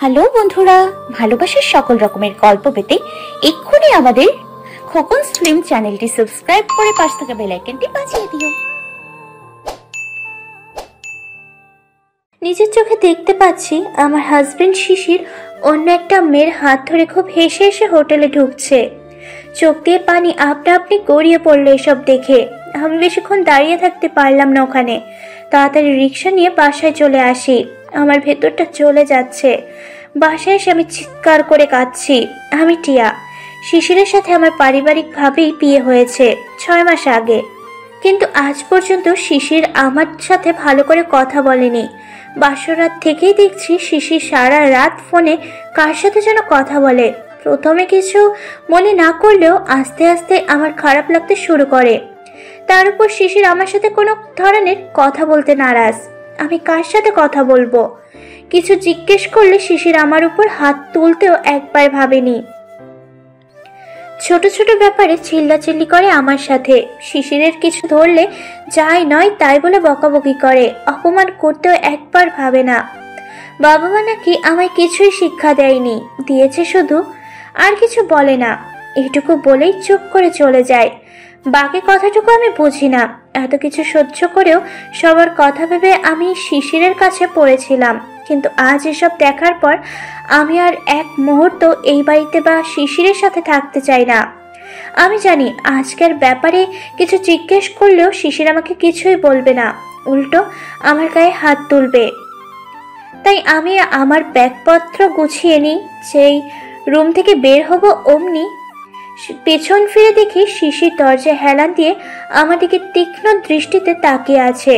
Hello বন্ধুরা, ভালোবাসার সকল রকমের গল্প পেতে এক্ষুনি আমাদের খোকনস ফিল্ম চ্যানেলটি সাবস্ক্রাইব করে পাশে থাকা বেল আইকনটি বাজিয়ে দিও। নিজের চোখে দেখতে পাচ্ছি আমার হাজবেন্ড শিশির অন্য একটা মেয়ের হাত ধরে খুব হেসে হেসে হোটেলে ঢুকছে। চোখ দিয়ে পানি আপনা আপনি গড়িয়ে পড়লো এসব দেখে। আমি বেশিক্ষণ দাঁড়িয়ে থাকতে পারলাম না ওখানে। তাড়াতাড়ি রিক্সা নিয়ে বাসায় চলে আসি। আমার ভেতরটা চলে যাচ্ছে। বাসায় এসে আমি চিৎকার করে কাঁদছি। আমি টিয়া। শিশিরের সাথে আমার পারিবারিকভাবেই বিয়ে হয়েছে 6 মাস আগে, কিন্তু আজ পর্যন্ত শিশির আমার সাথে ভালো করে কথা বলেনি। বাসরাত থেকেই দেখছি শিশির সারা রাত ফোনে কার সাথে যেন কথা বলে। প্রথমে কিছু মনে না করলেও আস্তে আস্তে আমার খারাপ লাগতে শুরু করে। তার উপর শিশির আমার সাথে কোনো ধরনের কথা বলতে নারাজ। আমি কার সাথে কথা বলবো? কিছু জিজ্ঞেস করলে শিশির আমার উপর হাত তুলতেও একবার ভাবেনি। ছোট ছোট ব্যাপারে চিল্লাচিল্লি করে আমার সাথে। শিশিরের কিছু ধরলে যাই নয় তাই বলে বকাবকি করে। অপমান করতেও একবার ভাবে না। বাবা মা নাকি আমায় কিছুই শিক্ষা দেয়নি, দিয়েছে শুধু, আর কিছু বলে না। এইটুকু বলেই চুপ করে চলে যায়। বাকি কথাটুকু আমি বুঝি না। এত কিছু সহ্য করেও সবার কথা ভেবে আমি শিশিরের কাছে পড়েছিলাম। কিন্তু আজ এসব দেখার পর আমি আর এক মুহূর্ত এই বাড়িতে বা শিশিরের সাথে থাকতে চাই না। আমি জানি আজকের ব্যাপারে কিছু জিজ্ঞেস করলেও শিশির আমাকে কিছুই বলবে না, উল্টো আমার গায়ে হাত তুলবে। তাই আমি আমার ব্যাগপত্র গুছিয়ে নিই। যেই রুম থেকে বের হব অমনি পেছন ফিরে দেখি শিশির দরজায় হেলান দিয়ে আমার দিকে তীক্ষ্ণ দৃষ্টিতে তাকিয়ে আছে।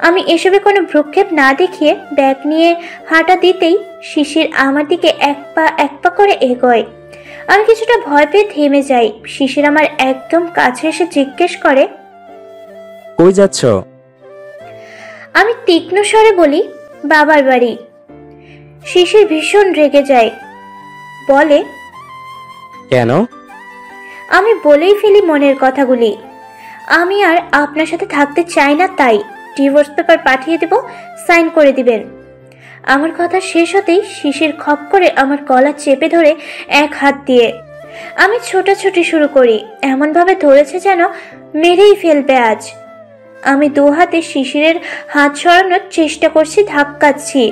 আমি এসবে কোনো ভ্রুক্ষেপ না দেখিয়ে ব্যাগ নিয়ে হাঁটা দিতেই শিশির আমার দিকে এক পা করে এগোয়। আমি কিছুটা ভয় পেয়ে থেমে যাই। শিশির আমার একদম কাছে এসে জিজ্ঞেস করে, কই যাচ্ছ? আমি তীক্ষ্ণ স্বরে বলি, বাবার বাড়ি। শিশির ভীষণ রেগে যায়, বলে, কেন? আমি বলেই ফেলি মনের কথাগুলি। আমি আর আপনার সাথে থাকতে চাই না, তাই ডিভোর্স পেপার পাঠিয়ে দেব, সাইন করে দিবেন। আমার কথা শেষ হতেই শিশির খপ করে আমার গলা চেপে ধরে এক হাত দিয়ে আমি ছোটাছুটি শুরু করি। এমনভাবে ধরেছে যেন মেরেই ফেলবে আজ। আমি দু হাতে শিশিরের হাত সরানোর চেষ্টা করছি, ধাক্কাচ্ছি,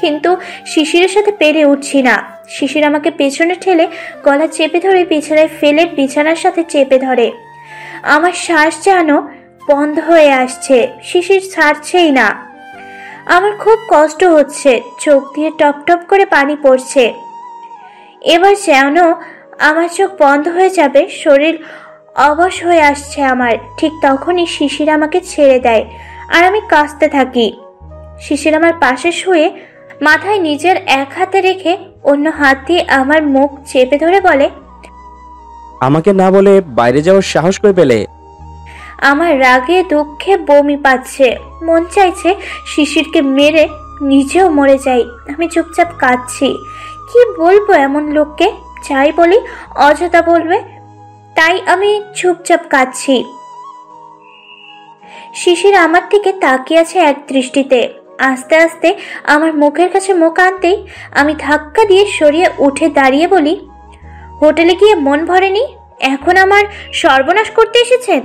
কিন্তু শিশিরের সাথে পেরে উঠছি না। শিশির আমাকে পেছনে ঠেলে গলা চেপে ধরে বিছানায় ফেলে বিছানার সাথে চেপে ধরে। আমার শ্বাস যেন বন্ধ হয়ে আসছে। শিশির ছাড়ছেই না। আমার খুব কষ্ট হচ্ছে। চোখ দিয়ে টপ টপ করে পানি পড়ছে। এবার যেন আমার চোখ বন্ধ হয়ে যাবে, শরীর অবশ হয়ে আসছে আমার। ঠিক তখনই শিশির আমাকে ছেড়ে দেয় আর আমি কাঁদতে থাকি। শিশির আমার পাশে শুয়ে মাথায় নিজের এক হাতে রেখে অন্য হাত দিয়ে আমার মুখ চেপে ধরে বলে, আমাকে না বলে বাইরে যাওয়ার সাহস করে পেলে? আমার রাগে দুঃখে বমি পাচ্ছে। মন চাইছে শিশিরকে মেরে নিজেও মরে যাই। আমি চুপচাপ কাঁদছি। কি বলবো এমন লোককে? যাই বলি অযথা বলবে, তাই আমি চুপচাপ কাঁদছি। শিশির আমার দিকে তাকিয়ে আছে এক দৃষ্টিতে। আস্তে আস্তে আমার মুখের কাছে মুখ আনতেই আমি ধাক্কা দিয়ে সরিয়ে উঠে দাঁড়িয়ে বলি, হোটেলে গিয়ে মন ভরেনি, এখন আমার সর্বনাশ করতে এসেছেন?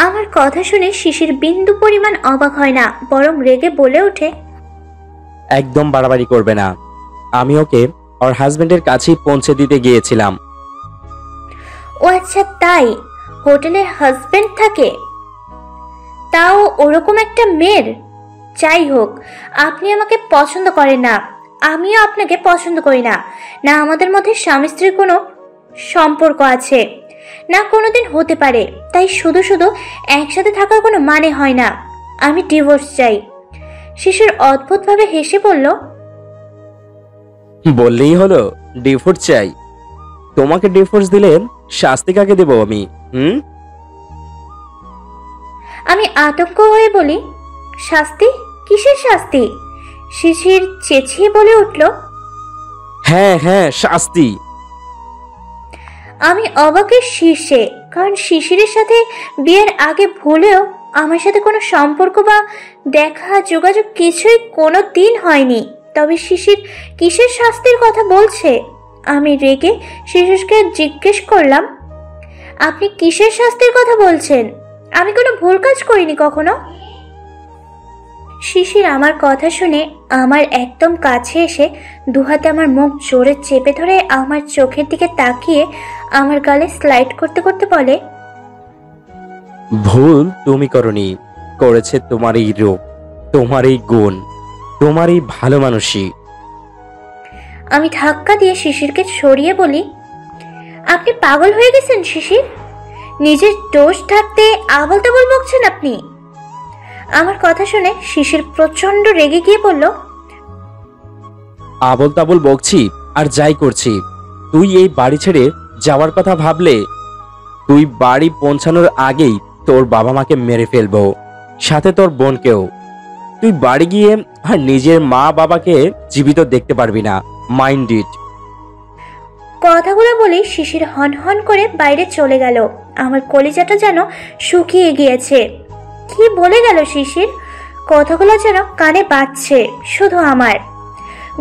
আমার কথা শুনে শিশির বিন্দু পরিমাণ অবাক হয় না, বরং রেগে বলে ওঠে, একদম বাড়াবাড়ি করবে না। আমি ওকে ওর হাজবেন্ডের কাছেই পৌঁছে দিতে গিয়েছিলাম। ও আচ্ছা, তাই? হোটেলের হাজবেন্ড থাকে? তাও ওরকম একটা মেয়ের? যাই হোক, আপনি আমাকে পছন্দ করেন না, আমিও আপনাকে পছন্দ করি না। না আমাদের মধ্যে স্বামী স্ত্রীর কোনো সম্পর্ক আছে, না কোনোদিন হতে পারে। তাই শুধু শুধু একসাথে থাকার কোনো মানে হয় না। আমি ডিভোর্স চাই। শিশির অদ্ভুতভাবে হেসে বলল, বললেই হলো ডিভোর্স চাই? তোমাকে ডিভোর্স দিলে শাস্তি কাকে দেব আমি? আমি আতঙ্ক হয়ে বলি, শাস্তি? কিসের শাস্তি? শিশির চেঁচিয়ে বলে উঠল, হ্যাঁ হ্যাঁ, শাস্তি। আমি অবাকের শীর্ষে, কারণ শিশিরের সাথে বিয়ের আগে ভুলেও আমার সাথে কোনো সম্পর্ক বা দেখা যোগাযোগ কিছুই কোনো দিন হয়নি। তবে শিশির কিসের শাস্তির কথা বলছে? আমি রেগে শিশিরকে জিজ্ঞেস করলাম, আপনি কিসের শাস্তির কথা বলছেন? আমি কোনো ভুল কাজ করিনি কখনো। শিশির আমার কথা শুনে আমার একদম কাছে এসে দুহাতে আমার মুখ জোরে চেপে ধরে আমার চোখের দিকে তাকিয়ে আমার গালে স্লাইড করতে করতে বলে, ভুল তুমি করনি, করেছে তোমার এই রূপ, তোমার এই গুণ, তোমার এই ভালো মানুষই। আমি ধাক্কা দিয়ে শিশিরকে সরিয়ে বলি, আপনি পাগল হয়ে গেছেন শিশির? নিজের দোষ থাকতে আবল তাবল বকছেন আপনি। আমার কথা শুনে শিশির প্রচন্ড রেগে গিয়ে বলল, আবল তাবল বকছি আর যাই করছি, তুই এই বাড়ি ছেড়ে যাওয়ার কথা ভাবলে তুই বাড়ি পৌঁছানোর আগেই তোর বাবা মাকে মেরে ফেলবো, সাথে তোর বোনকেও। তুই বাড়ি গিয়ে আর নিজের মা বাবাকে জীবিত দেখতে পারবি না, মাইন্ড ইট। কথাগুলো বলেই শিশির হন হন করে বাইরে চলে গেল। আমার কলিজাটা যেন শুকিয়ে গিয়েছে। কি বলে গেল শিশির? কথাগুলো যেন কানে বাজছে শুধু আমার।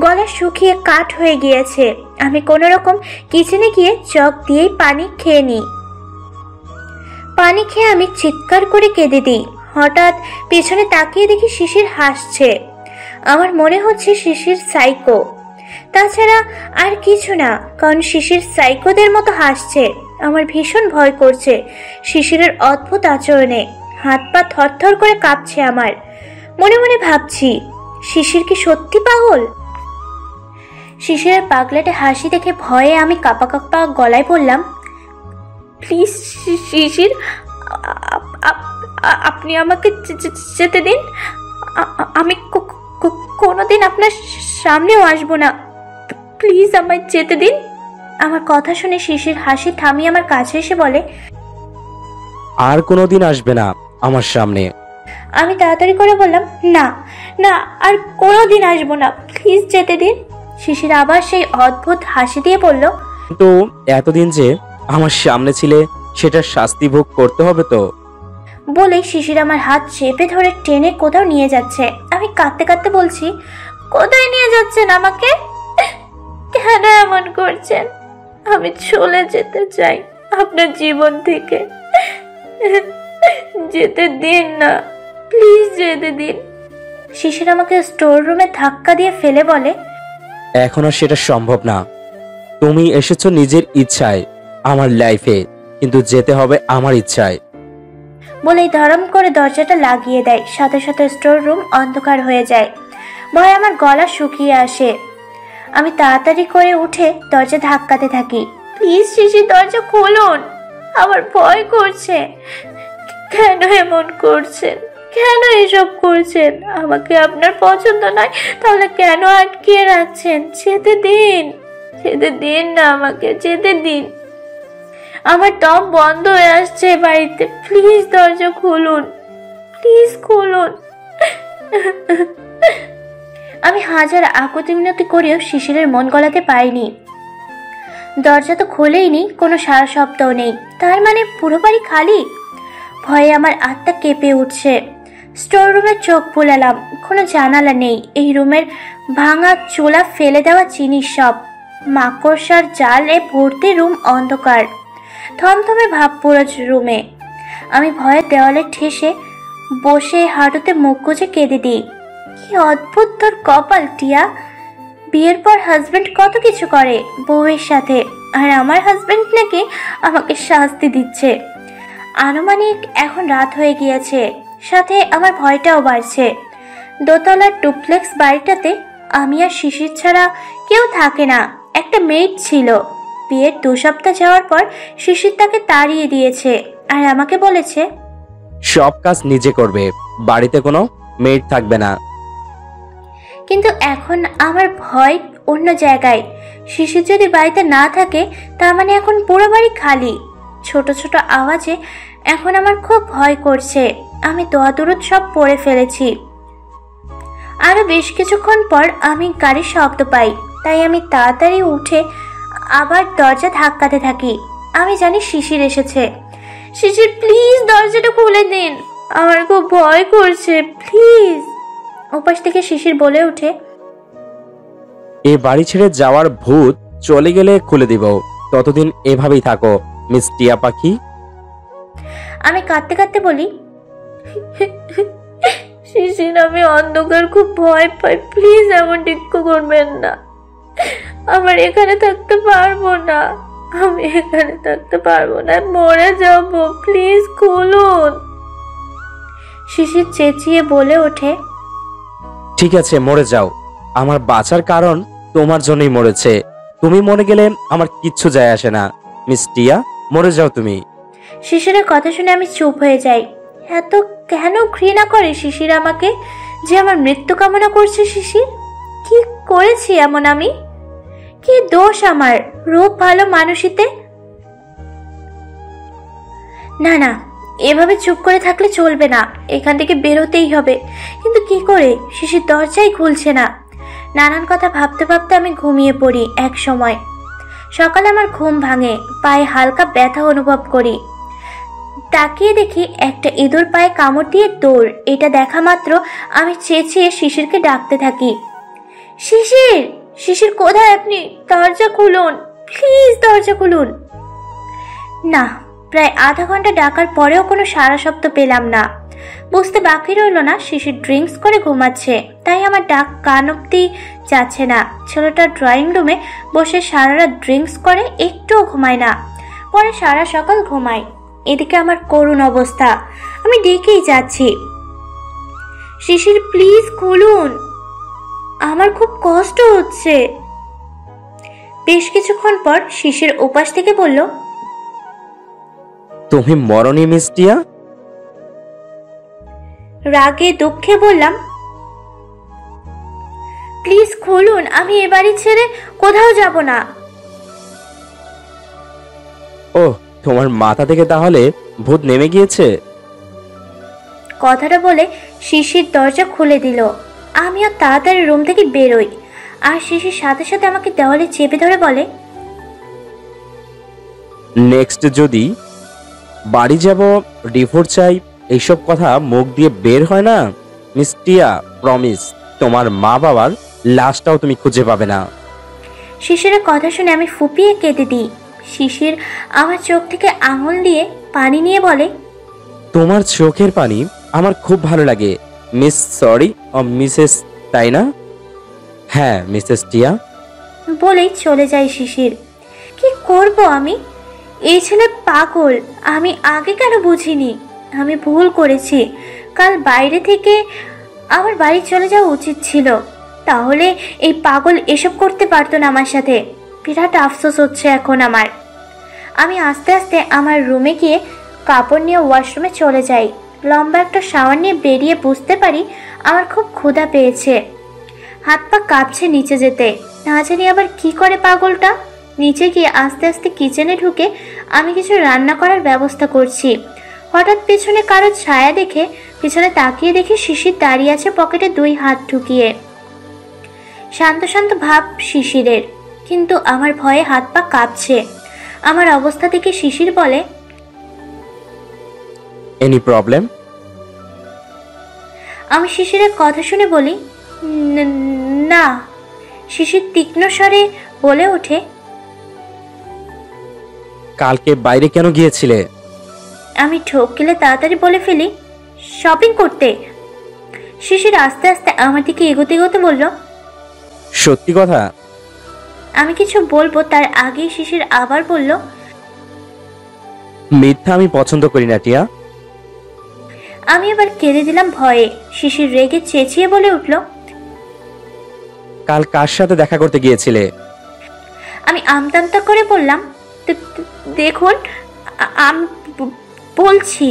গলা শুকিয়ে কাঠ হয়ে গিয়েছে। আমি কোনো রকম কিচেনে গিয়ে জগ দিয়েই পানি খেয়ে নিই। পানি খেয়ে আমি চিৎকার করে কেঁদে দিই। হঠাৎ পেছনে তাকিয়ে দেখি শিশির হাসছে। আমার মনে হচ্ছে শিশির সাইকো, তাছাড়া আর কিছু না, কারণ শিশির সাইকোদের মতো হাসছে। আমার ভীষণ ভয় করছে শিশিরের অদ্ভুত আচরণে। হাত পা থরথর করে কাঁপছে আমার। মনে মনে ভাবছি, শিশির কি সত্যি পাগল? শিশিরের পাগলাটে হাসি দেখে ভয়ে আমি কাঁপা কাঁপা গলায় বললাম, প্লিজ শিশির, আপনি আমাকে যেতে দিন। আমি কোনোদিন আপনার সামনেও আসবো না। প্লিজ আমায় যেতে দিন। আমার কথা শুনে শিশির হাসি থামিয়ে আমার কাছে এসে বলে, আর কোনোদিন আসবে না আমার সামনে। আমি তাড়াতাড়ি করে বললাম, না না, আর কোনোদিন আসবো না, প্লিজ যেতে দিন। শিশির আবার সেই অদ্ভুত হাসি দিয়ে বলল, তো এতদিন যে আমার সামনে ছিলে সেটার শাস্তি ভোগ করতে হবে তো। বলেই শিশির আমার হাত চেপে ধরে টেনে কোথাও নিয়ে যাচ্ছে। আমি কাঁদতে কাঁদতে বলছি, কোথায় নিয়ে যাচ্ছেন আমাকে? কেন এমন করছেন? আমি চলে যেতে চাই আপনার জীবন থেকে। যেতে দিন না, প্লিজ যেতে দিন। শিশির আমাকে স্টোর রুমে ধাক্কা দিয়ে ফেলে বলে, এখন আর সেটা সম্ভব না। তুমি এসেছো নিজের ইচ্ছায় আমার লাইফে, কিন্তু যেতে হবে আমার ইচ্ছায়। বলেই ধরম করে দরজাটা লাগিয়ে দেয়। সাথে সাথে স্টোর রুম অন্ধকার হয়ে যায়। ভয় আমার গলা শুকিয়ে আসে। আমি তাড়াতাড়ি করে উঠে দরজা ধাক্কাতে থাকি। প্লিজ শিশির, দরজা খুলুন, আমার ভয় করছে। কেন এমন করছেন? কেন এসব করছেন? আমাকে আপনার পছন্দ নয়, তাহলে কেন আটকিয়ে রাখছেন? যেতে দিন, যেতে দিন না, আমাকে যেতে দিন। আমার দম বন্ধ হয়ে আসছে বাড়িতে। প্লিজ দরজা খুলুন, প্লিজ খুলুন। আমি হাজার আকুতি মিনতি করেও শিশিরের মন গলাতে পারিনি। দরজা তো খোলেইনি, কোনো সারা শব্দও নেই। তার মানে পুরো বাড়ি খালি। ভয়ে আমার আত্মা কেঁপে উঠছে। স্টোর রুমে চোখ বুলালাম, কোনো জানালা নেই। এই রুমের ভাঙা চুলা, ফেলে দেওয়া জিনিস সব, মাকড়সার জালে ভর্তি। রুম অন্ধকার, থমথমে ভাব পুরো রুমে। আমি ভয়ে দেওয়ালে ঠেসে বসে হাঁটুতে মুখ গুজে কেঁদে দিই। কি অদ্ভুত তোর কপাল টিয়া। বিয়ের পর হাজবেন্ড কত কিছু করে বউয়ের সাথে, আর আমার হাজবেন্ড নাকি আমাকে শাস্তি দিচ্ছে। আনুমানিক এখন রাত হয়ে গিয়েছে, সাথে আমার ভয়টাও বাড়ছে। দোতলার ডুপ্লেক্স বাড়িটাতে আমি আর শিশির ছাড়া কেউ থাকে না। একটা মেয়েট ছিল। বিয়ের 2 সপ্তাহ যাওয়ার পর শিশির তাকে তাড়িয়ে দিয়েছে আর আমাকে বলেছে, সব কাজ নিজে করবে, বাড়িতে কোনো মেড থাকবে না। কিন্তু এখন আমার ভয় অন্য জায়গায়। শিশির যদি বাড়িতে না থাকে, তার মানে এখন পুরো বাড়ি খালি। ছোট ছোট আওয়াজে এখন আমার খুব ভয় করছে। আমি দোয়া দুরুদ সব পড়ে ফেলেছি। আরো বেশ কিছুক্ষণ পর আমি গাড়ির শব্দ পাই, তাই আমি তাড়াতাড়ি উঠে আবার দরজা ধাক্কাতে থাকি। আমি জানি শিশির এসেছে। শিশির, প্লিজ দরজাটা খুলে দিন, আমার খুব ভয় করছে, প্লিজ। ওপাশ থেকে শিশির বলে ওঠে, এ বাড়ি ছেড়ে যাওয়ার ভূত চলে গেলে খুলে দিব। ততদিন এভাবেই থাকো মিস টিয়া পাখি। আমি কাঁদতে কাঁদতে বলি, শিশির আমি অন্ধকার খুব ভয় পাই, প্লিজ এমন ডিক্কু করবেন না। আমার এখানে থাকতে পারবো না, আমি এখানে থাকতে পারবো না, মরে যাব, প্লিজ খুলুন। শিশির চেঁচিয়ে বলে ওঠে, ঠিক আছে মরে যাও, আমার বাঁচার কারণ তোমার জন্যই মরেছে। তুমি মরে গেলে আমার কিচ্ছু যায় আসে না। মিস টিয়া মরে যাও তুমি। শিশিরের কথা শুনে আমি চুপ হয়ে যাই। এত কেন ঘৃণা করে শিশির আমাকে, যে আমার মৃত্যু কামনা করছে? শিশির কি করেছি এমন আমি? কি দোষ আমার রূপ ভালো মানুষিতে? না না, এভাবে চুপ করে থাকলে চলবে না, এখান থেকে বেরোতেই হবে। কিন্তু কি করে? শিশির দরজাই খুলছে না। নানান কথা ভাবতে ভাবতে আমি ঘুমিয়ে পড়ি। এক সময় সকালে আমার ঘুম ভাঙে, পায়ে হালকা ব্যথা অনুভব করি। তাকিয়ে দেখি একটা ইঁদুর পায়ে কামড় দিয়ে দৌড়। এটা দেখা মাত্র আমি চেঁচিয়ে শিশিরকে ডাকতে থাকি, শিশির, শিশির কোথায় আপনি? দরজা খুলুন, প্লিজ দরজা খুলুন। না, প্রায় আধা ঘন্টা ডাকার পরেও কোনো সাড়া শব্দ পেলাম না। বুঝতে বাকি রইল না শিশির ড্রিঙ্কস করে ঘুমাচ্ছে, তাই আমার ডাক কান অব্দি যাচ্ছে না। ছেলেটা ড্রয়িং রুমে বসে সারা রাত ড্রিঙ্কস করে, একটুও ঘুমায় না, পরে সারা সকাল ঘুমায়। এদিকে আমার করুণ অবস্থা, আমি ডেকেই যাচ্ছি, শিশির প্লিজ খুলুন, আমার খুব কষ্ট হচ্ছে। বেশ কিছুক্ষণ পর শিশির উপাস থেকে বলল, তুমি মরনি মিস টিয়া? রাগে দুঃখে বললাম, প্লিজ খুলুন, আমি এ বাড়ি ছেড়ে কোথাও যাব না। ও, তোমার মাথা থেকে তাহলে ভূত নেমে গিয়েছে। কথাটা বলে শিশির দরজা খুলে দিল। আমিও তাড়াতাড়ি রুম থেকে বেরোই, আর শিশির সাথে সাথে আমাকে দেওয়ালে চেপে ধরে বলে, নেক্সট যদি বাড়ি যাব, ডিভোর্স চাই, এইসব কথা মুখ দিয়ে বের হয় না মিস টিয়া, প্রমিস তোমার মা বাবার লাশটাও তুমি খুঁজে পাবে না। শিশিরের কথা শুনে আমি ফুপিয়ে কেঁদে দিই। শিশির আমার চোখ থেকে আঙুল দিয়ে পানি নিয়ে বলে, তোমার চোখের পানি আমার খুব ভালো লাগে মিস, সরি মিসেস, তাই না? হ্যাঁ মিসেস টিয়া। বলেই চলে যায় শিশির। কি করব আমি? এই ছেলে পাগল, আমি আগে কেন বুঝিনি? আমি ভুল করেছি। কাল বাইরে থেকে আমার বাড়ি চলে যাওয়া উচিত ছিল, তাহলে এই পাগল এসব করতে পারতো না আমার সাথে। বিরাট আফসোস হচ্ছে এখন আমার। আমি আস্তে আস্তে আমার রুমে গিয়ে কাপড় নিয়ে ওয়াশরুমে চলে যাই। লম্বা একটা শাওয়ার নিয়ে বেরিয়ে বুঝতে পারি আমার খুব ক্ষুধা পেয়েছে। হাত পা কাঁপছে নিচে যেতে, না জানি আবার কি করে পাগলটা। নিচে গিয়ে আস্তে আস্তে কিচেনে ঢুকে আমি কিছু রান্না করার ব্যবস্থা করছি। হঠাৎ পেছনে কারো ছায়া দেখে পিছনে তাকিয়ে দেখি শিশির দাঁড়িয়ে আছে পকেটে 2 হাত ঢুকিয়ে। শান্ত শান্ত ভাব শিশিরের, কিন্তু আমার ভয়ে হাত পা কাঁপছে। আমার অবস্থা দেখে শিশির বলে, এনি প্রবলেম? আমি শিশিরের কথা শুনে বলি, না। শিশির তীক্ষ্ণ স্বরে বলে ওঠে, কালকে বাইরে কেন গিয়েছিলে? আমি ঠোক গেলে তাড়াতাড়ি বলে ফেলি, শপিং করতে। শিশির আস্তে আস্তে আমার দিকে এগোতে এগোতে বলল, সত্যি কথা? আমি কিছু বলবো তার আগেই শিশির আবার বলল, মিথ্যা আমি পছন্দ করি না টিয়া। আমি এবার কেঁদে দিলাম ভয়ে। শিশির রেগে চেঁচিয়ে বলে উঠল, কাল কার সাথে দেখা করতে গিয়েছিলে? আমি আমতামতা করে বললাম, দেখুন আমি বলছি।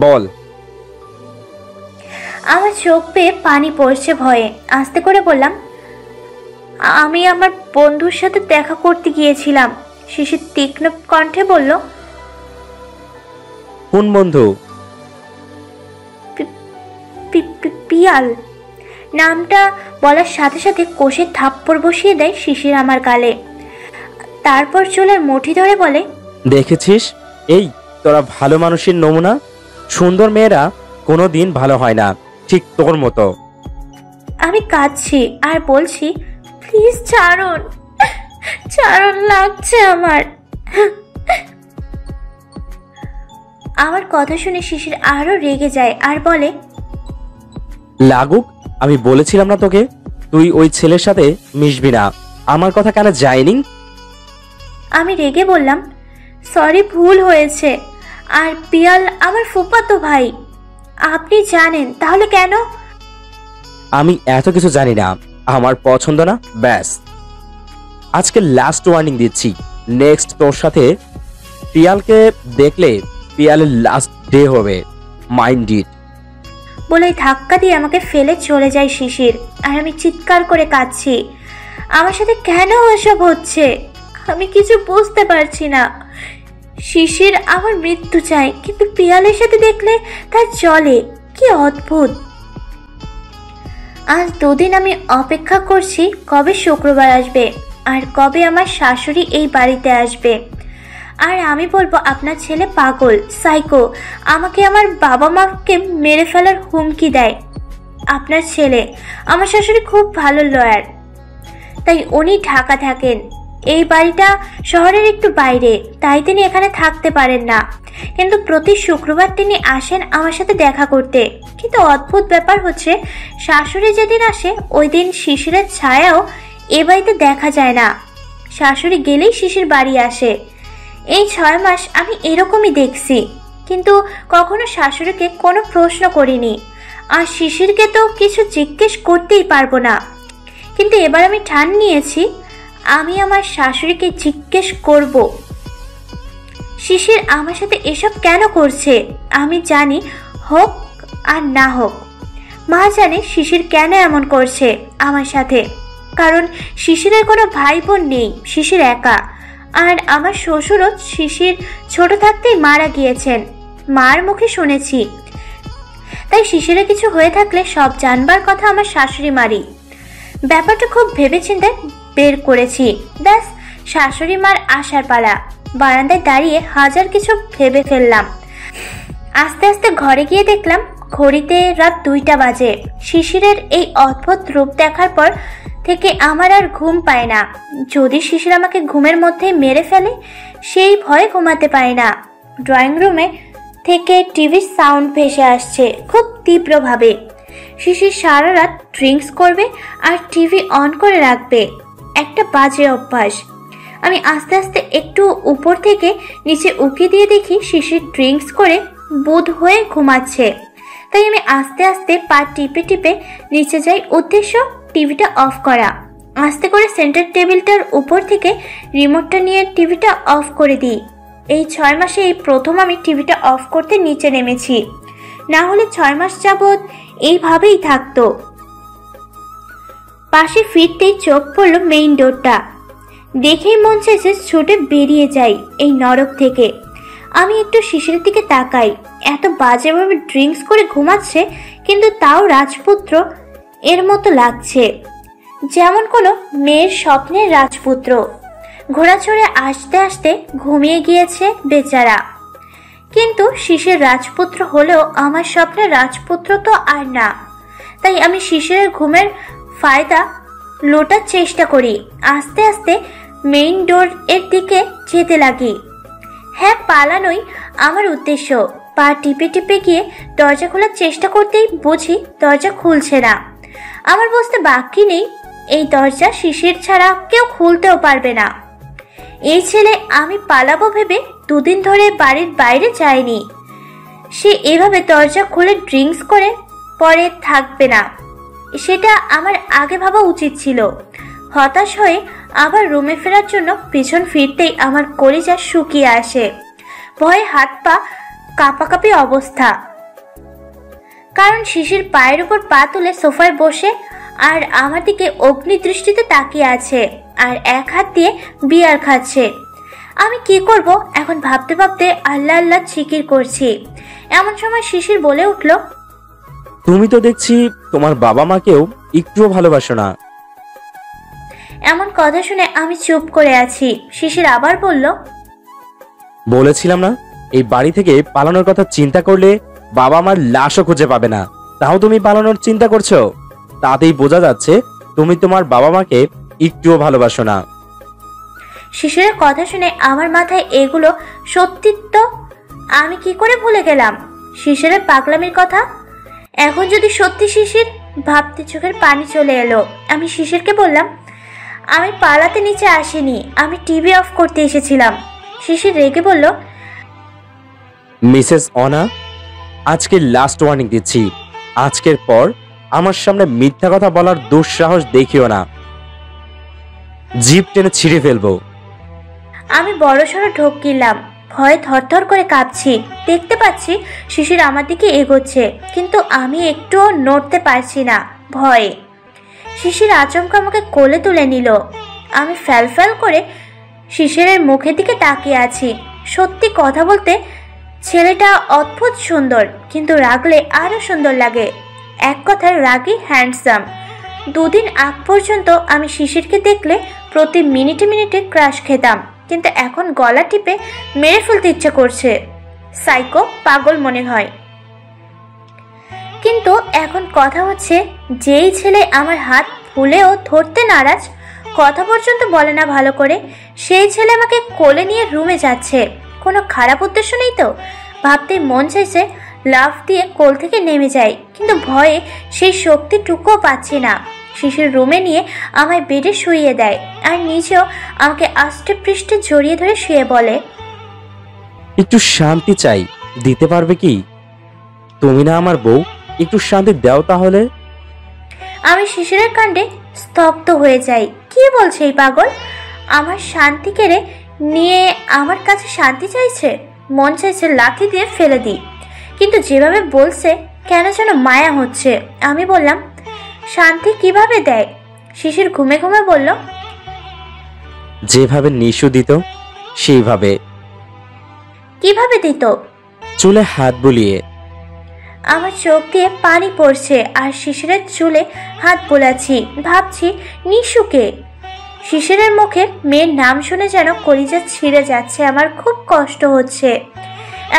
বল। আমার চোখ পেয়ে পানি পড়ছে ভয়ে। আস্তে করে বললাম, আমি আমার বন্ধুর সাথে দেখা করতে গিয়েছিলাম। শিশির তীক্ষ্ণ কণ্ঠে বলল, কোন বন্ধু? পিয়াল। নামটা বলার সাথে সাথে কষে থাপ্পড় বসিয়ে দেয় শিশির আমার গালে। তারপর চুলের মুঠি ধরে বলে, দেখেছিস, এই তোরা ভালো মানুষের নমুনা। সুন্দর মেয়েরা কোনোদিন ভালো হয় না, ঠিক তোর মতো। আমি কাঁদছি আর বলছি, প্লিজ ছাড়ুন, ছাড়ুন, লাগছে আমার। আমার কথা শুনে শিশির আরো রেগে যায় আর বলে, লাগুক, আমি বলেছিলাম না তোকে তুই ওই ছেলের সাথে মিশবি না? আমার কথা কেন যায়নি? আমি রেগে বললাম, সরি, ভুল হয়েছে। আর পিয়াল আমার ফুফাতো ভাই, আপনি জানেন, তাহলে কেন? আমি এত কিছু জানি না, আমার পছন্দ না, ব্যাস। আজকে লাস্ট ওয়ার্নিং দিচ্ছি, নেক্সট তোর সাথে পিয়ালকে দেখলে পিয়ালের লাস্ট ডে হবে, মাইন্ড ইট। বলে ধাক্কা দিয়ে আমাকে ফেলে চলে যায় শিশির। আর আমি চিৎকার করে কাঁদছি, আমার সাথে কেন এসব হচ্ছে আমি কিছু বুঝতে পারছি না। শিশির আমার মৃত্যু চায়, কিন্তু পিয়ালের সাথে দেখলে তার চলে, কি অদ্ভুত। আজ 2 দিন আমি অপেক্ষা করছি কবে শুক্রবার আসবে আর কবে আমার শাশুড়ি এই বাড়িতে আসবে। আর আমি বলবো, আপনার ছেলে পাগল, সাইকো, আমাকে আমার বাবা মাকে মেরে ফেলার হুমকি দেয়। আপনার ছেলে, আমার শাশুড়ি খুব ভালো লয়ার, তাই উনি ঢাকা থাকেন। এই বাড়িটা শহরের একটু বাইরে, তাই তিনি এখানে থাকতে পারেন না, কিন্তু প্রতি শুক্রবার তিনি আসেন আমার সাথে দেখা করতে। কিন্তু অদ্ভুত ব্যাপার হচ্ছে, শাশুড়ি যেদিন আসে ওই দিন শিশিরের ছায়াও এ বাড়িতে দেখা যায় না। শাশুড়ি গেলেই শিশির বাড়ি আসে। এই 6 মাস আমি এরকমই দেখছি, কিন্তু কখনো শাশুড়িকে কোনো প্রশ্ন করিনি, আর শিশিরকে তো কিছু জিজ্ঞেস করতেই পারবো না। কিন্তু এবার আমি ঠান নিয়েছি, আমি আমার শাশুড়িকে জিজ্ঞেস করব, শিশির আমার সাথে এসব কেন করছে। আমি জানি, হোক আর না হোক, মা জানে শিশির কেন এমন করছে আমার সাথে, কারণ শিশিরের কোনো ভাই বোন নেই, শিশির একা। আর আমার শ্বশুরও শিশির ছোট থাকতেই মারা গিয়েছেন, মার মুখে শুনেছি। তাই শিশিরে কিছু হয়ে থাকলে সব জানবার কথা আমার শাশুড়ি মারি। ব্যাপারটা খুব ভেবেচিন্তে বের করেছি, ব্যাস শাশুড়ি মার আসার পালা। বারান্দায় দাঁড়িয়ে হাজার কিছু ভেবে ফেললাম। আস্তে আস্তে ঘরে গিয়ে দেখলাম ঘড়িতে রাত 2টা বাজে। শিশিরের এই অদ্ভুত রূপ দেখার পর থেকে আমার আর ঘুম পায় না। যদি শিশির আমাকে ঘুমের মধ্যে মেরে ফেলে, সেই ভয়ে ঘুমাতে পারি না। ড্রয়িং রুমে থেকে টিভির সাউন্ড ভেসে আসছে খুব তীব্রভাবে। শিশির সারা রাত ড্রিঙ্কস করবে আর টিভি অন করে রাখবে, একটা বাজে অভ্যাস। আমি আস্তে আস্তে একটু উপর থেকে নিচে উকি দিয়ে দেখি শিশির ড্রিঙ্কস করে বুঁদ হয়ে ঘুমাচ্ছে। তাই আমি আস্তে আস্তে পা টিপে টিপে নিচে যাই, উদ্দেশ্য টিভিটা অফ করা। আস্তে করে সেন্টার টেবিলটার উপর থেকে রিমোটটা নিয়ে টিভিটা অফ করে দিই। এই 6 মাসে এই প্রথম আমি টিভিটা অফ করতে নিচে নেমেছি, না হলে 6 মাস যাবৎ এইভাবেই থাকতো। পাশে ফিরতেই চোখ পড়ল মেইন ডোরটা, দেখেই মন চাইছে ছুটে বেরিয়ে যাই এই নরক থেকে। আমি একটু শিশিরের দিকে তাকাই, এত বাজেভাবে ড্রিঙ্কস করে ঘুমাচ্ছে, কিন্তু তাও রাজপুত্র এর মতো লাগছে, যেমন কোনো মেয়ের স্বপ্নের রাজপুত্র। ঘোড়া চড়ে আসতে আসতে ঘুমিয়ে গিয়েছে বেচারা। কিন্তু শিশির রাজপুত্র হলেও আমার স্বপ্নের রাজপুত্র তো আর না। তাই আমি শিশিরের ঘুমের ফায়দা লোটার চেষ্টা করি। আস্তে আস্তে মেইন ডোর এর দিকে যেতে লাগি। হ্যাঁ, পালানোই আমার উদ্দেশ্য। পা টিপে টিপে গিয়ে দরজা খোলার চেষ্টা করতেই বুঝি দরজা খুলছে না। আমার বুঝতে বাকি নেই, এই দরজা শিশির ছাড়া কেউ খুলতেও পারবে না। এই ছেলে আমি পালাবো ভেবে 2 দিন ধরে বাড়ির বাইরে যায়নি। সে এভাবে দরজা খুলে ড্রিঙ্কস করে পরে থাকবে না, সেটা আমার আগে ভাবা উচিত ছিল। হতাশ হয়ে আবার রুমে ফেরার জন্য পিছন ফিরতেই আমার কলিজা শুকিয়ে আসে। ভয়ে হাত পা কাঁপাকাঁপি অবস্থা, কারণ শিশির পায়ের উপর পা তুলে সোফায় বসে আর আমার দিকে অগ্নিদৃষ্টিতে তাকিয়ে আছে আর এক হাত দিয়ে বিয়ার খাচ্ছে। আমি কি করব এখন ভাবতে ভাবতে আল্লাহ আল্লাহ জিকির করছি। এমন সময় শিশির বলে উঠল, তুমি তো দেখছি তোমার বাবা মাকেও একটুও ভালোবাসো না। এমন কথা শুনে আমি চুপ করে আছি। শিশির আবার বলল, বলেছিলাম না এই বাড়ি থেকে পালানোর কথা চিন্তা করলে বাবা আমার লাশও খুঁজে পাবে না, তাও তুমি পালানোর চিন্তা করছো। তাতেই বোঝা যাচ্ছে তুমি তোমার বাবা মাকে একটুও ভালোবাসো না। শিশিরের কথা শুনে আমার মাথায় এগুলো সত্যিত্ব আমি কি করে ভুলে গেলাম শিশিরের পাগলামির কথা। এখন যদি সত্যি শিশির, ভাবতে চোখের পানি চলে এলো। আমি শিশিরকে বললাম, আমি পালাতে নিচে আসিনি, আমি টিভি অফ করতে এসেছিলাম। শিশির রেগে বলল, মিসেস অনা, আজকে লাস্ট ওয়ার্নিং দিচ্ছি, আজকের পর আমার সামনে মিথ্যা কথা বলার দুঃসাহস দেখিও না, জিভ টেনে ছিঁড়ে ফেলবো। আমি বড়সড় ঢোক গিললাম, ভয়ে থরথর করে কাঁপছি। দেখতে পাচ্ছি শিশির আমার দিকে এগোচ্ছে, কিন্তু আমি একটুও নড়তে পারছি না ভয়ে। শিশির আচমকা আমাকে কোলে তুলে নিল। আমি ফ্যাল করে শিশিরের মুখের দিকে তাকিয়ে আছি। সত্যি কথা বলতে ছেলেটা অদ্ভুত সুন্দর, কিন্তু রাগলে আরো সুন্দর লাগে। এক কথায় রাগী হ্যান্ডসাম। দুদিন আগ পর্যন্ত আমি শিশিরকে দেখলে প্রতি মিনিটে মিনিটে ক্রাশ খেতাম, কিন্তু এখন গলা টিপে মেরে ফেলতে ইচ্ছে করছে। সাইকো, পাগল মনে হয়। কিন্তু এখন কথা হচ্ছে, যেই ছেলে আমার হাত ভুলেও ধরতে নারাজ, কথা পর্যন্ত বলে না ভালো করে, সেই ছেলে আমাকে কোলে নিয়ে রুমে যাচ্ছে। কোনো খারাপ উদ্দেশ্য নেই তো? ভাবতে মন চাইছে লাফ দিয়ে কোল থেকে নেমে যায়, কিন্তু ভয়ে সেই শক্তিটুকুও পাচ্ছি না। শিশির রুমে নিয়ে আমায় বেডে শুইয়ে দেয়, আর নিজেও আমাকে আষ্টে পৃষ্ঠে জড়িয়ে ধরে শুয়ে বলে, একটু শান্তি চাই, দিতে পারবে কি? তুমি না আমার বউ, একটু শান্তি দাও তাহলে। আমি শিশিরের কাণ্ডে স্তব্ধ হয়ে যাই। কি বলছে এই পাগল? আমার শান্তি কেড়ে নিয়ে আমার কাছে শান্তি চাইছে। মন চাইছে লাথি দিয়ে ফেলে দিই, কিন্তু যেভাবে বলছে কেন যেন মায়া হচ্ছে। আমি বললাম, শান্তি কিভাবে দেয়? শিশির ঘুমে ঘুমে বলল, যেভাবে নিশু দিত সেইভাবে। কিভাবে দিত? চুলে হাত বুলিয়ে। আমার চোখ দিয়ে পানি পড়ছে, আর শিশিরের চুলে হাত বোলাচ্ছি। ভাবছি নিশুকে। শিশিরের মুখে মেয়ের নাম শুনে যেন কলিজা ছিঁড়ে যাচ্ছে। আমার খুব কষ্ট হচ্ছে।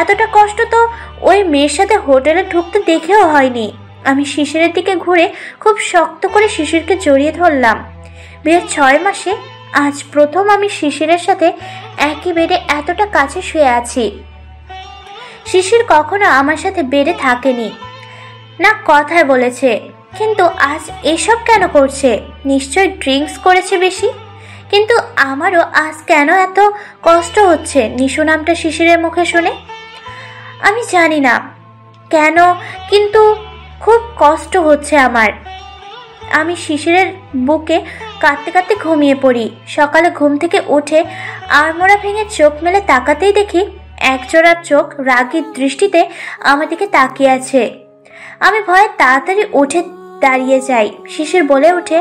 এতটা কষ্ট তো ওই মেয়ের সাথে হোটেলে ঢুকতে দেখেও হয়নি। আমি শিশিরের দিকে ঘুরে খুব শক্ত করে শিশিরকে জড়িয়ে ধরলাম। বিয়ের 6 মাসে আজ প্রথম আমি শিশিরের সাথে একই বেডে এতটা কাছে শুয়ে আছি। শিশির কখনো আমার সাথে বেডে থাকেনি, না কথায় বলেছে, কিন্তু আজ এসব কেন করছে? নিশ্চয় ড্রিঙ্কস করেছে বেশি। কিন্তু আমারও আজ কেন এত কষ্ট হচ্ছে নিশু নামটা শিশিরের মুখে শুনে? আমি জানি না কেন, কিন্তু খুব কষ্ট হচ্ছে আমার। আমি শিশিরের বুকে কাঁদতে কাঁদতে ঘুমিয়ে পড়ি। সকালে ঘুম থেকে উঠে আড়মোড়া ভেঙে চোখ মেলে তাকাতেই দেখি একজোড়া চোখ রাগী দৃষ্টিতে আমার দিকে তাকিয়ে আছে। আমি ভয়ে তাড়াতাড়ি উঠে দাঁড়িয়ে যাই। শিশির বলে ওঠে,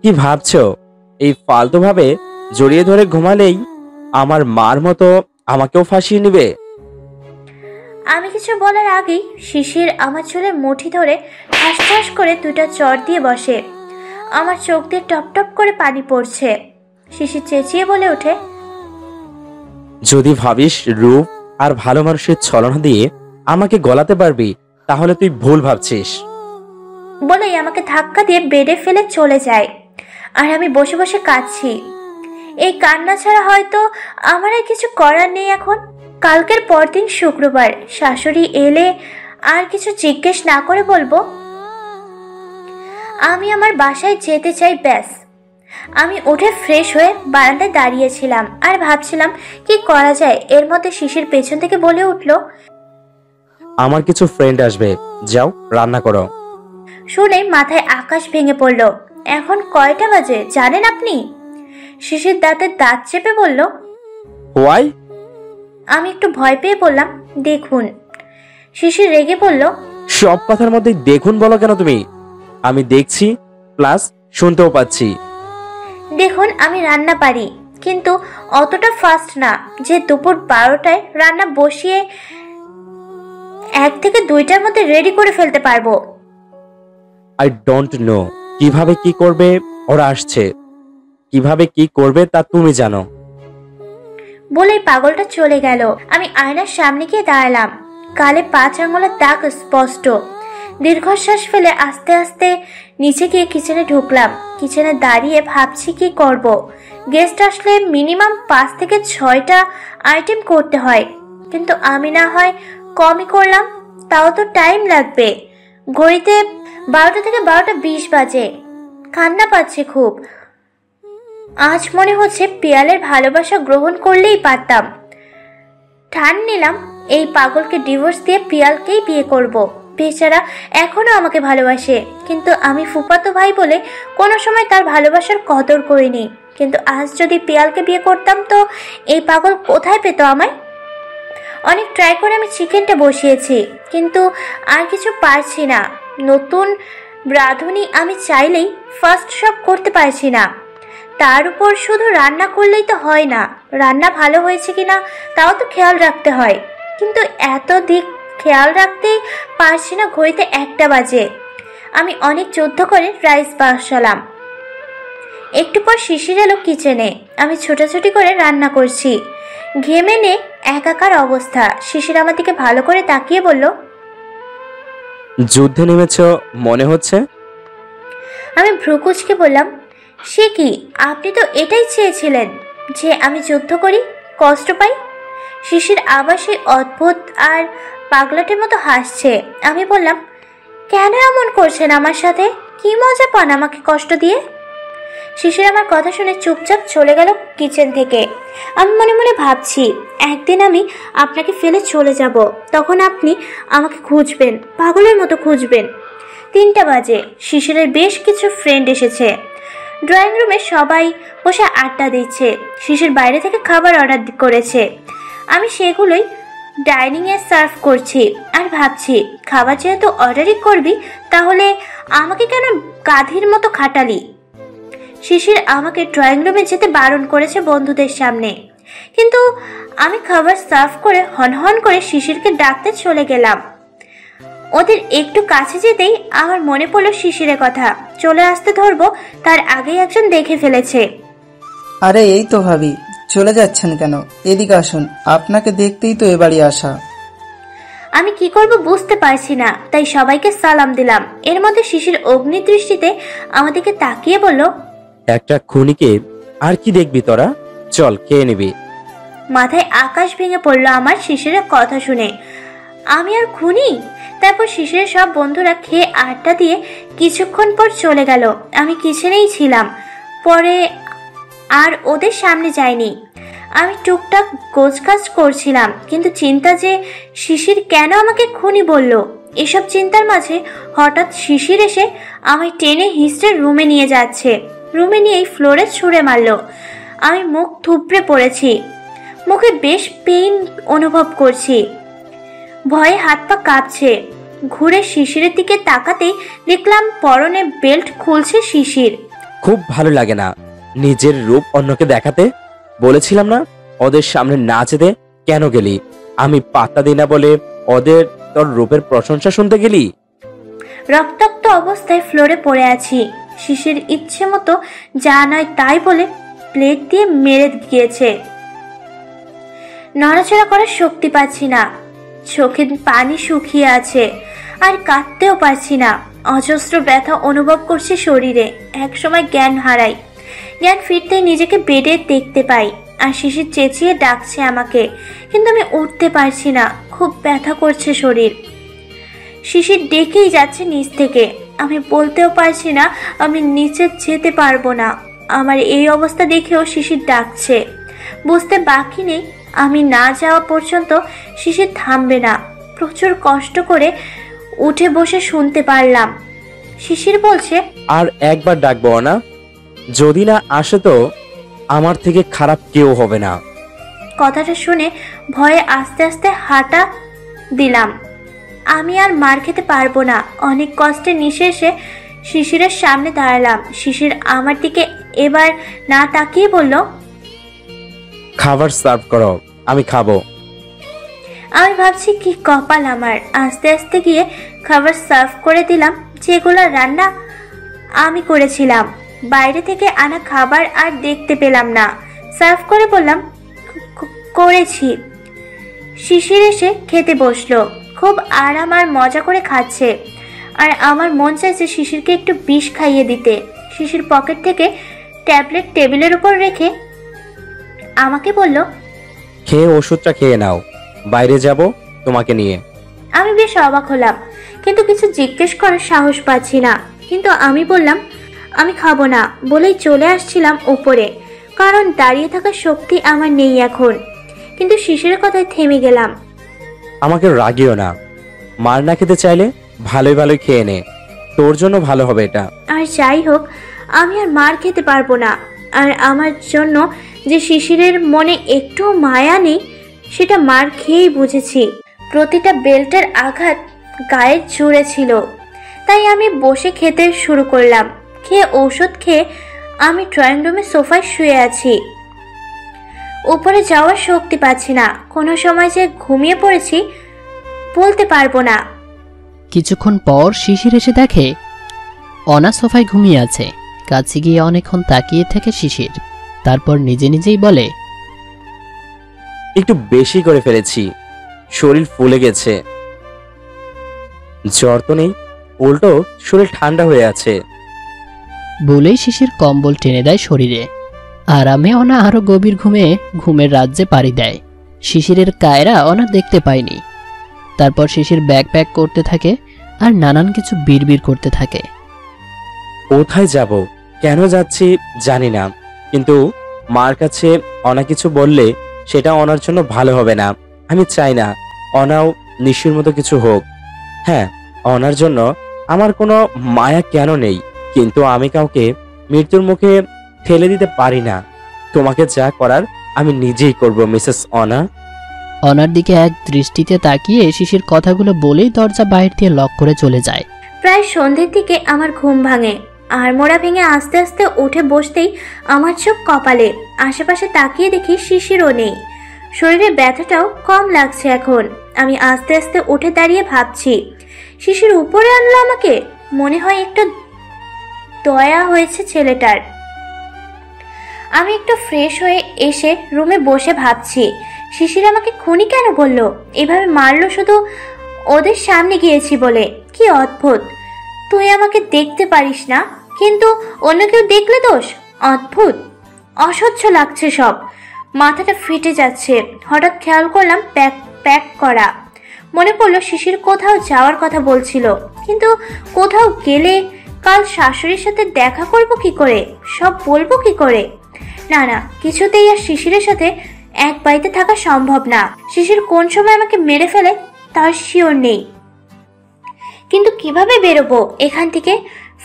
কি ভাবছো? এই ফালতু ভাবে জড়িয়ে ধরে ঘুমালেই আমার মার মতো আমাকেও ফাঁসিয়ে নিবে? আমি কিছু বলার আগেই শিশির আমার চুলে মুঠি ধরে ঠাস ঠাস করে 2টা চড় দিয়ে বসে। আমার চোখ দিয়ে টপ টপ করে পানি পড়ছে। শিশির চেঁচিয়ে বলে ওঠে, যদি ভাবিস রূপ আর ভালো মানুষের ছলনা দিয়ে আমাকে গলাতে পারবি, তাহলে তুই ভুল ভাবছিস। বলেই আমাকে ধাক্কা দিয়ে বেডে ফেলে চলে যায়। আর আমি বসে বসে কাঁদছি। এই কান্না ছাড়া হয়তো আমার আর কিছু করার নেই এখন। কালকের পরদিন শুক্রবার। শাশুড়ি এলে আর কিছু জিজ্ঞেস না করে বলবো, আমি আমার বাসায় যেতে চাই, ব্যাস। আমি উঠে ফ্রেশ হয়ে বারান্দায় দাঁড়িয়েছিলাম আর ভাবছিলাম কি করা যায়। এর মধ্যে শিশির পেছন থেকে বলে উঠল, আমার কিছু ফ্রেন্ড আসবে, যাও রান্না করো। শুনে মাথায় আকাশ ভেঙে পড়ল। এখন কয়টা বাজে জানেন আপনি? শিশির দাঁতের দাঁত চেপে বলল। হোয়াই? আমি একটু ভয় পেয়ে বললাম, দেখুন। শিশির রেগে বলল, সব কথার মধ্যে দেখুন বলো কেন তুমি? আমি দেখছি প্লাস শুনতেও পাচ্ছি। দেখুন, আমি রান্না পারি, কিন্তু অতটা ফাস্ট না যে দুপুর 12টায় রান্না বসিয়ে 1 থেকে 2টার মধ্যে রেডি করে ফেলতে পারবো। আই ডোন্ট নো কিভাবে কি করবে। ওরা আসছে, কিভাবে কি করবে তা তুমি জানো। বলেই পাগলটা চলে গেল। আমি আয়নার সামনে গিয়ে দাঁড়ালাম। গালে 5 আঙুলের দাগ স্পষ্ট। দীর্ঘশ্বাস ফেলে আস্তে আস্তে নিচে গিয়ে কিচেনে ঢুকলাম। কিচেনে দাঁড়িয়ে ভাবছি কি করব। গেস্ট আসলে মিনিমাম 5 থেকে 6টা আইটেম করতে হয়, কিন্তু আমি না হয় কমই করলাম, তাও তো টাইম লাগবে। ঘড়িতে 12টা থেকে 12:20 বাজে। কান্না পাচ্ছে খুব। আজ মনে হচ্ছে পিয়ালের ভালোবাসা গ্রহণ করলেই পারতাম। ঠান নিলাম এই পাগলকে ডিভোর্স দিয়ে পিয়ালকেই বিয়ে করব। বেচারা এখনো আমাকে ভালোবাসে, কিন্তু আমি ফুফাতো ভাই বলে কোনো সময় তার ভালোবাসার কদর করিনি। কিন্তু আজ যদি পিয়ালকে বিয়ে করতাম তো এই পাগল কোথায় পেত আমায়? অনেক ট্রাই করে আমি চিকেনটা বসিয়েছি, কিন্তু আর কিছু পারছি না। নতুন রাঁধুনি আমি চাইলেই ফার্স্ট সব করতে পারছি না। তার উপর শুধু রান্না করলেই তো হয় না, রান্না ভালো হয়েছে কিনা তাও তো খেয়াল রাখতে হয়। কিন্তু এত দিক খেয়াল রাখতেই পারছি না। ঘড়িতে 1টা বাজে। আমি অনেক যুদ্ধ করে রাইস বসালাম। একটু পর শিশির এলো কিচেনে। আমি ছোটাছুটি করে রান্না করছি। ঘেমে নে একাকার অবস্থা। শিশির আমার দিকে ভালো করে তাকিয়ে বলল, যুদ্ধে নেমেছ মনে হচ্ছে। আমি ভ্রুকুচকে বললাম, সে কি, আপনি তো এটাই চেয়েছিলেন যে আমি যুদ্ধ করি, কষ্ট পাই। শিশির আবার সেই অদ্ভুত আর পাগলাটের মতো হাসছে। আমি বললাম, কেন এমন করছেন আমার সাথে? কি মজা পান আমাকে কষ্ট দিয়ে? শিশির আমার কথা শুনে চুপচাপ চলে গেল কিচেন থেকে। আমি মনে মনে ভাবছি, একদিন আমি আপনাকে ফেলে চলে যাব, তখন আপনি আমাকে খুঁজবেন, পাগলের মতো খুঁজবেন। 3টা বাজে। শিশিরের বেশ কিছু ফ্রেন্ড এসেছে। ড্রয়িং রুমে সবাই বসে আড্ডা দিচ্ছে। শিশির বাইরে থেকে খাবার অর্ডার করেছে। আমি সেগুলোই ডাইনিংয়ে সার্ভ করছি আর ভাবছি, খাবার যেহেতু অর্ডারই করবি তাহলে আমাকে কেন গাধীর মতো খাটালি? শিশির আমাকে ড্রয়িং রুমে যেতে বারণ করেছে বন্ধুদের সামনে, কিন্তু আমি খাবার সার্ভ করে হনহন করে শিশিরকে ডাকতে চলে গেলাম। ওদের একটু কাছে যেতেই আমার মনে পড়লো শিশিরের কথা। চলে আসতে ধরবো তার আগেই একজন দেখে ফেলেছে। আরে এই তো ভাবি, চলে যাচ্ছেন কেন? এদিকে আসুন, আপনাকে দেখতেই তো এ বাড়ি আসা। আমি কি করব বুঝতে পারছি না, তাই সবাইকে সালাম দিলাম। এর মধ্যে শিশির অগ্নি দৃষ্টিতে আমাদেরকে তাকিয়ে বলল, একটা খুনিকে আর কি দেখবি তোরা, চল খেয়ে নিবি। মাথায় আকাশ ভেঙে পড়লো আমার শিশিরের কথা শুনে। আমি আর খুনি? তারপর শিশিরের সব বন্ধুরা খেয়ে আড্ডা দিয়ে কিছুক্ষণ পর চলে গেল। আমি কিচেনেই ছিলাম, পরে আর ওদের সামনে যাইনি। আমি টুকটাক গোছগাছ করছিলাম, কিন্তু চিন্তা যে শিশির কেন আমাকে খুনি বলল, এসব চিন্তার মাঝে হঠাৎ শিশির এসে আমায় টেনে হিস্ট্রে রুমে নিয়ে যাচ্ছে। রুমে নিয়েই ফ্লোরে ছুঁড়ে মারলো। আমি মুখ থুবড়ে পড়েছি। মুখে বেশ পেইন অনুভব করছি। ভয়ে হাত পা কাঁপছে। ঘুরে শিশিরের দিকে তাকাতেই দেখলাম পরনে বেল্ট খুলছে শিশির। খুব ভালো লাগে না নিজের রূপ অন্যকে দেখাতে। বলেছিলাম না ওদের সামনে না যেতে, কেন গেলি? আমি পাত্তা দিই না বলে ওদের তোর রূপের প্রশংসা শুনতে গেলি? রক্তাক্ত অবস্থায় ফ্লোরে পড়ে আছি। শিশির ইচ্ছে মতো যা নয় তাই বলে প্লেট দিয়ে মেরে গিয়েছে। নড়াচড়া করার শক্তি পাচ্ছি না। চোখে পানি শুকিয়ে আছে, আর কাঁদতেও পারছি না। অজস্র ব্যথা অনুভব করছি শরীরে। একসময় জ্ঞান হারাই। জ্ঞান ফিরতেই নিজেকে বেডে দেখতে পাই, আর শিশির চেঁচিয়ে ডাকছে আমাকে, কিন্তু আমি উঠতে পারছি না। খুব ব্যথা করছে শরীর। শিশির ডেকেই যাচ্ছে নিচ থেকে। আমি বলতেও পারছি না আমি নিচে যেতে পারবো না। আমার এই অবস্থা দেখেও শিশির ডাকছে। বুঝতে বাকি নেই আমি না যাওয়া পর্যন্ত শিশির থামবে না। প্রচুর কষ্ট করে উঠে বসে শুনতে পারলাম শিশির বলছে, আর একবার ডাকবো না, যদি না আসে তো আমার থেকে খারাপ কেউ হবে না। কথাটা শুনে ভয়ে আস্তে আস্তে হাঁটা দিলাম। আমি আর মার খেতে পারবো না। অনেক কষ্টে নিঃশেষে শিশিরের সামনে দাঁড়ালাম। শিশির আমার দিকে এবার না তাকিয়ে বলল, খাবার সার্ভ করো, আমি খাবো। আমি ভাবছি কি কপাল আমার। আস্তে আস্তে গিয়ে খাবার সার্ভ করে দিলাম, যেগুলো রান্না আমি করেছিলাম। বাইরে থেকে আনা খাবার আর দেখতে পেলাম না। সার্ভ করে বললাম, করেছি। শিশির এসে খেতে বসলো, খুব আরাম আর মজা করে খাচ্ছে। আর আমার মন চাইছে শিশিরকে একটু বিষ খাইয়ে দিতে। শিশির পকেট থেকে ট্যাবলেট টেবিলের উপর রেখে আমাকে বলল, খেয়ে ওষুধটা খেয়ে নাও, বাইরে যাব তোমাকে নিয়ে। আমি বেশ অবাক হলাম, কিন্তু কিছু জিজ্ঞেস করার সাহস পাচ্ছি না। কিন্তু আমি বললাম আমি খাবো না বলেই চলে আসছিলাম উপরে, কারণ দাঁড়িয়ে থাকার শক্তি আমার নেই এখন। কিন্তু শিশিরের কথায় থেমে গেলাম। আমাকে রাগিও না, মার না খেতে চাইলে ভালোই ভালোই খেয়ে নে, তোর জন্য ভালো হবে এটা। আর যাই হোক, আমি আর মার খেতে পারবো না। আর আমার জন্য যে শিশিরের মনে একটু মায়া নেই সেটা মার খেয়েই বুঝেছি। প্রতিটা বেল্টের আঘাত গায়ের জুড়ে ছিল। তাই আমি বসে খেতে শুরু করলাম। খেয়ে ঔষধ খেয়ে আমি ড্রয়িং রুমে সোফায় শুয়ে আছি। উপরে যাওয়ার শক্তি পাচ্ছি না। কোনো সময় যে ঘুমিয়ে পড়েছি বলতে পারবো না। কিছুক্ষণ পর শিশির এসে দেখে অনা সোফায় ঘুমিয়ে আছে। কাছে গিয়ে অনেকক্ষণ তাকিয়ে থাকে শিশির, তারপর নিজে নিজেই বলে, একটু বেশি করে ফেলেছি, শরীর ফুলে গেছে। জ্বর তো নেই, উল্টো শরীর ঠান্ডা হয়ে আছে। বলেই শিশির কম্বল টেনে দেয় শরীরে। আরামে অনা আরো গভীর ঘুমের রাজ্যে পাড়ি দেয়। শিশিরের কায়রা অনা দেখতে পায়নি। তারপর শিশির ব্যাগ প্যাক করতে থাকে আর নানান কিছু বিড়বিড় করতে থাকে। কোথায় যাব, কেন যাচ্ছি জানি না, কিন্তু মার কাছে অনা কিছু বললে সেটা অনার জন্য ভালো হবে না। আমি চাই না অনাও নিশির মতো কিছু হোক। হ্যাঁ, অনার জন্য আমার কোনো মায়া কেন নেই, কিন্তু আমি কাউকে মৃত্যুর মুখে ঠেলে দিতে পারি না। তোমাকে যা করার আমি নিজেই করব মিসেস অনা। অনার দিকে এক দৃষ্টিতে তাকিয়ে শিশির কথাগুলো বলেই দরজা বাইরে দিয়ে লক করে চলে যায়। প্রায় সন্ধ্যের দিকে আমার ঘুম ভাঙে। আর মোড়া ভেঙে আস্তে আস্তে উঠে বসতেই আমার চোখ কপালে। আশেপাশে তাকিয়ে দেখি শিশিরও নেই। শরীরে ব্যথাটাও কম লাগছে এখন। আমি আস্তে আস্তে উঠে দাঁড়িয়ে ভাবছি, শিশির উপরে আনলো আমাকে। মনে হয় একটু দয়া হয়েছে ছেলেটার। আমি একটু ফ্রেশ হয়ে এসে রুমে বসে ভাবছি, শিশির আমাকে খুনি কেন বললো, এভাবে মারলো শুধু ওদের সামনে গিয়েছি বলে। কি অদ্ভুত, তুই আমাকে দেখতে পারিস না কিন্তু অন্য কেউ দেখলে দোষ। অদ্ভুত, অসহ্য লাগছে সব। মাথাটা ফেটে যাচ্ছে। হঠাৎ খেয়াল করলাম প্যাক করা। মনে পড়লো শিশির কোথাও যাওয়ার কথা বলছিল, কিন্তু কোথাও গেলে কাল শাশুড়ির সাথে দেখা করব কি করে, সব বলবো কি করে। না, কিছুতেই আর শিশিরের সাথে এক বাড়িতে থাকা সম্ভব না। শিশির কোন সময় আমাকে মেরে ফেলে তার শিওর নেই। কিন্তু কিভাবে বেরোবো এখান থেকে?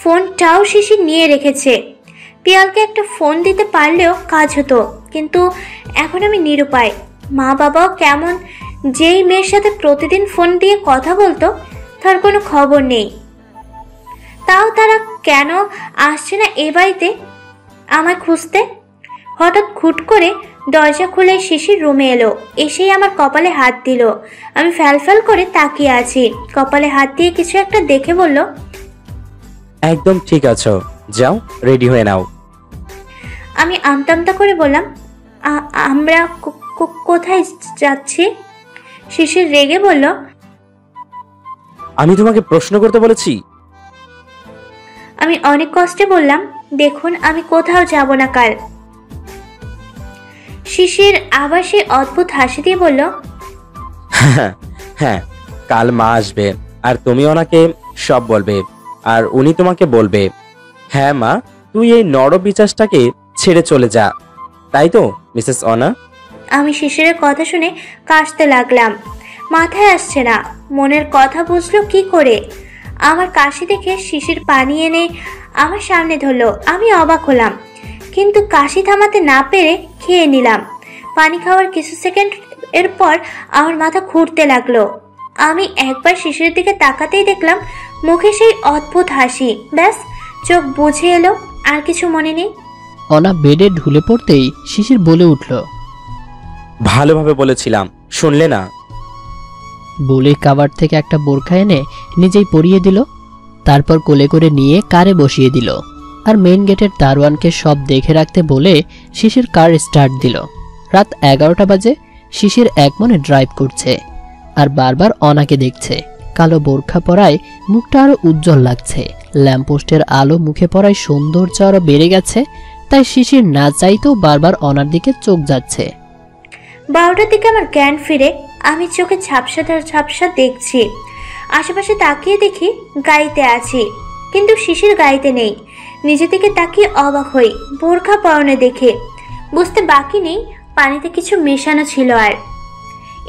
ফোনটাও শিশির নিয়ে রেখেছে। পিয়ালকে একটা ফোন দিতে পারলেও কাজ হতো, কিন্তু এখন আমি নিরুপায়। মা বাবাও কেমন, যেই মেয়ের সাথে প্রতিদিন ফোন দিয়ে কথা বলতো তার কোনো খবর নেই। তাও তারা কেন আসছে না এ বাড়িতে আমায় খুঁজতে? হঠাৎ খুট করে দরজা খুলে শিশির রুমে এলো। এসেই আমার কপালে হাত দিল। আমি ফ্যাল করে তাকিয়ে আছি। কপালে হাত দিয়ে কিছু একটা দেখে বলল, একদম ঠিক আছো, যাও রেডি হয়ে নাও। আমি আমতা করে বললাম, আমরা কোথায় যাচ্ছি? শিশির রেগে বলল, আমি তোমাকে প্রশ্ন করতে বলেছি? আমি অনেক কষ্টে বললাম, দেখুন আমি কোথাও যাব না কাল। শিশির আবার সে অদ্ভুত হাসি দিয়ে বলল, হ্যাঁ, কাল মা আসবে আর তুমি ওনাকে সব বলবে, আর উনি তোমাকে বলবে, হ্যাঁ মা, তুই এই নরপিচাসটাকে ছেড়ে চলে যা, তাই তো মিসেস অনা? আমি শিশিরের কথা শুনে কাশতে লাগলাম। মাথায় আসছে না মনের কথা বুঝলো কি করে। আমার কাশি দেখে শিশির পানি এনে আমার সামনে ধরলো। আমি অবাক হলাম, কিন্তু কাশি থামাতে না পেরে খেয়ে নিলাম। পানি খাওয়ার কিছু সেকেন্ড এরপর আমার মাথা ঘুরতে লাগলো। আমি একবার শিশিরের দিকে তাকাতেই দেখলাম মুখে সেই অদ্ভুত হাসি। ব্যাস, চোখ বুঝে এলো, আর কিছু মনে নেই। অনা বেডে ঢুলে পড়তেই শিশির বলে উঠল, ভালোভাবে বলেছিলাম, শুনলে না? বলে কাভার থেকে একটা বোরখা এনে নিজেই পরিয়ে দিল। তারপর কোলে করে নিয়ে কারে বসিয়ে দিল। আর মেইন গেটের দারোয়ানকে সব দেখে রাখতে বলে শিশির কার স্টার্ট দিল। রাত 11টা বাজে। শিশির একমনে ড্রাইভ করছে আর বারবার অনাকে দেখছে। কালো বোরখা পরায় মুখটা আরো উজ্জ্বল লাগছে। ল্যাম্পপোস্টের আলো মুখে পড়ায় সৌন্দর্য আরো বেড়ে গেছে। তাই শিশির না চাইতেও বারবার অনার দিকে চোখ যাচ্ছে। 12টার দিকে আমার জ্ঞান ফিরে। আমি চোখে ঝাপসা ঝাপসা দেখছি। আশেপাশে তাকিয়ে দেখি গাড়িতে আছি, কিন্তু শিশির গাড়িতে নেই। নিজে থেকে তাকিয়ে অবাক হই বোরখা পরনে দেখে। বুঝতে বাকি নেই পানিতে কিছু মেশানো ছিল। আর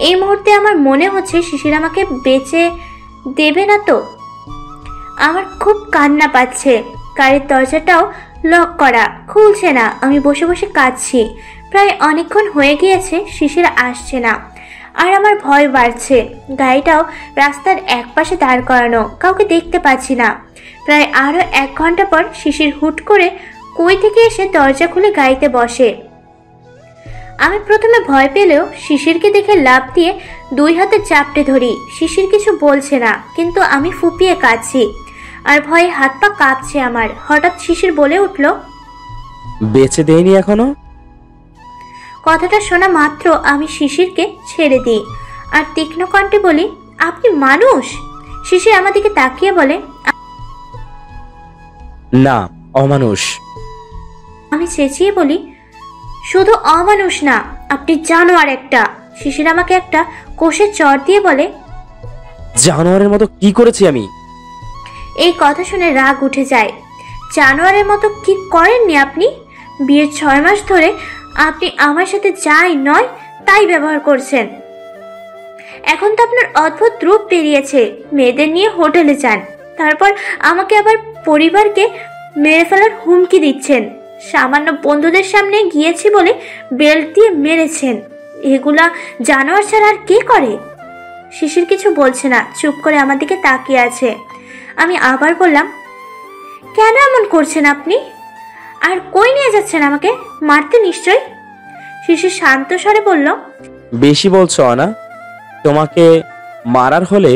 এই মুহূর্তে আমার মনে হচ্ছে শিশির আমাকে বেঁচে দেবে না তো। আমার খুব কান্না পাচ্ছে। গাড়ির দরজাটাও লক করা, খুলছে না। আমি বসে বসে কাঁদছি। প্রায় অনেকক্ষণ হয়ে গিয়েছে, শিশির আসছে না। আর আমার ভয় বাড়ছে। গাড়িটাও রাস্তার একপাশে দাঁড় করানো, কাউকে দেখতে পাচ্ছি না। প্রায় আরো 1 ঘন্টা পর শিশির হুট করে কই থেকে এসে দরজা খুলে গাড়িতে বসে। আমি প্রথমে ভয় পেলেও শিশিরকে দেখে লাফ দিয়ে 2 হাতে চাপটে ধরি। শিশির কিছু বলছে না, কিন্তু আমি ফুপিয়ে কাঁদছি আর ভয়ে হাত পা কাঁপছে আমার। হঠাৎ শিশির বলে উঠল, বেঁচে দেয়নি এখনো? কথাটা শোনা মাত্র আমি শিশিরকে ছেড়ে দিই আর তীক্ষ্ণ কণ্ঠে বলি, আপনি মানুষ? শিশির আমার দিকে তাকিয়ে বলে, না, অমানুষ। আমি চেঁচিয়ে বলি, শুধু অমানুষ না, আপনি জানোয়ার একটা। শিশির আমাকে একটা কোষে চর দিয়ে বলে, জানোয়ারের মতো কি করেছি আমি? এই কথা শুনে রাগ উঠে যায়। জানোয়ারের মতো কি করেননি আপনি? বিয়ের 6 মাস ধরে আপনি আমার সাথে যাই নয় তাই ব্যবহার করছেন। এখন তো আপনার অদ্ভুত রূপ বেরিয়েছে। মেয়েদের নিয়ে হোটেলে যান, তারপর আমাকে আবার পরিবারকে মেরে ফেলার হুমকি দিচ্ছেন। সামান্য বন্ধুদের সামনে গিয়েছি বলে বেল্ট দিয়ে মেরেছেন। এগুলা জানোয়ার ছাড়া আর কে করে? শিশির কিছু বলছে না, চুপ করে আমার দিকে তাকিয়ে আছে। আমি আবার বললাম, কেন এমন করছেন আপনি? আর কই নিয়ে যাচ্ছেন আমাকে? মারতে নিশ্চয়? শিশির শান্ত স্বরে বলল, বেশি বলছো না? তোমাকে মারার হলে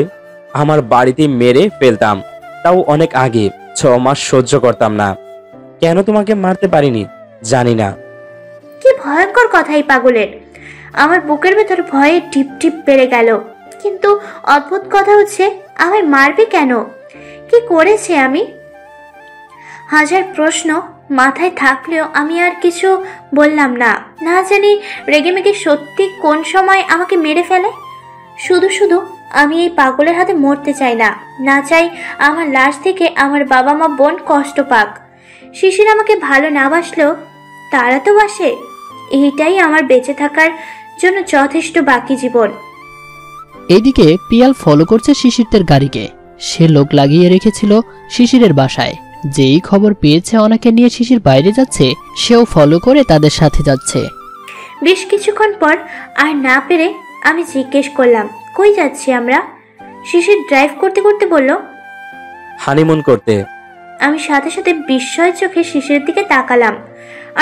আমার বাড়িতে মেরে ফেলতাম, তাও অনেক আগে। 6 মাস সহ্য করতাম না। কেন তোমাকে মারতে পারিনি জানি না। কি ভয়ঙ্কর কথা এই পাগলের। আমার বুকের ভেতর ভয়ে টিপ টিপ বেড়ে গেল। কিন্তু অদ্ভুত কথা হচ্ছে, আমায় মারবে কেন? কি করেছে আমি? হাজার প্রশ্ন মাথায় থাকলেও আমি আর কিছু বললাম না। না জানি রেগেমেগে সত্যি কোন সময় আমাকে মেরে ফেলে। শুধু শুধু আমি এই পাগলের হাতে মরতে চাই না। না চাই আমার লাশ থেকে আমার বাবা মা বোন কষ্ট পাক। শিশির আমাকে ভালো না বাসলেও তারা তো বাসে। এইটাই আমার বেঁচে থাকার জন্য যথেষ্ট বাকি জীবন। এদিকে পিয়াল ফলো করছে শিশিরদের গাড়িকে। সে লোক লাগিয়ে রেখেছিল শিশিরের বাসায়। যেই খবর পেয়েছে অনাকে নিয়ে শিশির বাইরে যাচ্ছে, সেও ফলো করে তাদের সাথে যাচ্ছে। বেশ কিছুক্ষণ পর আর না পেরে আমি জিজ্ঞেস করলাম, কই যাচ্ছি আমরা? শিশির ড্রাইভ করতে করতে বলল, হানিমুন করতে। আমি সাথে সাথে বিস্ময় চোখে শিশিরের দিকে তাকালাম।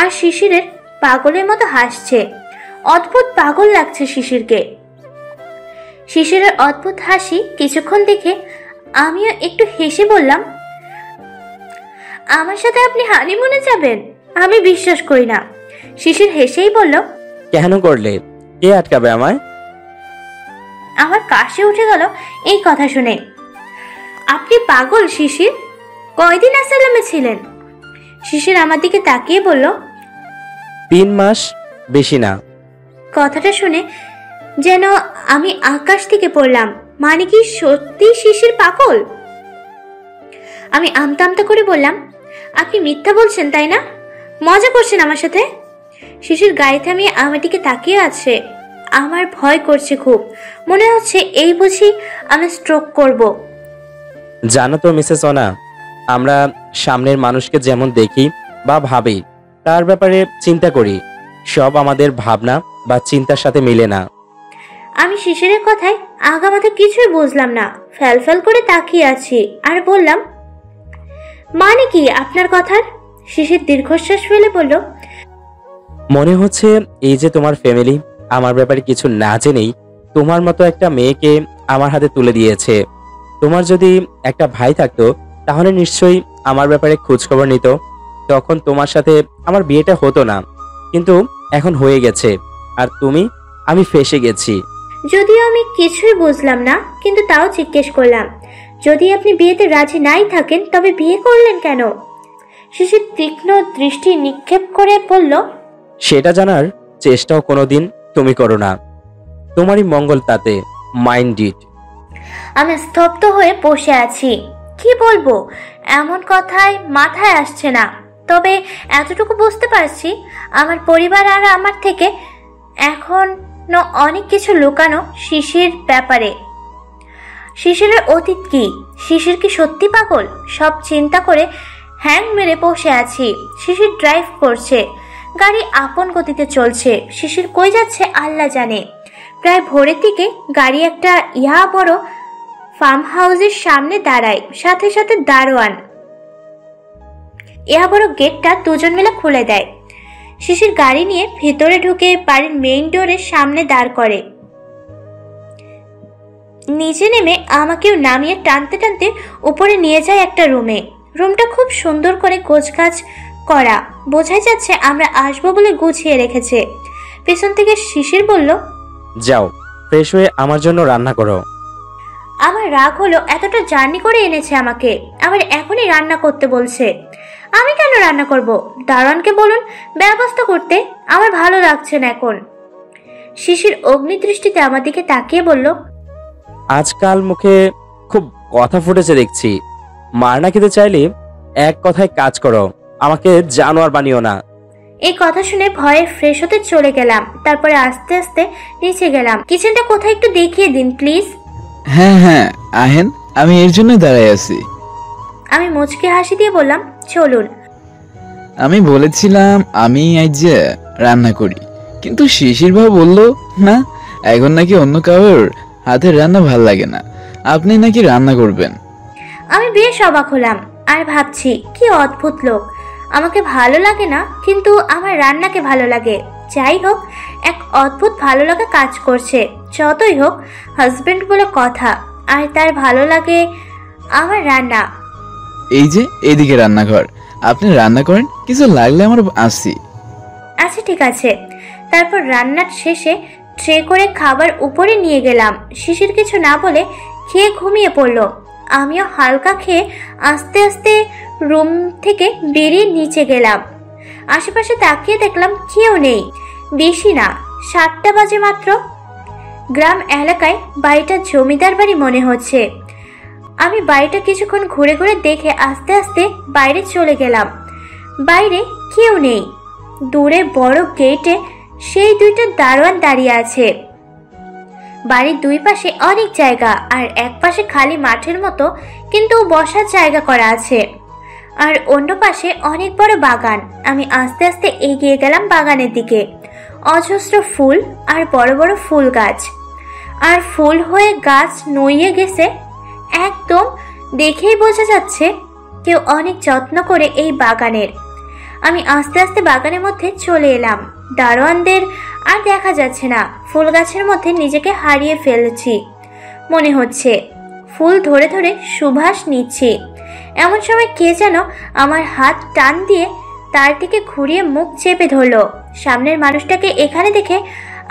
আর শিশিরের পাগলের মতো হাসছে। অদ্ভুত পাগল লাগছে শিশিরকে। শিশিরের অদ্ভুত হাসি কিছুক্ষণ দেখে আমিও একটু হেসে বললাম, আমার সাথে আপনি হানিমুনে যাবেন? আমি বিশ্বাস করি না। শিশির হেসেই বলল, কেন করলে? কে আটকাবে আমায়? আমার কাশি উঠে গেল এই কথা শুনে। আপনি পাগল শিশির? কয়দিন আসালামে ছিলেন? শিশির আমার দিকে তাকিয়ে বলল, 3 মাস, বেশি না। কথাটা শুনে যেন আমি আকাশ থেকে পড়লাম। মানে কি সত্যি শিশির পাগল? আমি আমতা আমতা করে বললাম, আপনি মিথ্যা বলছেন তাই না? মজা করছেন আমার সাথে? শিশির গাড়ি থামিয়ে আমার দিকে তাকিয়ে আছে। আমার ভয় করছে খুব। মনে হচ্ছে এই বুঝি আমি স্ট্রোক করব। জানো তো মিসেস অনা, আমরা সামনের মানুষকে যেমন দেখি বা ভাবি, তার ব্যাপারে চিন্তা করি, সব আমাদের ভাবনা বা চিন্তার সাথে মিলে না। আমি শিশিরের কথায় আগামাথা কিছুই বুঝলাম না। ফ্যাল করে তাকিয়ে আছি আর বললাম, মানে কি আপনার কথার? শিশির দীর্ঘশ্বাস ফেলে বলল, মনে হচ্ছে এই যে তোমার ফ্যামিলি আমার ব্যাপারে কিছু না জেনেই তোমার মতো একটা মেয়েকে আমার হাতে তুলে দিয়েছে। তোমার যদি একটা ভাই থাকতো তাহলে নিশ্চয়ই আমার ব্যাপারে খোঁজ খবর নিত। তখন তোমার সাথে আমার বিয়েটা হতো না, কিন্তু এখন হয়ে গেছে। আর তুমি আমি ফেঁসে গেছি। যদিও আমি কিছুই বুঝলাম না, কিন্তু তাও জিজ্ঞেস করলাম, যদি আপনি বিয়েতে রাজি নাই থাকেন তবে বিয়ে করলেন কেন? শিশির তীক্ষ্ণ দৃষ্টি নিক্ষেপ করে বলল, সেটা জানার চেষ্টাও কোনোদিন তুমি করো না। তোমারই মঙ্গল তাতে, মাইন্ড ইট। আমি স্তব্ধ হয়ে বসে আছি। কি বলবো, এমন কথায় মাথায় আসছে না। তবে এতটুকু বুঝতে পারছি, আমার পরিবার আর আমার থেকে এখনো অনেক কিছু লুকানো শিশির ব্যাপারে। শিশিরের অতীত কি? শিশির কি সত্যি পাগল? সব চিন্তা করে হ্যাং মেরে বসে আছি। শিশির ড্রাইভ করছে, গাড়ি আপন গতিতে চলছে। শিশির কই যাচ্ছে আল্লাহ জানে। প্রায় ভোরের দিকে গাড়ি একটা বড় ফার্ম হাউসের সামনে দাঁড়ায়। সাথে সাথে দারোয়ান বড় গেটটা দুজন মিলে খুলে দেয়। শিশির গাড়ি নিয়ে ভেতরে ঢুকে বাড়ির মেইন ডোরের সামনে দাঁড় করে। নিচে নেমে আমাকেও নামিয়ে টানতে টানতে উপরে নিয়ে যায় একটা রুমে। রুমটা খুব সুন্দর করে গোছগাছ করা, বোঝাই যাচ্ছে আমরা আসবো বলে গুছিয়ে রেখেছে। পেছন থেকে শিশির বলল, যাও ফ্রেশ হয়ে আমার জন্য রান্না করো। আমার রাগ হলো, এতটা জার্নি করে এনেছে আমাকে, আবার এখনই রান্না করতে বলছে। আমি কেন রান্না করব? দারোয়ানকে বলুন ব্যবস্থা করতে, আমার ভালো লাগছে না এখন। শিশির অগ্নিদৃষ্টিতে আমার দিকে তাকিয়ে বলল, আজকাল মুখে খুব কথা ফুটেছে দেখছি। মার না খেতে চাইলে এক কথায় কাজ করো, আমাকে জানোয়ার বানিও না। এই কথা শুনে ভয়ে ফ্রেশ হতে চলে গেলাম। তারপরে আস্তে আস্তে নিচে গেলাম। কিচেনটা কোথায় একটু দেখিয়ে দিন প্লিজ। হ্যাঁ হ্যাঁ আহেন, আমি এর জন্য দাঁড়ায় আছি। আমি মুচকি হাসি দিয়ে বললাম, চলুন। আমি বলেছিলাম আমি আজ যে রান্না করি, কিন্তু শিশির ভাই বলল না, এখন নাকি অন্য কারোর হাতের রান্না ভাল লাগে না, আপনি নাকি রান্না করবেন। আমি বেশ অবাক হলাম আর ভাবছি, কি অদ্ভুত লোক। আমাকে ভালো লাগে না, কিন্তু আমার রান্নাকে ভালো লাগে। যাই হোক, এক অদ্ভুত ভালো লাগা কাজ করছে। যতই হোক হাজবেন্ড বলে কথা, আর তার ভালো লাগে আমার রান্না। এই যে এদিকে রান্নাঘর, আপনি রান্না করেন, কিছু লাগলে আমার আসছি। আচ্ছা ঠিক আছে। তারপর রান্নার শেষে ট্রে করে খাবার উপরে নিয়ে গেলাম। শিশির কিছু না বলে খেয়ে ঘুমিয়ে পড়ল। আমিও হালকা খেয়ে আস্তে আস্তে রুম থেকে বেরিয়ে নিচে গেলাম। আশেপাশে তাকিয়ে দেখলাম কেউ নেই। বেশি না, 7টা বাজে মাত্র। গ্রাম এলাকায় বাড়িটা জমিদার বাড়ি মনে হচ্ছে। আমি বাড়িটা কিছুক্ষণ ঘুরে ঘুরে দেখে আস্তে আস্তে বাইরে চলে গেলাম। বাইরে কেউ নেই। দূরে বড় গেটে সেই 2টা দারোয়ান দাঁড়িয়ে আছে। বাড়ির দুই পাশে অনেক জায়গা, আর এক পাশে খালি মাঠের মতো কিন্তু বসার জায়গা করা আছে, আর অন্য পাশে অনেক বড় বাগান। আমি আস্তে আস্তে এগিয়ে গেলাম বাগানের দিকে। অজস্র ফুল আর বড় বড় ফুল গাছ, আর ফুল হয়ে গাছ নইয়ে গেছে একদম। দেখেই বোঝা যাচ্ছে কেউ অনেক যত্ন করে এই বাগানের। আমি আস্তে আস্তে বাগানের মধ্যে চলে এলাম। দারোয়ানদের আর দেখা যাচ্ছে না। ফুল গাছের মধ্যে নিজেকে হারিয়ে ফেলেছি মনে হচ্ছে। ফুল ধরে ধরে সুবাস নিচ্ছি। এমন সময় কে যেন আমার হাত টান দিয়ে তার দিকে ঘুরিয়ে মুখ চেপে ধরলো। সামনের মানুষটাকে এখানে দেখে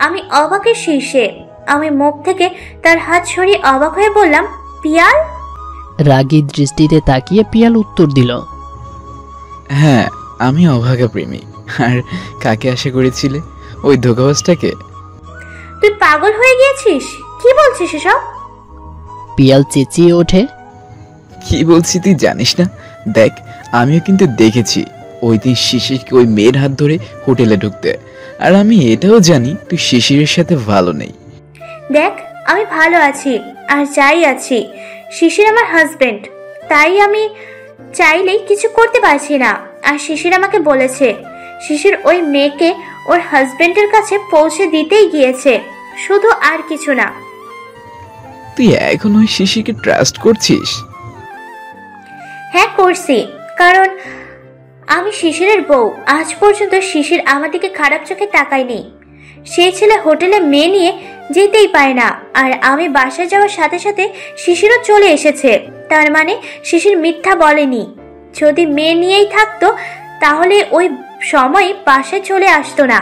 আমি অবাকের শীর্ষে। আমি মুখ থেকে তার হাত সরিয়ে অবাক হয়ে বললাম, পিয়াল? রাগী দৃষ্টিতে তাকিয়ে পিয়াল উত্তর দিল, হ্যাঁ, আমি অভাগা প্রেমী। আর কাকে আশা করেছিলে? ওই ধোঁকাবাজটাকে। তুই পাগল হয়ে গিয়েছিস? কি বলছিস এসব? পিয়াল চেঁচিয়ে ওঠে, কি বলছি তুই জানিস না? দেখ, আমিও কিন্তু দেখেছি ওই তুই শিশিরকে ওই মেয়ের হাত ধরে হোটেলে ঢুকতে। আর আমি এটাও জানি তুই শিশিরের সাথে ভালো নেই। দেখ, আমি ভালো আছি আর যাই আছি। শিশির আমার হাজবেন্ড, তাই আমি চাইলেই কিছু করতে পারছি না। আর শিশির আমাকে বলেছে শিশির ওই মেয়েকে ওর হাজবেন্ডের কাছে পৌঁছে দিতেই গিয়েছে, শুধু আর কিছু না। তুই এখন ওই শিশিরকে ট্রাস্ট করছিস? হ্যাঁ করছি, কারণ আমি শিশিরের বউ। আজ পর্যন্ত শিশির আমার দিকে খারাপ চোখে তাকায়নি। সেই ছেলে হোটেলে মেয়ে নিয়ে যেতেই পায় না, আর আমি বাসায় যাওয়ার সাথে সাথে শিশিরও চলে এসেছে। তার মানে শিশির মিথ্যা বলেনি। যদি মেয়ে নিয়েই থাকতো তাহলে ওই সময় বাসায় চলে আসতো না।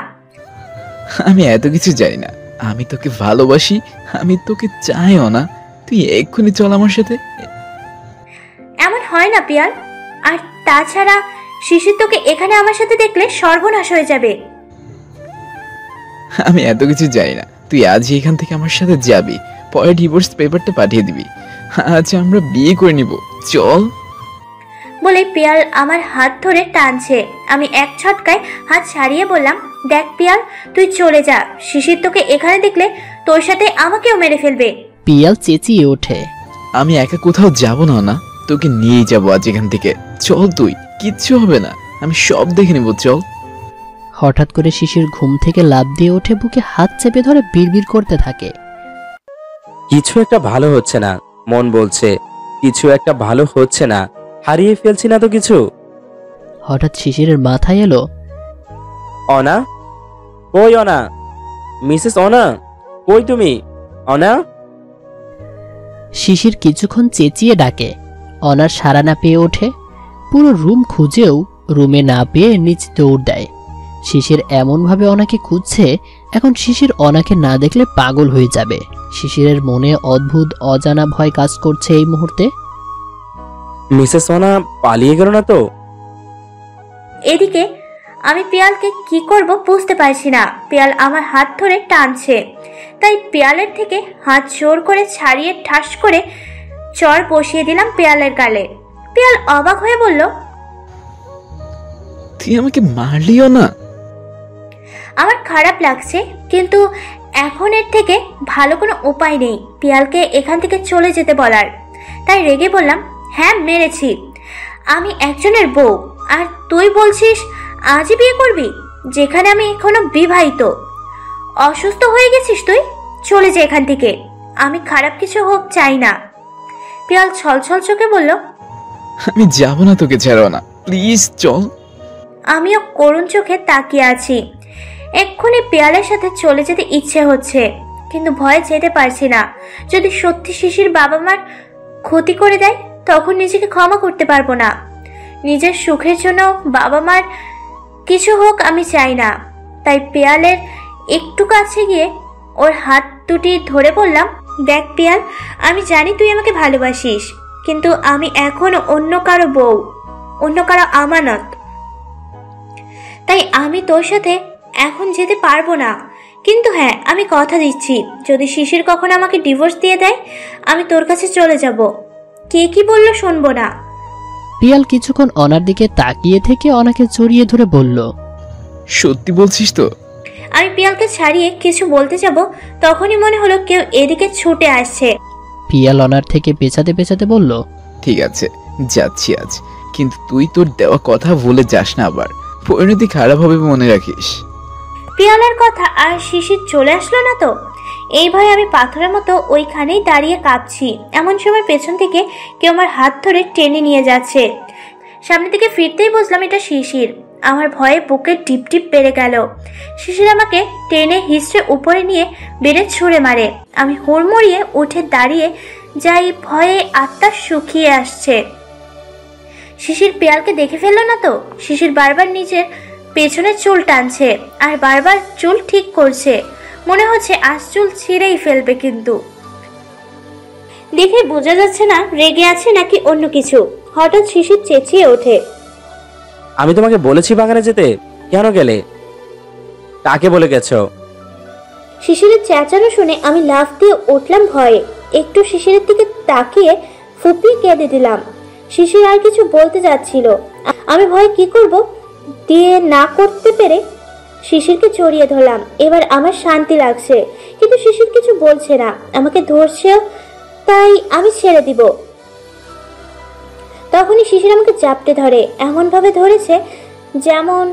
আমি এত কিছু জানি না, আমি তোকে ভালোবাসি, আমি তোকে চাইও না। তুই এক্ষুনি চল আমার সাথে। এমন হয় না পিয়াল। আর তাছাড়া শিশির তোকে এখানে আমার সাথে দেখলে সর্বনাশ হয়ে যাবে। আমি এত কিছু জানি না, তুই আজই এখান থেকে আমার সাথে যাবি, পরে ডিভোর্স পেপারটা পাঠিয়ে দিবি। আজ আমরা বিয়ে করে নিব, চল। বলে পিয়াল আমার হাত ধরে টানছে। আমি এক ছটকায় হাত ছাড়িয়ে বললাম, দেখ পিয়াল, তুই চলে যা। শিশির তোকে এখানে দেখলে তোর সাথে আমাকেও মেরে ফেলবে। পিয়াল চেঁচিয়ে ওঠে। আমি একা কোথাও যাব না, না তোকে নিয়েই যাবো আজ এখান থেকে। চল, তুই কিচ্ছু হবে না, আমি সব দেখে নেব, চল। হঠাৎ করে শিশির ঘুম থেকে লাফ দিয়ে ওঠে, বুকে হাত চেপে ধরে বিড়বিড় করতে থাকে। কিছু একটা ভালো হচ্ছে না, মন বলছে কিছু একটা ভালো হচ্ছে না, হারিয়ে ফেলছি না তো কিছু। হঠাৎ শিশিরের মাথায় এলো, অনা, কই অনা? মিসেস অনা, কই তুমি? অনা। শিশির কিছুক্ষণ চেঁচিয়ে ডাকে। অনার সাড়া না পেয়ে ওঠে। পুরো রুম খুঁজেও রুমে না পেয়ে নিচ দৌড় দেয়। শিশির এমনভাবে অনাকে খুঁজছে, এখন শিশির অনাকে না দেখলে পাগল হয়ে যাবে। শিশিরের মনে অদ্ভুত অজানা ভয় কাজ করছে এই মুহূর্তে। মিসেস অনা পালিয়ে গেল না তো? এদিকে আমি পিয়ালকে কি করব বুঝতে পারছি না। পিয়াল আমার হাত ধরে টানছে, তাই পিয়ালের থেকে হাত জোর করে ছাড়িয়ে ঠাস করে চর বসিয়ে দিলাম পিয়ালের গালে। পিয়াল অবাক হয়ে বলল, তুই আমাকে মারলিও না? আমার খারাপ লাগছে, কিন্তু এখন এর থেকে ভালো কোনো উপায় নেই পিয়ালকে এখান থেকে চলে যেতে বলার। তাই রেগে বললাম, হ্যাঁ মেরেছি, আমি একজনের বউ, আর তুই বলছিস আজই বিয়ে করবি, যেখানে আমি এখনো বিবাহিত। অসুস্থ হয়ে গেছিস তুই, চলে যা এখান থেকে, আমি খারাপ কিছু হোক চাই না। পিয়াল ছলছল চোখে বলল, আমি যাব না তোকে ছাড়ো না, প্লিজ চল। আমিও করুণ চোখে তাকিয়ে আছি। এক্ষুনি পিয়ালের সাথে চলে যেতে ইচ্ছে হচ্ছে, কিন্তু ভয়ে যেতে পারছি না। যদি সত্যি শিশির বাবা মার ক্ষতি করে দেয়, তখন নিজেকে ক্ষমা করতে পারবো না। নিজের সুখের জন্য বাবা মার কিছু হোক আমি চাই না। তাই পিয়ালের একটু কাছে গিয়ে ওর হাত দুটি ধরে বললাম, দেখ পিয়াল, আমি জানি তুই আমাকে ভালোবাসিস, কিন্তু আমি এখন অন্য কারো বউ, অন্য কারো আমানত। তাই আমি তোর সাথে এখন যেতে পারবো না। কিন্তু হ্যাঁ, আমি কথা দিচ্ছি, যদি শিশির কখন আমাকে ডিভোর্স দিয়ে দেয়, আমি তোর কাছে চলে যাব। কে কি বললো শুনবো না। পিয়াল কিছুক্ষণ অনার দিকে তাকিয়ে থেকে অনাকে জড়িয়ে ধরে বলল, সত্যি বলছিস তো? আমি পিয়ালকে ছাড়িয়ে কিছু বলতে যাব, তখনই মনে হলো কেউ এদিকে ছুটে আসছে। পিয়াল অনার থেকে পেছাতে পেছাতে বলল, ঠিক আছে, যাচ্ছি আজ, কিন্তু তুই তোর দেওয়া কথা ভুলে যাস না আবার, পরিণতি খারাপ হবে মনে রাখিস। পিয়ালের কথা আর শিশির চলে আসলো না তো? এই ভয়ে আমি পাথরের মতো ওইখানেই দাঁড়িয়ে কাঁপছি। এমন সময় পেছন থেকে কেউ আমার হাত ধরে টেনে নিয়ে যাচ্ছে। সামনে থেকে ফিরতেই বুঝলাম এটা শিশির। আমার ভয়ে বুকে টিপ টিপ বেড়ে গেল। শিশির আমাকে টেনে হিস্ট্রে উপরে নিয়ে বেড়ে ছুঁড়ে মারে। আমি হুড়মুড়িয়ে উঠে দাঁড়িয়ে যাই, ভয়ে আত্মা শুকিয়ে আসছে। শিশির পিয়ালকে দেখে ফেললো না তো? শিশির বারবার নিজের পেছনের চুল টানছে আর বারবার চুল ঠিক করছে, মনে হচ্ছে আজ চুল ছিঁড়েই ফেলবে। কিন্তু দেখে বোঝা যাচ্ছে না রেগে আছে নাকি অন্য কিছু। হঠাৎ শিশির চেঁচিয়ে ওঠে, আমি তোমাকে বলেছি বাগানে যেতে, কেন গেলে? কাকে বলে গেছো? শিশিরের চেঁচানো শুনে আমি লাফ দিয়ে উঠলাম ভয়ে। একটু শিশিরের দিকে তাকিয়ে ফুপিয়ে কেঁদে দিলাম। শিশির আর কিছু বলতে যাচ্ছিল, আমি ভয়ে কি করব দিয়ে না করতে পেরে শিশিরকে জড়িয়ে ধরলাম। এবার আমার শান্তি লাগছে, কিন্তু শিশির কিছু বলছে না, আমাকে ধরছেও, তাই আমি ছেড়ে দিব। তখনই শিশির আমাকে চাপটে ধরে, এমন ভাবে ধরেছে যেমন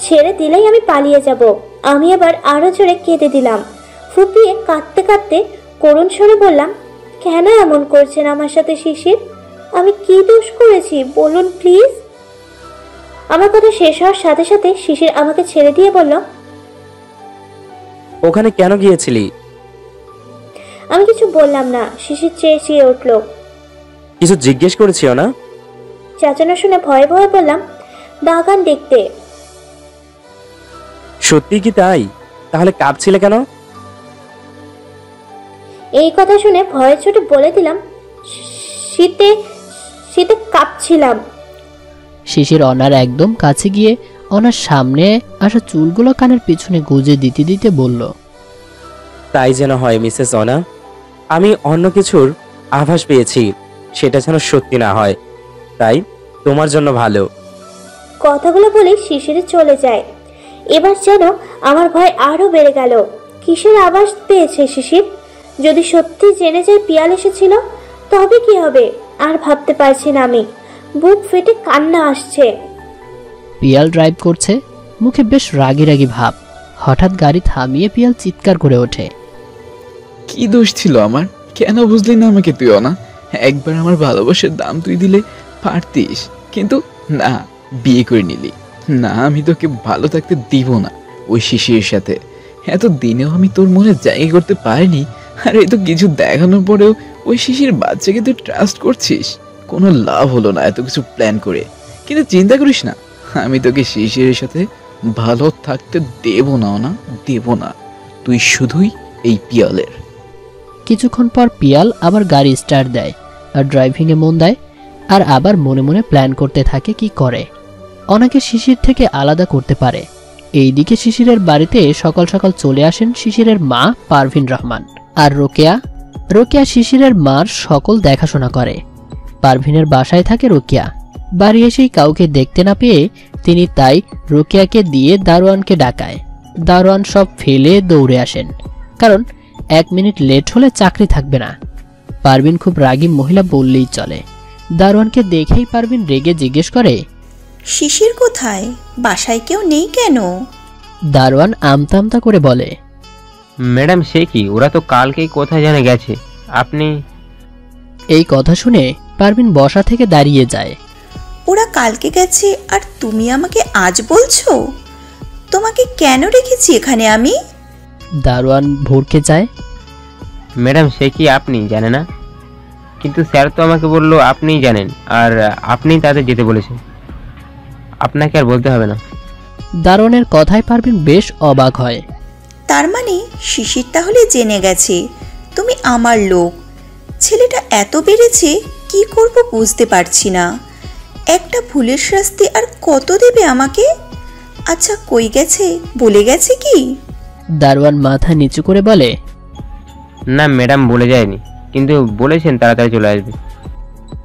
ছেড়ে দিলেই আমি পালিয়ে যাব। আমি এবার আরো জোরে কেঁদে দিলাম। ফুপিয়ে কাঁদতে কাঁদতে করুণ স্বরে বললাম, কেন এমন করছেন আমার সাথে শিশির? আমি কি দোষ করেছি বলুন প্লিজ। আমার কথা শেষ হওয়ার সাথে সাথে শিশির আমাকে ছেড়ে দিয়ে বলল, ওখানে কেন গিয়েছিলি? আমি কিছু বললাম না। শিশির চেঁচিয়ে উঠল, কিছু জিজ্ঞেস করেছিও না? চেঁচানো শুনে ভয়ে ভয়ে বললাম, বাগান দেখতে। সত্যি কি তাই? তাহলে কাঁদছিলে কেন? এই কথা শুনে ভয়ের চোটে বলে দিলাম, শীতে শীতে কাঁপছিলাম। শিশির অনার একদম কাছে গিয়ে অনার সামনে আসা চুলগুলো কানের পিছনে গুজে দিতে দিতে বলল, তাই যেন হয় মিসেস অনা। আমি অন্য কিছুর আভাস পেয়েছি, সেটা যেন সত্যি না হয়, তাই তোমার জন্য ভালো। কথাগুলো বলে শিশিরে চলে যায়। এবার যেন আমার ভয় আরো বেড়ে গেল। কিসের আভাস পেয়েছে শিশির? যদি সত্যি জেনে যায় পিয়াল এসেছিল, তবে কি হবে? আর ভাবতে পারছি না আমি। বুক ফেটে কান্না আসছে। পিয়াল ড্রাইভ করছে, মুখে বেশ রাগি রাগি ভাব। হঠাৎ গাড়ি থামিয়ে পিয়াল চিৎকার করে ওঠে, কি দোষ ছিল আমার? কেন বুঝলি না আমাকে তুই অনা? একবার আমার ভালোবাসার দাম তুই দিলে পারতিস, কিন্তু না, বিয়ে করে নিলি। না, আমি তোকে ভালো থাকতে দিব না ওই শিশিরের সাথে। এত দিনেও আমি তোর মনে জায়গা করতে পারিনি, আর এই তো কিছু দেখানোর পরেও ওই শিশির বাচ্চাকে তুই ট্রাস্ট করছিস। কোনো লাভ হলো না এত কিছু প্ল্যান করে। কিন্তু চিন্তা করিস না, আমি তোকে শিশিরের সাথে ভালো থাকতে দেব না, না দেব না। তুই শুধুই এই পিয়ালের। কিছুক্ষণ পর পিয়াল আবার গাড়ি স্টার্ট দেয় আর ড্রাইভিংয়ে মন দেয়, আর আবার মনে মনে প্ল্যান করতে থাকে কি করে অনাকে শিশির থেকে আলাদা করতে পারে। এইদিকে শিশিরের বাড়িতে সকাল সকাল চলে আসেন শিশিরের মা পারভিন রহমান আর রোকেয়া। রোকেয়া শিশিরের মার সকল দেখাশোনা করে। পারভিনের বাসায় থাকে রোকেয়া। বাড়ি এসেই কাউকে দেখতে না পেয়ে তিনি তাই রোকেয়াকে দিয়ে দারোয়ানকে ডাকায়। দারোয়ান সব ফেলে দৌড়ে আসেন, কারণ 1 মিনিট লেট হলে চাকরি থাকবে না। পারভিন খুব রাগী মহিলা বললেই চলে। দারোয়ানকে দেখেই পারভিন রেগে জিজ্ঞেস করে, শিশির কোথায়? বাসায় কেউ নেই কেন? দারোয়ান আমতা আমতা করে বলে, ম্যাডাম সে কি, ওরা তো কালকেই কোথায় জানে গেছে। আপনি? এই কথা শুনে পারভিন বসা থেকে দাঁড়িয়ে যায়। ওরা কালকে গেছে আর তুমি আমাকে আজ বলছো? তোমাকে কেন রেখেছি এখানে আমি? দারোয়ান ভরকে যায়। ম্যাডাম সে কি, আপনি জানেন না? কিন্তু স্যার তো আমাকে বললো আপনিই জানেন, আর আপনিই তাদের যেতে বলেছেন। আপনাকে আর বলতে হবে না। দারোয়ানের কথায় পারভিন বেশ অবাক হয়। তার মানে শিশির তাহলে জেনে গেছে তুমি আমার লোক। ছেলেটা এত বেড়েছে, কি করব বুঝতে পারছি না। একটা ভুলের শাস্তি আর কত দেবে আমাকে? আচ্ছা কই গেছে, বলে গেছে কি? দারোয়ান মাথা নিচু করে বলে, না ম্যাডাম বলে যায়নি, কিন্তু বলেছেন তাড়াতাড়ি চলে আসবে।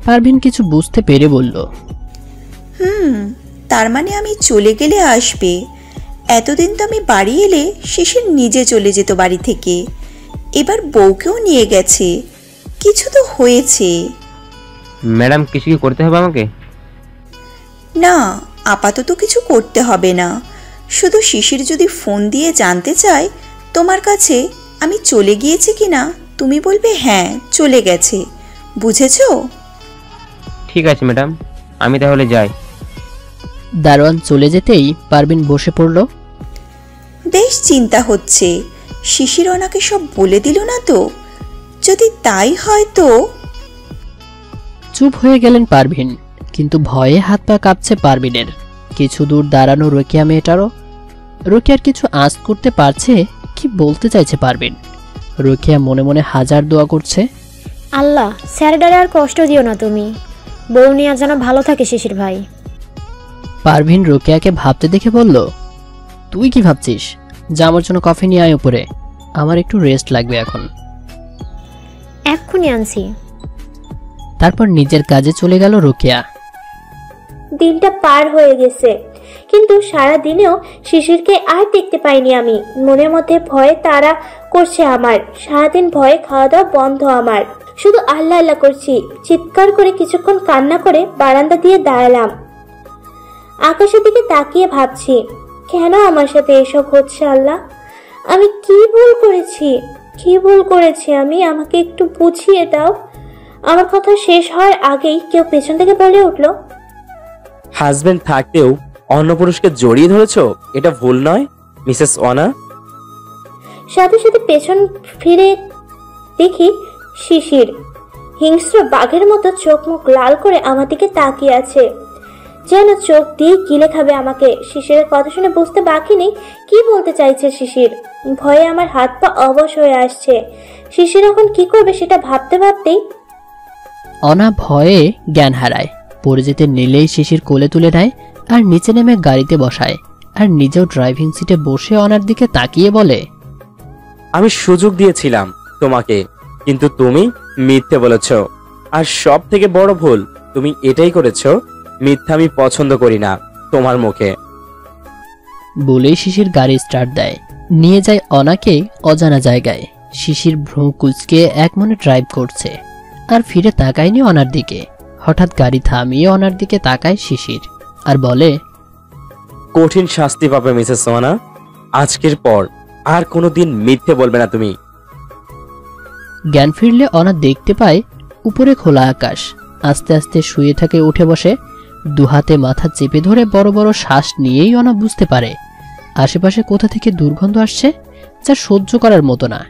পারভিন কিছু বুঝতে পেরে বলল, তার মানে আমি চলে গেলে আসবে। এতদিন তো আমি বাড়ি এলে শিশির নিজে চলে যেত বাড়ি থেকে। এবার বউকেও নিয়ে গেছে, কিছু তো হয়েছে। ম্যাডাম কিছু কি করতে হবে আমাকে? না, আপাতত কিছু করতে হবে না। শুধু শিশির যদি ফোন দিয়ে জানতে চায় তোমার কাছে আমি চলে গিয়েছি কিনা, তুমি বলবে হ্যাঁ চলে গেছে। বুঝেছো? ঠিক আছে ম্যাডাম, আমি তাহলে যাই। দারোয়ান চলে যেতেই পারভিন বসে পড়ল। বেশ চিন্তা হচ্ছে, শিশির ওনাকে সব বলে দিল না তো? যদি তাই হয় তো। চুপ হয়ে গেলেন পারভিন, কিন্তু ভয়ে হাত পা কাঁপছে পারভিনের। কিছু দূর দাঁড়ানো রোকেয়া মেয়েটারও। রোকেয়ার কিছু আঁচ করতে পারছে, কি বলতে চাইছে পারভিন। রোকেয়া মনে মনে হাজার দোয়া করছে, আল্লাহ স্যারডারে আর কষ্ট দিও না তুমি, বউ নিয়ে যেন ভালো থাকে শিশির ভাই। পারভিন রোকেয়াকে ভাবতে দেখে বলল, তুই কি ভাবছিস? যা আমার জন্য কফি নিয়ে আয় উপরে, আমার একটু রেস্ট লাগবে এখন। এক্ষুনি আনছি। তারপর নিজের কাজে চলে গেল রোকেয়া। দিনটা পার হয়ে গেছে, কিন্তু সারা দিনেও শিশিরকে আর দেখতে পাইনি আমি। মনের মধ্যে ভয়ে তাড়া করছে আমার। সারাদিন ভয়ে খাওয়া দাওয়া বন্ধ আমার। শুধু আল্লাহ আল্লাহ করছি। চিৎকার করে কিছুক্ষণ কান্না করে বারান্দা দিয়ে দাঁড়ালাম। আকাশের দিকে তাকিয়ে ভাবছি, কেন আমার সাথে এসব হচ্ছে আল্লাহ? আমি কি ভুল করেছি? কি ভুল করেছি আমি? আমাকে একটু বুঝিয়ে দাও। আমার কথা শেষ হওয়ার আগেই কেউ পেছন থেকে বলে উঠল, হাজবেন্ড থাকতেও অন্য পুরুষকে জড়িয়ে ধরেছো, এটা ভুল নয় মিসেস অনা। সাথে সাথে পেছন ফিরে দেখি শিশির হিংস্র বাঘের মতো চোখ মুখ লাল করে আমার দিকে তাকিয়ে আছে। যেন চোখ দিয়ে গিলে খাবে আমাকে। শিশিরের কথা শুনে বুঝতে বাকি নেই কি বলতে চাইছে শিশির। ভয়ে আমার হাত পা অবশ হয়ে আসছে। শিশির এখন কি করবে সেটা ভাবতে ভাবতেই অনা ভয়ে জ্ঞান হারায়। পড়ে যেতে নিলেই শিশির কোলে তুলে নেয় আর নিচে নেমে গাড়িতে বসায়, আর নিজেও ড্রাইভিং সিটে বসে অনার দিকে তাকিয়ে বলে, আমি সুযোগ দিয়েছিলাম তোমাকে, কিন্তু তুমি মিথ্যে বলেছ। আর সব থেকে বড় ভুল তুমি এটাই করেছ। মিথ্যা আমি পছন্দ করি না তোমার মুখে। বলেই শিশির গাড়ি স্টার্ট দেয়, নিয়ে যায় অনাকে অজানা জায়গায়। শিশির ভ্রু কুচকে এক মনে ড্রাইভ করছে আর ফিরে তাকায়নি অনার দিকে। হঠাৎ গাড়ি থামিয়ে অনার দিকে তাকায় শিশির আর বলে, কঠিন শাস্তি পাবে মিসেস সোহানা। আজকের পর আর কোনোদিন মিথ্যে বলবে না তুমি। জ্ঞান ফিরলে অনা দেখতে পায় উপরে খোলা আকাশ। আস্তে আস্তে শুয়ে থাকে, উঠে বসে, দুহাতে মাথা চেপে ধরে বড় বড় শ্বাস নিয়েই অনা বুঝতে পারে আশেপাশে কোথা থেকে দুর্গন্ধ আসছে, যা সহ্য করার মতো না।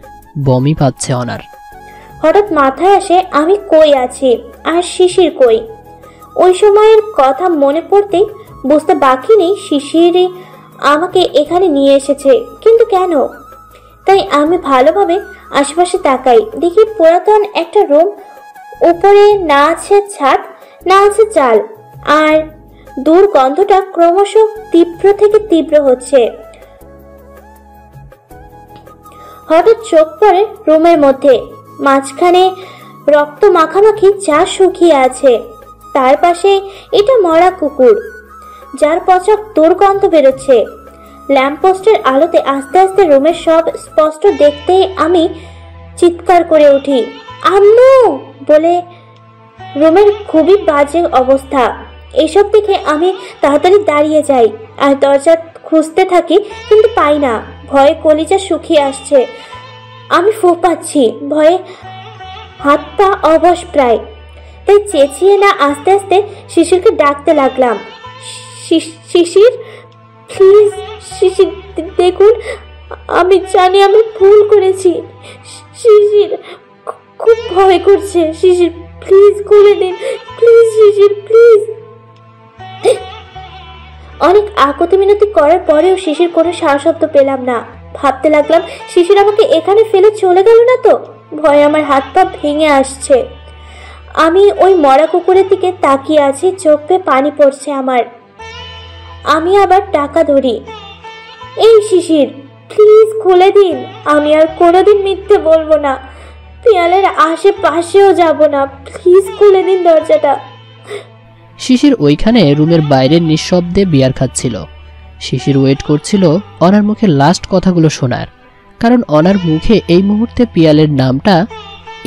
বমি পাচ্ছে অনার। হঠাৎ মাথায় আসে আমি কই আছি আর শিশির কই। ওই সময়ের কথা মনে পড়তেই বুঝতে বাকি নেই শিশিরই আমাকে এখানে নিয়ে এসেছে, কিন্তু কেন? তাই আমি ভালোভাবে আশেপাশে তাকাই, দেখি পুরাতন একটা রুম। উপরে না আছে ছাদ, না আছে চাল, আর দুর্গন্ধটা ক্রমশ তীব্র থেকে তীব্র হচ্ছে। হঠাৎ চোখ পড়ে রুমের মধ্যে, মাঝখানে রক্ত মাখামাখি চা শুকিয়ে আছে, তার পাশে এটা মরা কুকুর যার পচা দুর্গন্ধ বেরোচ্ছে। ল্যাম্পপোস্টের আলোতে আস্তে আস্তে রুমের সব স্পষ্ট দেখতে আমি চিৎকার করে উঠি, আম্মু বলে। রুমের খুবই বাজে অবস্থা। এসব দেখে আমি তাড়াতাড়ি দাঁড়িয়ে যাই আর দরজা খুঁজতে থাকি, কিন্তু পাই না। ভয়ে কলিজা শুকিয়ে আসছে, আমি ফোঁপাচ্ছি, ভয়ে হাত পা অবশ প্রায়। তাই চেঁচিয়ে না আস্তে আস্তে শিশিরকে ডাকতে লাগলাম, শিশির প্লিজ, শিশির দেখুন, আমি জানি আমি ভুল করেছি। শিশির খুব ভয় করছে, শিশির প্লিজ খুলে দিন, প্লিজ শিশির প্লিজ। অনেক আকুতি মিনতি করার পরেও শিশির কোনো সাড়াশব্দ পেলাম না। ভাবতে লাগলাম শিশির আমাকে এখানে ফেলে চলে গেল না তো? ভয়ে আমার হাত পা ভেঙে আসছে। আমি ওই মরা কুকুরের দিকে তাকিয়ে আছি, চোখ বেয়ে পানি পড়ছে আমার। আমি আবার টাকা ধরি, এই শিশির প্লিজ খুলে দিন, আমি আর কোনোদিন মিথ্যে বলবো না, পিয়ালের আশেপাশেও যাব না, প্লিজ খুলে দিন দরজাটা। শিশির ওইখানে রুমের বাইরে নিঃশব্দে বিয়ার খাচ্ছিল। শিশির ওয়েট করছিল অনার মুখে লাস্ট কথাগুলো শোনার, কারণ অনার মুখে এই মুহূর্তে পিয়ালের নামটা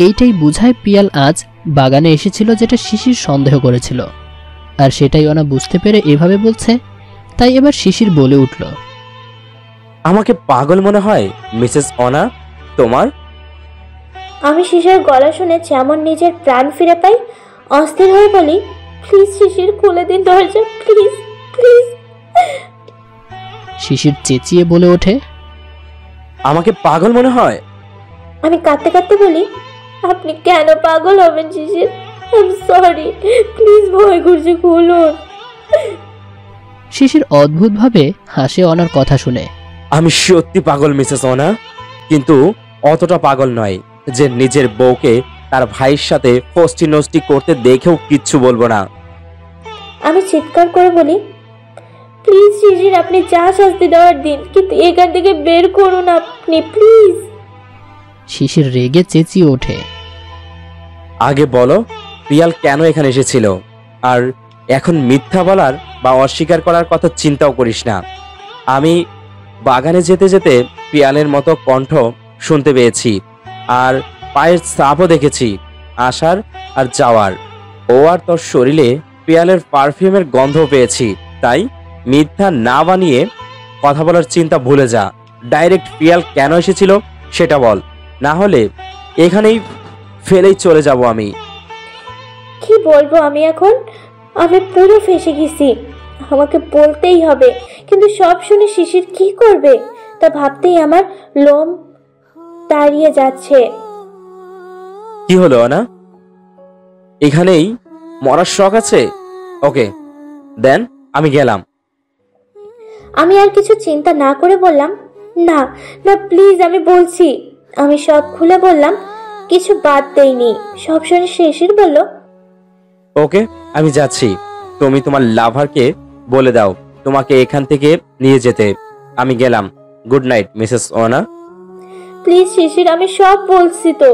এইটাই বুঝায় পিয়াল আজ বাগানে এসেছিল, যেটা শিশির সন্দেহ করেছিল। আর সেটাই অনা বুঝতে পেরে এভাবে বলছে। তাই এবার শিশির বলে উঠল, আমাকে পাগল মনে হয় মিসেস অনা তোমার? আমি শিশির গলা শুনে যেমন নিজের প্রাণ ফিরে পাই, অস্থির হয়ে বলি, প্লিজ শিশির খুলে দিন দরজা, প্লিজ প্লিজ। শিশির চেঁচিয়ে বলে ওঠে, আমাকে পাগল মনে হয়? আমি কাঁদতে কাঁদতে বলি, আপনি কেন পাগল হবেন শিশির, আই এম সরি, প্লিজ ভয় করছে, খুলুন। শিশির অদ্ভুতভাবে হাসে অনার কথা শুনে। আমি সত্যি পাগল মিসেস অনা, কিন্তু অতটা পাগল নয় যে নিজের বউকে তার ভাইয়ের সাথে ফষ্টি নষ্টি করতে দেখেও কিচ্ছু বলবো না। আমি চিৎকার করে বলি, প্লিজ শিশির আপনি যা শাস্তি দেওয়ার দিন, কিন্তু এখান থেকে বের করুন আপনি প্লিজ। শিশির রেগে চেঁচিয়ে ওঠে, আগে বলো পিয়াল কেন এখানে এসেছিল, আর এখন মিথ্যা বলার বা অস্বীকার করার কথা চিন্তাও করিস না। আমি বাগানে যেতে যেতে পিয়ালের মতো কণ্ঠ শুনতে পেয়েছি, আর পায়ের ছাপও দেখেছি আসার আর যাওয়ার। ও আর তোর শরীরে পিয়ালের পারফিউমের গন্ধ পেয়েছি। তাই মিথ্যা না বানিয়ে কথা বলার চিন্তা ভুলে যা। ডাইরেক্ট পিয়াল কেন এসেছিল সেটা বল, না হলে এখানেই ফেলেই চলে যাব আমি। কি বলবো আমি এখন? আমি পুরো ফেঁসে গেছি, আমাকে বলতেই হবে, কিন্তু সব শুনে শিশির কি করবে তা ভাবতেই আমার লোম দাঁড়িয়ে যাচ্ছে। কি হলো অনা, এখানেই মরার শখ আছে? ওকে, দেন আমি গেলাম। আমি আর কিছু চিন্তা না করে বললাম, না না প্লিজ, আমি বলছি। আমি সব খুলে বললাম, কিছু বাদ দেইনি। সব শুনে শিশির বলল, ওকে আমি যাচ্ছি, তুমি তোমার লাভারকে বলে দাও তোমাকে এখান থেকে নিয়ে যেতে। আমি গেলাম। গুড নাইট মিসেস ওনা। প্লিজ শিশির, আমি সব বলছি তো।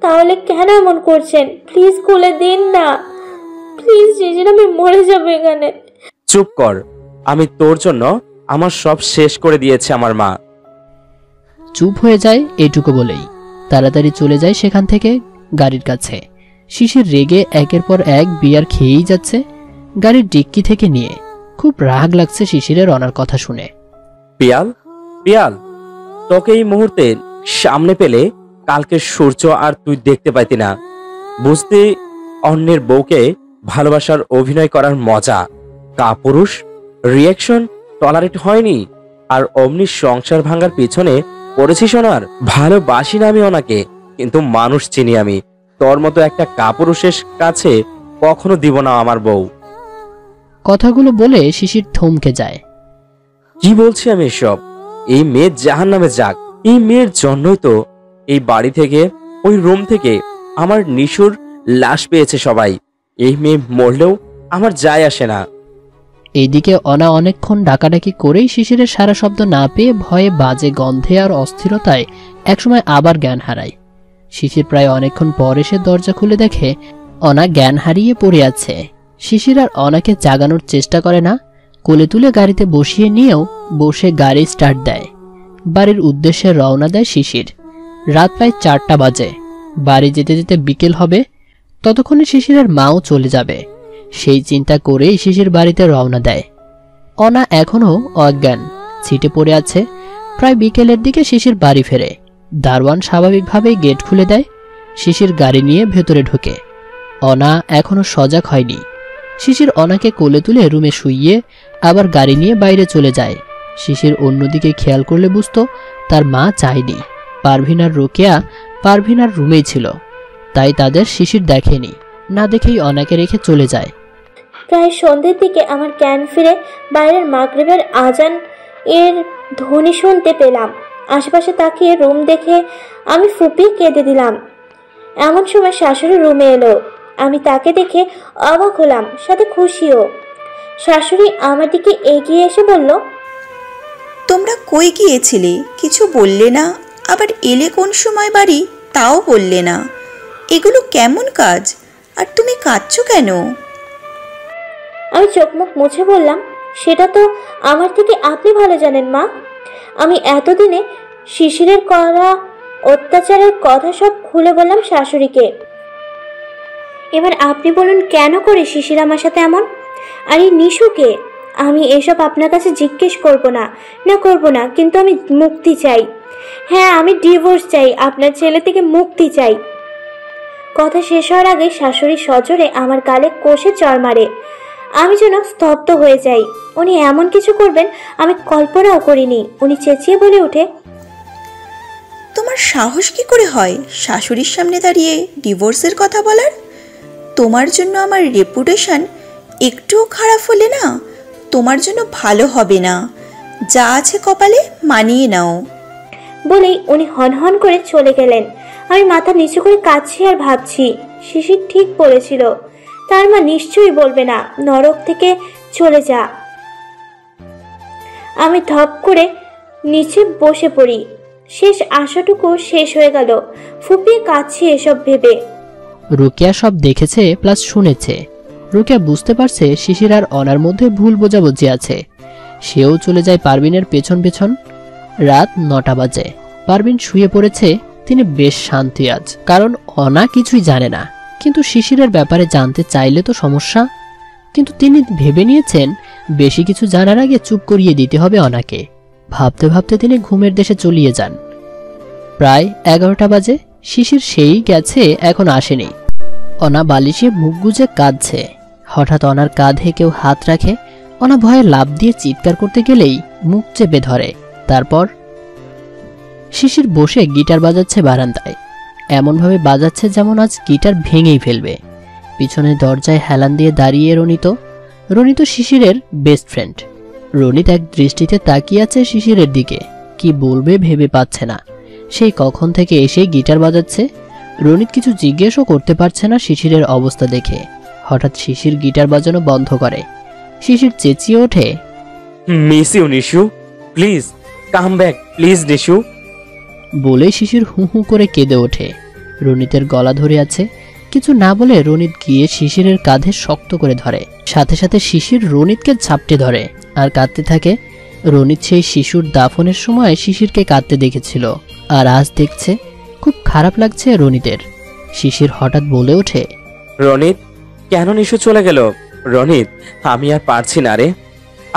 তাহলে কেন এমন করছেন? প্লিজ খুলে দিন না। প্লিজ শিশির, আমি মরে যাবো এখানে। চুপ কর, আমি তোর জন্য আমার সব শেষ করে দিয়েছে আমার মা। চুপ হয়ে যায় এটুকু বলেই তাড়াতাড়ি চলে যায় সেখান থেকে গাড়ির কাছে। শিশির রেগে একের পর এক বিয়ার খেয়েই যাচ্ছে গাড়ির ডিক্কি থেকে নিয়ে। খুব রাগ লাগছে শিশিরের অনার কথা শুনে। পিয়াল পিয়াল, তোকে এই মুহূর্তে সামনে পেলে কালকে সূর্য আর তুই দেখতে পাইতি না। বুঝতে অন্যের বউকে ভালোবাসার অভিনয় করার মজা, কাপুরুষ রিয়াকশন টলারেট হয়নি, আর অমনি সংসার ভাঙার পিছনে পড়েছিস ওনার। ভালোবাসি না আমি ওনাকে, কিন্তু মানুষ চিনি আমি। তোর মতো একটা কাপুরুষের কাছে কখনো দিব না আমার বউ। কথাগুলো বলে শিশির থমকে যায়। কি বলছি আমি এসব? এই মেয়ে জাহান্নামে যাক, এই মেয়ের জন্যই তো এই বাড়ি থেকে, ওই রুম থেকে আমার নিশুর লাশ পেয়েছে সবাই। এই মেয়ে মরলেও আমার যায় আসে না। এইদিকে অনা অনেকক্ষণ ডাকাডাকি করেই শিশিরের সারা শব্দ না পেয়ে ভয়ে, বাজে গন্ধে আর অস্থিরতায় একসময় আবার জ্ঞান হারায়। শিশির প্রায় অনেকক্ষণ পর এসে দরজা খুলে দেখে অনা জ্ঞান হারিয়ে পড়ে আছে। শিশির আর অনাকে জাগানোর চেষ্টা করে না, কোলে তুলে গাড়িতে বসিয়ে নিয়েও বসে গাড়ি স্টার্ট দেয়। বাড়ির উদ্দেশ্যে রওনা দেয় শিশির। রাত প্রায় 4টা বাজে। বাড়ি যেতে যেতে বিকেল হবে, ততক্ষণে শিশিরের মাও চলে যাবে। সেই চিন্তা করেই শিশির বাড়িতে রওনা দেয়। অনা এখনো অজ্ঞান, ছিটে পড়ে আছে। প্রায় বিকেলের দিকে শিশির বাড়ি ফেরে। দারোয়ান স্বাভাবিকভাবেই গেট খুলে দেয়। শিশির গাড়ি নিয়ে ভেতরে ঢোকে। অনা এখনো সজাগ হয়নি। শিশির অনাকে কোলে তুলে রুমে শুইয়ে আবার গাড়ি নিয়ে বাইরে চলে যায়। শিশির অন্যদিকে খেয়াল করলে বুঝতো তার মা চায়নি। পারভিন আর রোকেয়া পারভিনার রুমেই ছিল, তাই তাদের শিশির দেখেনি। না দেখেই অনাকে রেখে চলে যায়। প্রায় সন্ধ্যের দিকে আমার জ্ঞান ফিরে বাইরের মাগরিবের আজান এর ধ্বনি শুনতে পেলাম। আশেপাশে তাকিয়ে রুম দেখে আমি ফুপিয়ে কেঁদে দিলাম। এমন সময় শাশুড়ি রুমে এলো। আমি তাকে দেখে অবাক হলাম, সাথে খুশিও। শাশুড়ি আমার দিকে এগিয়ে এসে বলল, তোমরা কই গিয়েছিলে? কিছু বললে না, আবার এলে কোন সময় বাড়ি তাও বললে না। এগুলো কেমন কাজ? আর তুমি কাঁদছো কেন? আমি চোখ মুখ মুছে বললাম, সেটা তো আমার থেকে আপনি ভালো জানেন মা। আমি এতদিনে শিশিরের করা অত্যাচারের কথা সব খুলে বললাম শাশুড়িকে। এবার আপনি বলুন, কেন করে শিশির আমার সাথে এমন? আর এই নিশুকে? আমি এসব আপনার কাছে জিজ্ঞেস করব না, কিন্তু আমি মুক্তি চাই। হ্যাঁ, আমি ডিভোর্স চাই, আপনার ছেলে থেকে মুক্তি চাই। কথা শেষ হওয়ার আগে শাশুড়ি সজোরে আমার গালে কষে চড় মারে। আমি যেন স্তব্ধ হয়ে যাই। উনি এমন কিছু করবেন আমি কল্পনাও করিনি। উনি চেঁচিয়ে বলে ওঠে, তোমার সাহস কি করে হয় শাশুড়ির সামনে দাঁড়িয়ে ডিভোর্সের কথা বলার? তোমার জন্য আমার রেপুটেশন একটুও খারাপ হলে না, তোমার জন্য ভালো হবে না। যা আছে কপালে মানিয়ে নাও। বলেই উনি হনহন করে চলে গেলেন। আমি মাথা নিচু করে কাঁদছি আর ভাবছি, শিশির ঠিক বলেছিল। তার মা নিশ্চয়ই বলবে না নরক থেকে চলে যা। আমি ধপ করে নিচে বসে পড়ি। শেষ আশাটুকু শেষ হয়ে গেল। ফুপিয়ে কাঁদছি এসব ভেবে। রোকেয়া সব দেখেছে প্লাস শুনেছে। রোকেয়া বুঝতে পারছে শিশির আর অনার মধ্যে ভুল বোঝাবুঝি আছে। সেও চলে যায় পারভিনের পেছন পেছন। রাত 9টা বাজে। পারভিন শুয়ে পড়েছে। তিনি বেশ শান্তি আজ, কারণ অনা কিছুই জানে না। কিন্তু শিশিরের ব্যাপারে জানতে চাইলে তো সমস্যা। কিন্তু তিনি ভেবে নিয়েছেন বেশি কিছু জানার আগে চুপ করিয়ে দিতে হবে অনাকে। ভাবতে ভাবতে তিনি ঘুমের দেশে চলিয়ে যান। প্রায় 11টা বাজে। শিশির সেই গেছে, এখন আসেনি। অনা বালিশে মুখ গুজে কাঁদছে। হঠাৎ অনার কাঁধে কেউ হাত রাখে। অনা ভয়ে লাফ দিয়ে চিৎকার করতে গেলেই মুখ চেপে ধরে। তারপর শিশির বসে গিটার বাজাচ্ছে বারান্দায়। এমনভাবে বাজাচ্ছে যেমন আজ গিটার ভেঙেই ফেলবে। পিছনে দরজায় হেলান দিয়ে দাঁড়িয়ে রনিত। রনিত শিশিরের বেস্ট ফ্রেন্ড। রনিত এক দৃষ্টিতে তাকিয়ে আছে শিশিরের দিকে, কি বলবে ভেবে পাচ্ছে না। সেই কখন থেকে এসে গিটার বাজাচ্ছে। রনিত কিছু জিজ্ঞেসও করতে পারছে না শিশিরের অবস্থা দেখে। হঠাৎ শিশির গিটার বাজানো বন্ধ করে। শিশির চেঁচিয়ে ওঠে, miss you Nishu, please come back, please Nishu. বলে শিশির হু হু করে কেঁদে ওঠে। রনিতের গলা ধরে আছে। কিছু না বলে রনিত গিয়ে শিশিরের কাঁধে শক্ত করে ধরে। সাথে সাথে শিশির রনিতকে ঝাপটে ধরে আর কাঁদতে থাকে। রনিত সেই শিশুর দাফনের সময় শিশিরকে কাঁদতে দেখেছিল, আর আজ দেখছে। খুব খারাপ লাগছে রনিতের। শিশির হঠাৎ বলে ওঠে, রনিত, কেন নিশু চলে গেল? রনিত, আমি আর পারছি না রে,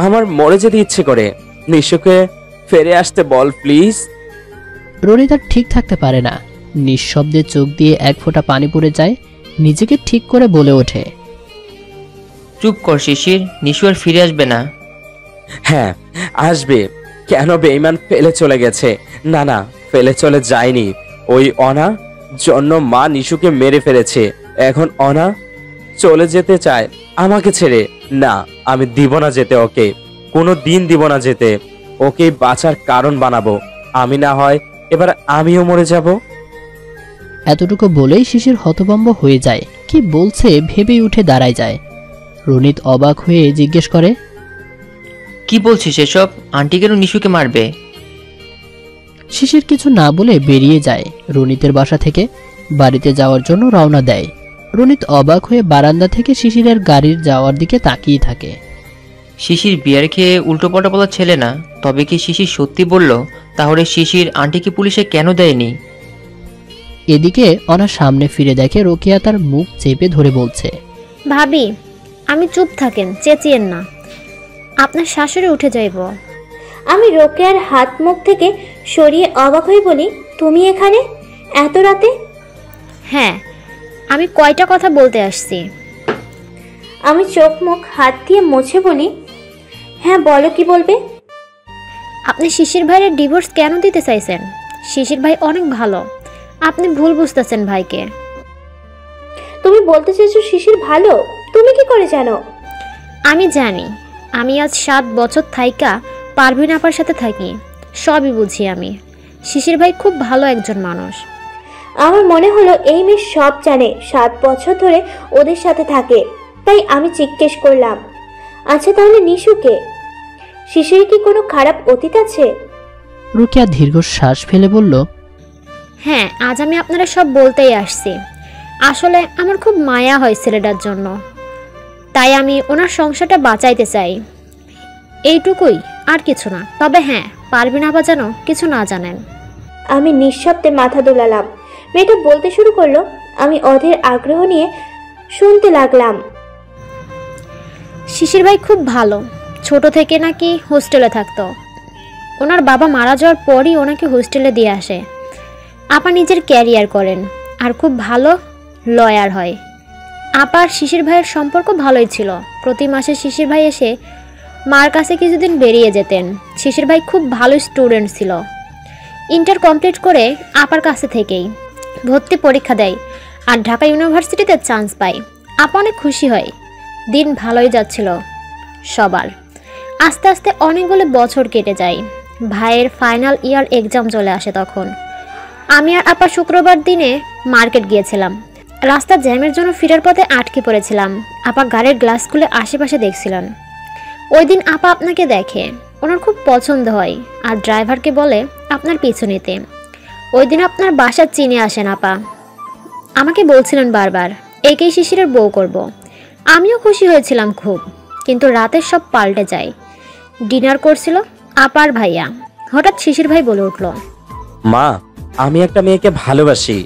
আমার মরে যেতে ইচ্ছে করে। নিশুকে ফিরে আসতে বল প্লিজ। রনিত আর ঠিক থাকতে পারে না। নিঃশব্দে চোখ দিয়ে এক ফোঁটা পানি পড়ে যায়। নিজেকে ঠিক করে বলে ওঠে, চুপ কর শিশির, নিশু আর ফিরে আসবে না। হ্যাঁ আসবে। কেন বেঈমান ফেলে চলে গেছে? না না, ফেলে চলে যায়নি। ওই অনা জন্য মা নিশুকে মেরে ফেলেছে। এখন অনা চলে যেতে চায় আমাকে ছেড়ে। না, আমি দিব না যেতে, ওকে কোনো দিন দিব না যেতে। ওকে বাঁচার কারণ বানাবো। আমি না হয় এবার আমিও মরে যাব। এতটুকু বলেই শিশির হতভম্ব হয়ে যায়। কি বলছে ভেবেই উঠে দাঁড়ায় যায়। রনিত অবাক হয়ে জিজ্ঞেস করে, কি বলছিস এসব? আন্টি কেন নিশুকে মারবে? শিশির কিছু না বলে বেরিয়ে যায় রনিতের বাসা থেকে। বাড়িতে যাওয়ার জন্য রওনা দেয়। রনিত অবাক হয়ে বারান্দা থেকে শিশিরের গাড়ির যাওয়ার দিকে তাকিয়ে থাকে। শিশির বিয়ার খেয়ে উল্টোপাল্টা বলা ছেলে না। তবে কি শিশির সত্যি বলল? তাহলে শিশির আন্টিকে পুলিশে কেন দেয়নি? এদিকে অনা সামনে ফিরে দেখে রোকেয়া তার মুখ চেপে ধরে বলছে, ভাবি, আমি চুপ থাকেন, চেঁচিয়েন না, আপনার শাশুড়ি উঠে যাইব। আমি রোকেয়ার হাত মুখ থেকে সরিয়ে অবাক হয়ে বলি, তুমি এখানে এত রাতে? হ্যাঁ, আমি কয়টা কথা বলতে আসছি। আমি চোখ মুখ হাত দিয়ে মুছে বলি, হ্যাঁ বলো, কি বলবে? আপনি শিশির ভাইয়ের ডিভোর্স কেন দিতে চাইছেন? শিশির ভাই অনেক ভালো, আপনি ভুল বুঝতেছেন ভাইকে। তুমি বলতে চাইছো শিশির ভালো? তুমি কি করে জানো? আমি জানি। আমি আজ 7 বছর থাইকা পারভিন আপার সাথে থাকি, সবই বুঝি আমি। শিশির ভাই খুব ভালো একজন মানুষ। আমার মনে হলো এই মেয়ে সব জানে, 7 বছর ধরে ওদের সাথে থাকে, তাই আমি জিজ্ঞেস করলাম, আচ্ছা তাহলে নিশুকে? শিশির কি কোনো খারাপ অতীত আছে? রোকেয়া দীর্ঘশ্বাস ফেলে বলল, হ্যাঁ, আজ আমি আপনারা সব বলতেই আসছি। আসলে আমার খুব মায়া হয় ছেলেটার জন্য, তাই আমি ওনার সংসারটা বাঁচাইতে চাই, এইটুকুই, আর কিছু না। তবে হ্যাঁ, পারভিন আপা যেন কিছু না জানেন। আমি নিঃশব্দে মাথা দোলালাম। মেয়েটা বলতে শুরু করলো। আমি অধীর আগ্রহ নিয়ে শুনতে লাগলাম। শিশির ভাই খুব ভালো, ছোট থেকে নাকি হোস্টেলে থাকতো। ওনার বাবা মারা যাওয়ার পরই ওনাকে হোস্টেলে দিয়ে আসে। আপা নিজের ক্যারিয়ার করেন আর খুব ভালো লয়ার হয়। আপার শিশির ভাইয়ের সম্পর্ক ভালোই ছিল। প্রতি মাসে শিশির ভাই এসে মার কাছে কিছুদিন বেরিয়ে যেতেন। শিশির ভাই খুব ভালো স্টুডেন্ট ছিল। ইন্টার কমপ্লিট করে আপার কাছে থেকেই ভর্তি পরীক্ষা দেয় আর ঢাকা ইউনিভার্সিটিতে চান্স পায়। আপা অনেক খুশি হয়। দিন ভালোই যাচ্ছিল সবার। আস্তে আস্তে অনেকগুলো বছর কেটে যায়। ভাইয়ের ফাইনাল ইয়ার এক্সাম চলে আসে তখন। আমি আর আপা শুক্রবার দিনে মার্কেট গিয়েছিলাম। রাস্তা জ্যামের জন্য ফেরার পথে আটকে পড়েছিলাম। আপা গাড়ির গ্লাস খুলে আশেপাশে দেখছিলেন। ওই দিন আপা আপনাকে দেখে, ওনার খুব পছন্দ হয় আর ড্রাইভারকে বলে আপনার পিছু নিতে। ওই দিন আপনার বাসা চিনে আসেন আপা। আমাকে বলছিলেন বারবার একেই শিশিরের বউ করব। আমিও খুশি হয়েছিলাম খুব, কিন্তু রাতে সব পাল্টে যায়। ডিনার করছিল আপার ভাইয়া। হঠাৎ শিশির ভাই বলে উঠল, মা, আমি একটা মেয়েকে ভালোবাসি।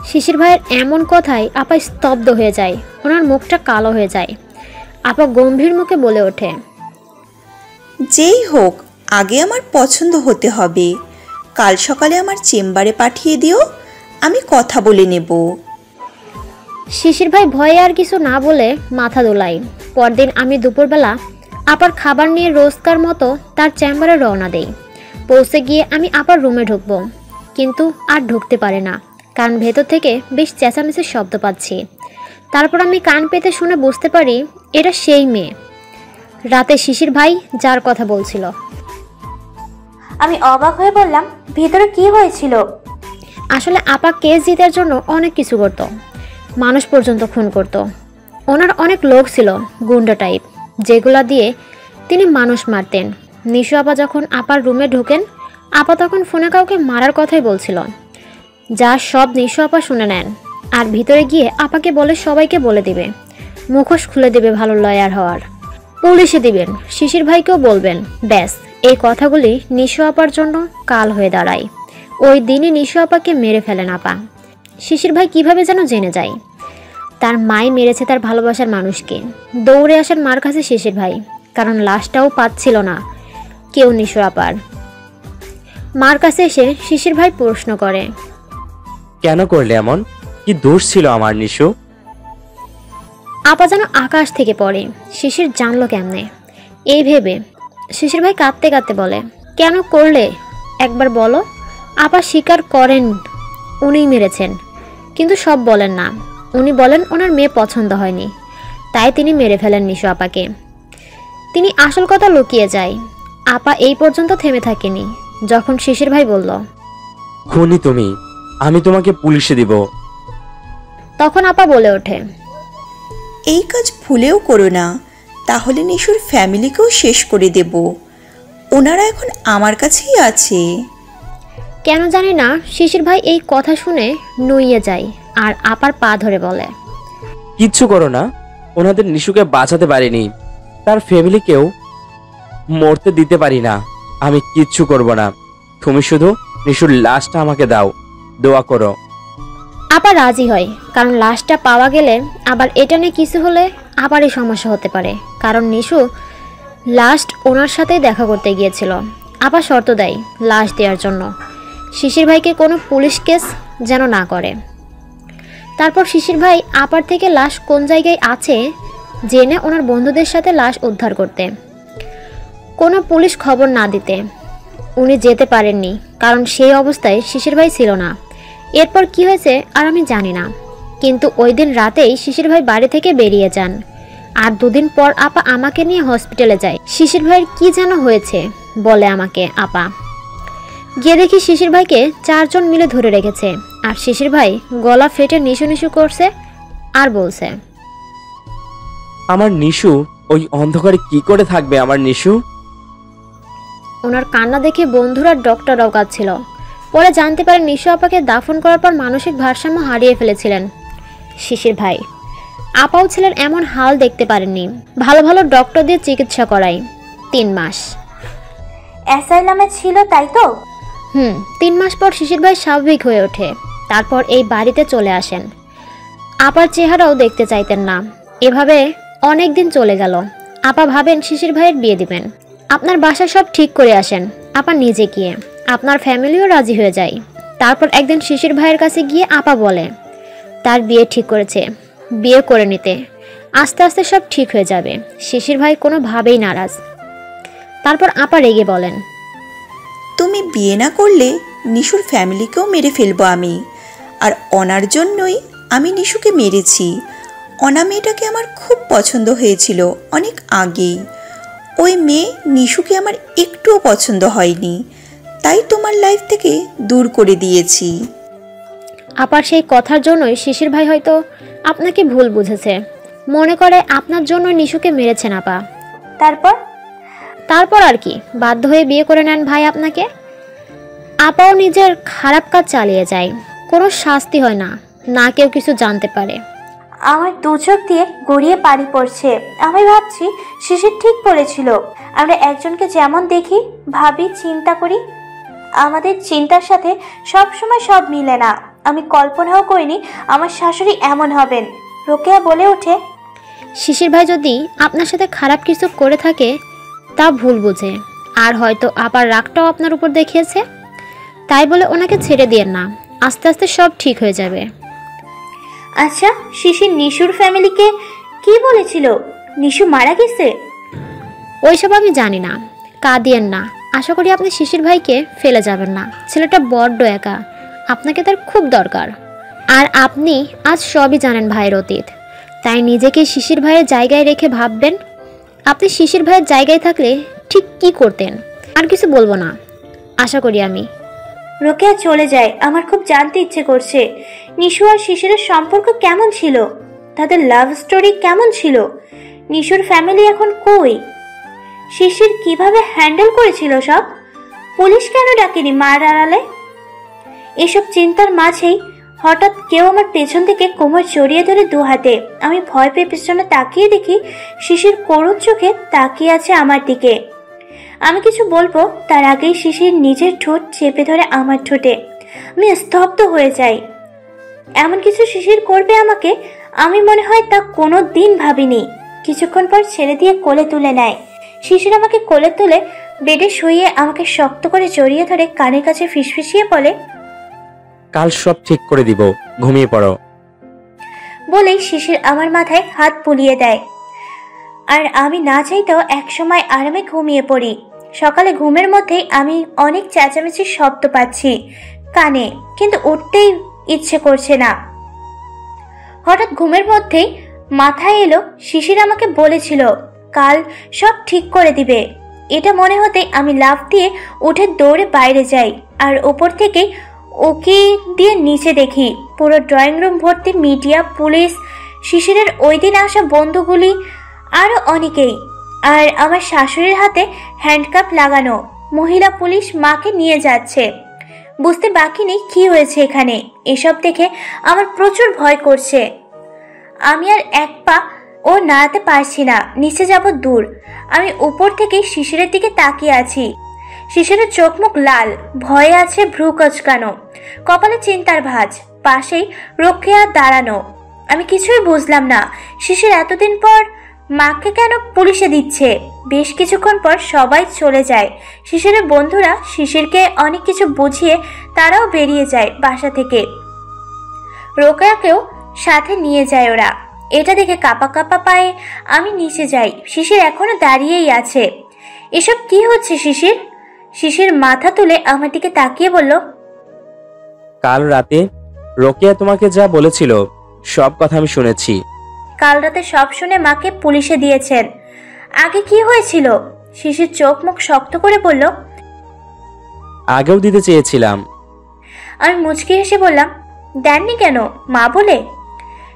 শিশির ভাইয়ের এমন কথায় আপা স্তব্ধ হয়ে যায়। ওনার মুখটা কালো হয়ে যায়। আপা গম্ভীর মুখে বলে ওঠে, যেই হোক, আগে আমার পছন্দ হতে হবে। কাল সকালে আমার চেম্বারে পাঠিয়ে দিও, আমি কথা বলে নেব। শিশির ভাই ভয়ে আর কিছু না বলে মাথা দোলায়। পরদিন আমি দুপুরবেলা আপার খাবার নিয়ে রোজকার মতো তার চেম্বারে রওনা দেই। পৌঁছে গিয়ে আমি আপার রুমে ঢুকবো, কিন্তু আর ঢুকতে পারে না, কারণ ভেতর থেকে বেশ চেঁচামেচির শব্দ পাচ্ছি। তারপর আমি কান পেতে শুনে বুঝতে পারি এটা সেই মেয়ে রাতে শিশির ভাই যার কথা বলছিল। আমি অবাক হয়ে বললাম, ভিতরে কি হয়েছিল? আসলে আপা কেস জিতার জন্য অনেক কিছু করত, মানুষ পর্যন্ত খুন করত। ওনার অনেক লোক ছিল গুন্ডা টাইপ, যেগুলা দিয়ে তিনি মানুষ মারতেন। নিশু আপা যখন আপার রুমে ঢোকেন, আপা তখন ফোনে কাউকে মারার কথাই বলছিল, যা সব নিশু আপা শুনে নেন। আর ভিতরে গিয়ে আপাকে বলে সবাইকে বলে দিবে, মুখোশ খুলে দেবে ভালো লয়ার হওয়ার, পুলিশে দিবেন, শিশির ভাইকেও বলবেন। ব্যাস, এই কথাগুলি নিশু আপার জন্য কাল হয়ে দাঁড়ায়। ওই দিনই নিশু আপাকে মেরে ফেলেন আপা। শিশির ভাই কিভাবে যেন জেনে যায় তার মাই মেরেছে তার ভালোবাসার মানুষকে। দৌড়ে আসেন মার কাছে শিশির ভাই, কারণ লাশটাও পাচ্ছিল না কেউ নিশু আপার। মার কাছে এসে শিশির ভাই প্রশ্ন করে, কেন করলে এমন? কি দোষ ছিল আমার নিশু? আপা যেন আকাশ থেকে পড়ে, শিশির জানলো কেমনে? এই ভেবে শিশির ভাই কাঁদতে কাঁদতে বলে, কেন করলে একবার বলো। আপা স্বীকার করেন উনিই মেরেছেন, কিন্তু সব বলেন না। উনি বলেন ওনার মেয়ে পছন্দ হয়নি, তাই তিনি মেরে ফেলেন নিশু আপাকে। তিনি আসল কথা লুকিয়ে যায়। আপা এই পর্যন্ত থেমে থাকেনি যখন শিশির ভাই বলল, খুনি তুমি, আমি তোমাকে পুলিশে দিব। তখন আপা বলে ওঠে, এই কাজ ভুলেও করো না, তাহলে নিশুর ফ্যামিলিকেও শেষ করে দেব। ওনারা এখন আমার কাছেই আছে। কেন জানি না শিশির ভাই এই কথা শুনে নুইয়ে যায় আর আপার পা ধরে বলে, কিচ্ছু করো না, ওনাদের নিশুকে বাঁচাতে পারিনি, তার ফ্যামিলিকেও মরতে দিতে পারি না। আমি কিচ্ছু করব না, তুমি শুধু নিশুর লাশটা আমাকে দাও, দোয়া করো। আপা রাজি হয়, কারণ লাশটা পাওয়া গেলে আবার এটা নিয়ে কিছু হলে আবারই সমস্যা হতে পারে। কারণ নিশু লাস্ট ওনার সাথেই দেখা করতে গিয়েছিল। আপা শর্ত দেয় লাশ দেওয়ার জন্য, শিশির ভাইকে কোনো পুলিশ কেস যেন না করে। তারপর শিশির ভাই আপার থেকে লাশ কোন জায়গায় আছে জেনে ওনার বন্ধুদের সাথে লাশ উদ্ধার করতে, কোনো পুলিশ খবর না দিতে। উনি যেতে পারেননি, কারণ সেই অবস্থায় শিশির ভাই ছিল না। এরপর কি হয়েছে আর আমি জানি না, কিন্তু ওই দিন রাতেই শিশির ভাই বাড়ি থেকে বেরিয়ে যান। আর দুদিন পর আপা আমাকে নিয়ে হসপিটালে যায়। শিশির ভাইয়ের কি যেন হয়েছে বলে আমাকে আপা। গিয়ে দেখি শিশির ভাইকে 4 জন মিলে ধরে রেখেছে, আর শিশির ভাই গলা ফেটে নিশু নিশু করছে আর বলছে, আমার নিশু ওই অন্ধকারে কি করে থাকবে? আমার নিশু। ওনার কান্না দেখে বন্ধুরা ডক্টররাও কাঁদছিল। পরে জানতে পারেন নিশু আপাকে দাফন করার পর মানসিক ভারসাম্য হারিয়ে ফেলেছিলেন শিশির ভাই। আপাও ছিলেন এমন হাল দেখতে পারেননি। ভালো ভালো ডক্টর দিয়ে চিকিৎসা করাই 3 মাস। অ্যাসাইলামে ছিল তাই তো? 3 মাস পর শিশির ভাই স্বাভাবিক হয়ে ওঠে। তারপর এই বাড়িতে চলে আসেন। আপার চেহারাও দেখতে চাইতেন না। এভাবে অনেক দিন চলে গেল। আপা ভাবেন শিশির ভাইয়ের বিয়ে দিবেন। আপনার বাসা সব ঠিক করে আসেন আপা নিজে গিয়ে, আপনার ফ্যামিলিও রাজি হয়ে যায়। তারপর একদিন শিশির ভাইয়ের কাছে গিয়ে আপা বলে তার বিয়ে ঠিক করেছে, বিয়ে করে নিতে, আস্তে আস্তে সব ঠিক হয়ে যাবে। শিশির ভাই কোনোভাবেই নারাজ। তারপর আপা রেগে বলেন, তুমি বিয়ে না করলে নিশুর ফ্যামিলিকেও মেরে ফেলবো আমি। আর অনার জন্যই আমি নিশুকে মেরেছি। অনা মেয়েটাকে আমার খুব পছন্দ হয়েছিল অনেক আগেই। ওই মেয়ে নিশুকে আমার একটুও পছন্দ হয়নি, তাই তোমার লাইফ থেকে দূর করে দিয়েছি। আপার সেই কথার জন্যই শিশির ভাই হয়তো আপনাকে ভুল বুঝেছে, মনে করে আপনার জন্য নিশুকে মেরেছেন আপা। তারপর আর কি, বাধ্য হয়ে বিয়ে করে নেন ভাই আপনাকে। আপাও নিজের খারাপ কাজ চালিয়ে যায়, কোনো শাস্তি হয় না, না কেউ কিছু জানতে পারে। আমার 2 চোখ দিয়ে গড়িয়ে পানি পড়ছে। আমি ভাবছি শিশির ঠিক বলেছিল, আমরা একজনকে যেমন দেখি, ভাবি, চিন্তা করি, আমাদের চিন্তার সাথে সব সময় সব মিলে না। আমি কল্পনাও করিনি আমার শাশুড়ি এমন হবেন। রোকেয়া বলে ওঠে, শিশির ভাই যদি আপনার সাথে খারাপ কিছু করে থাকে তা ভুল বুঝে, আর হয়তো আপার রাগটাও আপনার উপর দেখিয়েছে। তাই বলে ওনাকে ছেড়ে দিয়েন না, আস্তে আস্তে সব ঠিক হয়ে যাবে। আচ্ছা, শিশির নিশুর ফ্যামিলিকে কি বলেছিল? নিশু মারা গেছে? ওইসব আমি জানি না, কাঁদিয়েন না। আশা করি আপনি শিশির ভাইকে ফেলে যাবেন না। ছেলেটা বড্ড একা, আপনাকে তার খুব দরকার। আর আপনি আজ সবই জানেন ভাইয়ের অতীত। তাই নিজেকে শিশির ভাইয়ের জায়গায় রেখে ভাববেন আপনি শিশির ভাইয়ের জায়গায় থাকলে ঠিক কি করতেন। আর কিছু বলবো না, আশা করি আমি। রোকেয়া চলে যায়। আমার খুব জানতে ইচ্ছে করছে নিশু আর শিশিরের সম্পর্ক কেমন ছিল, তাদের লাভ স্টোরি কেমন ছিল, নিশুর ফ্যামিলি এখন কই, শিশির কিভাবে হ্যান্ডেল করেছিল সব, পুলিশ কেন ডাকেনি মার আড়ালে। এসব চিন্তার মাঝেই হঠাৎ কেউ আমার পেছন থেকে কোমর জড়িয়ে ধরে দু হাতে। আমি ভয় পেয়ে পেছনে তাকিয়ে দেখি শিশির করুণ চোখে তাকিয়ে আছে আমার দিকে। আমি কিছু বলবো তার আগেই শিশির নিজের ঠোঁট চেপে ধরে আমার ঠোঁটে। আমি স্তব্ধ হয়ে যাই। এমন কিছু শিশির করবে আমাকে আমি মনে হয় তা কোনো দিন ভাবিনি। কিছুক্ষণ পর ছেড়ে দিয়ে কোলে তুলে নেয়। শিশির আমাকে কোলে তুলে বেডে শুইয়ে আমাকে শক্ত করে জড়িয়ে ধরে কানের কাছে ফিসফিসিয়ে বলে, কাল সব ঠিক করে দিব, ঘুমিয়ে পড়ো। বলেই শিশির আমার মাথায় হাত বুলিয়ে দেয়। আর আমি না চাইতেও একসময় আরামে ঘুমিয়ে পড়ি। সকালে ঘুমের মধ্যেই আমি অনেক চেঁচামেচির শব্দ পাচ্ছি কানে, কিন্তু উঠতেই ইচ্ছে করছে না। হঠাৎ ঘুমের মধ্যেই মাথায় এলো শিশির আমাকে বলেছিল কাল সব ঠিক করে দিবে। এটা মনে হতেই আমি লাফ দিয়ে উঠে দৌড়ে বাইরে যাই, আর ওপর থেকে ওকে দিয়ে নিচে দেখি পুরো ড্রয়িং রুম ভর্তি মিডিয়া, পুলিশ, শিশিরের ওই দিন আসা বন্ধুগুলি, আরও অনেকেই। আর আমার শাশুড়ির হাতে হ্যান্ডকাপ লাগানো মহিলা পুলিশ মাকে নিয়ে যাচ্ছে। বুঝতে বাকি নেই কি হয়েছে এখানে। এসব দেখে আমার প্রচুর ভয় করছে। আমি আর এক পা ও নাড়াতে পারছি না, নিচে যাব দূর। আমি উপর থেকে শিশিরের দিকে তাকিয়ে আছি। শিশিরের চোখ মুখ লাল, ভয়ে আছে, ভ্রু কচকানো, কপালে চিন্তার ভাঁজ, পাশেই রোকেয়া দাঁড়ানো। আমি কিছুই বুঝলাম না শিশির এতদিন পর মাকে কেন পুলিশে দিচ্ছে। বেশ কিছুক্ষণ পর সবাই চলে যায়। শিশিরের বন্ধুরা শিশিরকে অনেক কিছু বুঝিয়ে তারাও বেরিয়ে যায় বাসা থেকে। রোকেয়াকেও সাথে নিয়ে যায় ওরা। এটা দেখে কাপা কাপা পায়ে আমি নিচে যাই। শিশির এখনো দাঁড়িয়েই আছে। এসব কি হচ্ছে শিশির? শিশির মাথা তুলে আমার দিকে তাকিয়ে বলল, কাল রাতে রোকেয়া তোমাকে যা বলেছিল সব কথা আমি শুনেছি। কাল রাতে সব শুনে মাকে পুলিশে দিয়েছেন। আগে কি হয়েছিল? শিশির চোখ মুখ শক্ত করে বলল, আগেও দিতে চেয়েছিলাম। আমি মুচকি হেসে বললাম, দেননি কেন মা বলে?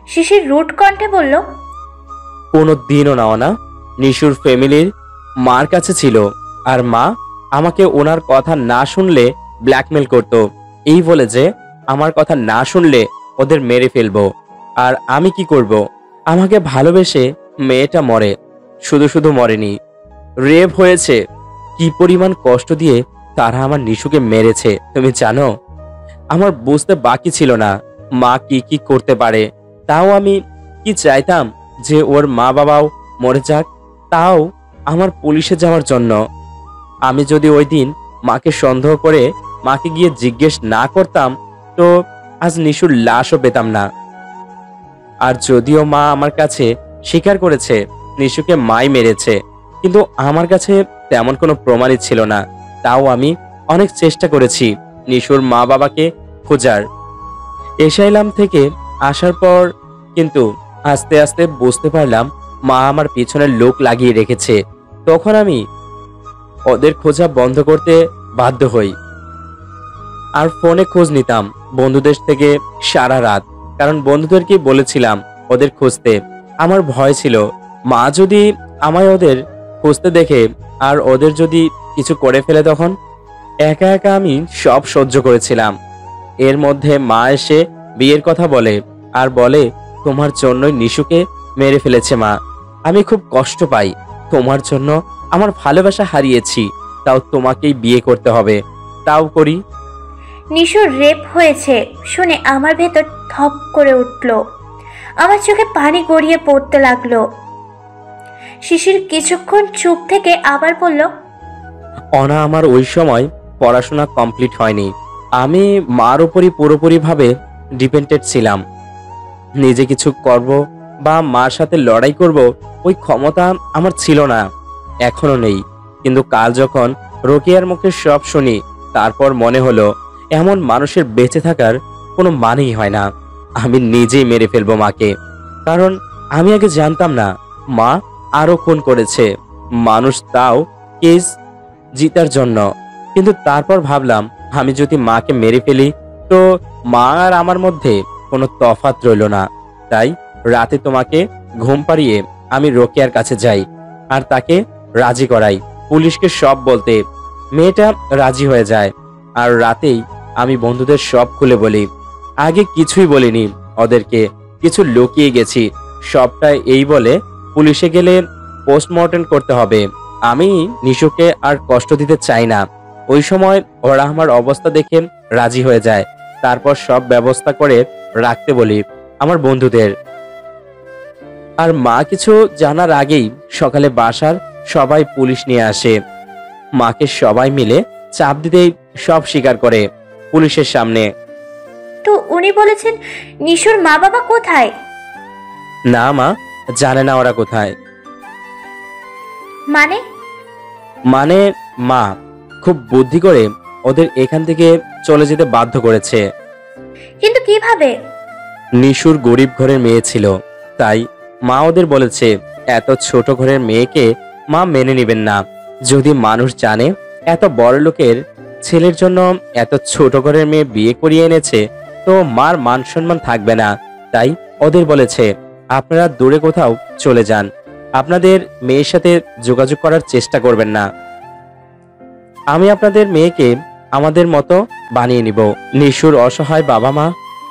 শিশির রুট কণ্ঠে বলল, কোনো দিনও নাও না, নিশুর ফ্যামিলির মার কাছে ছিল, আর মা আমাকে ওনার কথা না শুনলে ব্ল্যাকমেল করত, এই বলে যে আমার কথা না শুনলে ওদের মেরে ফেলবো। আর আমি কি করব? আমাকে ভালোবেসে মেয়েটা মরে, শুধু শুধু মরেনি, রেপ হয়েছে। কি পরিমাণ কষ্ট দিয়ে তারা আমার নিশুকে মেরেছে তুমি জানো? আমার বুঝতে বাকি ছিল না মা কি কি করতে পারে। তাও আমি কি চাইতাম যে ওর মা বাবাও মরে যাক, তাও আমার পুলিশে যাওয়ার জন্য। আমি যদি ওই দিন মাকে সন্দেহ করে মাকে গিয়ে জিজ্ঞেস না করতাম তো আজ নিশুর লাশও পেতাম না। আর যদিও মা আমার কাছে স্বীকার করেছে নিশুকে মাই মেরেছে, কিন্তু আমার কাছে তেমন কোনো প্রমাণই ছিল না। তাও আমি অনেক চেষ্টা করেছি নিশুর মা বাবাকে খোঁজার। এসাইলাম থেকে আসার পর কিন্তু আস্তে আস্তে বুঝতে পারলাম মা আমার পিছনে লোক লাগিয়ে রেখেছে। তখন আমি ওদের খোঁজা বন্ধ করতে বাধ্য হই, আর ফোনে খোঁজ নিতাম বন্ধুদের থেকে সারা রাত। কারণ বন্ধুদেরকে বলেছিলাম ওদের খুঁজতে। আমার ভয় ছিল মা যদি আমায় ওদের খুঁজতে দেখে আর ওদের যদি কিছু করে ফেলে তখন। একা একা আমি সব সহ্য করেছিলাম। এর মধ্যে মা এসে বিয়ের কথা বলে আর বলে তোমার জন্যই নিশুকে মেরে ফেলেছে মা। আমি খুব কষ্ট পাই, তোমার জন্য আমার ভালোবাসা হারিয়েছি, তাও তোমাকেই বিয়ে করতে হবে। তাও করি। নিশুর রেপ হয়েছে শুনে আমার ভেতর ধপ করে উঠল। আমার চোখে পানি গড়িয়ে পড়তে লাগলো। শিশির কিছুক্ষণ চুপ থেকে আবার বলল, অনা আমার ওই সময় পড়াশোনা কমপ্লিট হয়নি। আমি মার উপরই পুরোপুরিভাবে ডিপেন্ডেন্ট ছিলাম। নিজে কিছু করব বা মার সাথে লড়াই করব ওই ক্ষমতা আমার ছিল না, এখনো নেই। কিন্তু কাল যখন রোকেয়ার মুখে সব শুনি তারপর মনে হলো এমন মানুষের বেঁচে থাকার কোনো মানেই হয় না। আমি নিজেই মেরে ফেলবো মাকে, কারণ আমি আগে জানতাম না মা আরো খুন করেছে মানুষ, তাও কেস জিতার জন্য। কিন্তু তারপর ভাবলাম আমি যদি মাকে মেরে ফেলি তো মা আর আমার মধ্যে কোনো তফাৎ রইল না। তাই রাতে তোমাকে ঘুম পাড়িয়ে আমি রোকেয়ার কাছে যাই আর তাকে রাজি করাই পুলিশকে সব বলতে। মেয়েটা রাজি হয়ে যায় আর রাতেই আমি বন্ধুদের সব খুলে বলি। আগে কিছুই বলিনি ওদেরকে, কিছু লুকিয়ে গেছি। সবটা এই বলে পুলিশে গেলে পোস্টমর্টেম করতে হবে। আমি নিশুকে আর কষ্ট দিতে চাই না। ওই সময় ওরা আমার অবস্থা দেখে রাজি হয়ে যায়। তারপর সব ব্যবস্থা করে রাখতে বলি আমার বন্ধুদের। আর মা কিছু জানার আগেই সকালে বাসার সবাই পুলিশ নিয়ে আসে। মাকে সবাই মিলে চাপ দিতেই সব স্বীকার করে পুলিশের সামনে। তো উনি বলেছেন নিশুর মা বাবা কোথায়? না মা, জানে না ওরা কোথায়। মানে? মানে মা খুব বুদ্ধি করে ওদের এখান থেকে চলে যেতে বাধ্য করেছে। কিন্তু কিভাবে? নিশুর গরিব ঘরের মেয়ে ছিল, তাই মা ওদের বলেছে এত ছোট ঘরের মেয়েকে মা মেনে নেবেন না। যদি মানুষ জানে এত বড় লোকের ছেলের জন্য এত ছোট ঘরের মেয়ে বিয়ে করিয়ে এনেছে তো মার মান সম্মান থাকবে না। তাই ওদের বলেছে আপনারা দূরে কোথাও চলে যান, আপনাদের মেয়ের সাথে যোগাযোগ করার চেষ্টা করবেন না। আমি আপনাদের মেয়েকে আমাদের মতো বানিয়ে নিব। নিশুর অসহায় বাবা মা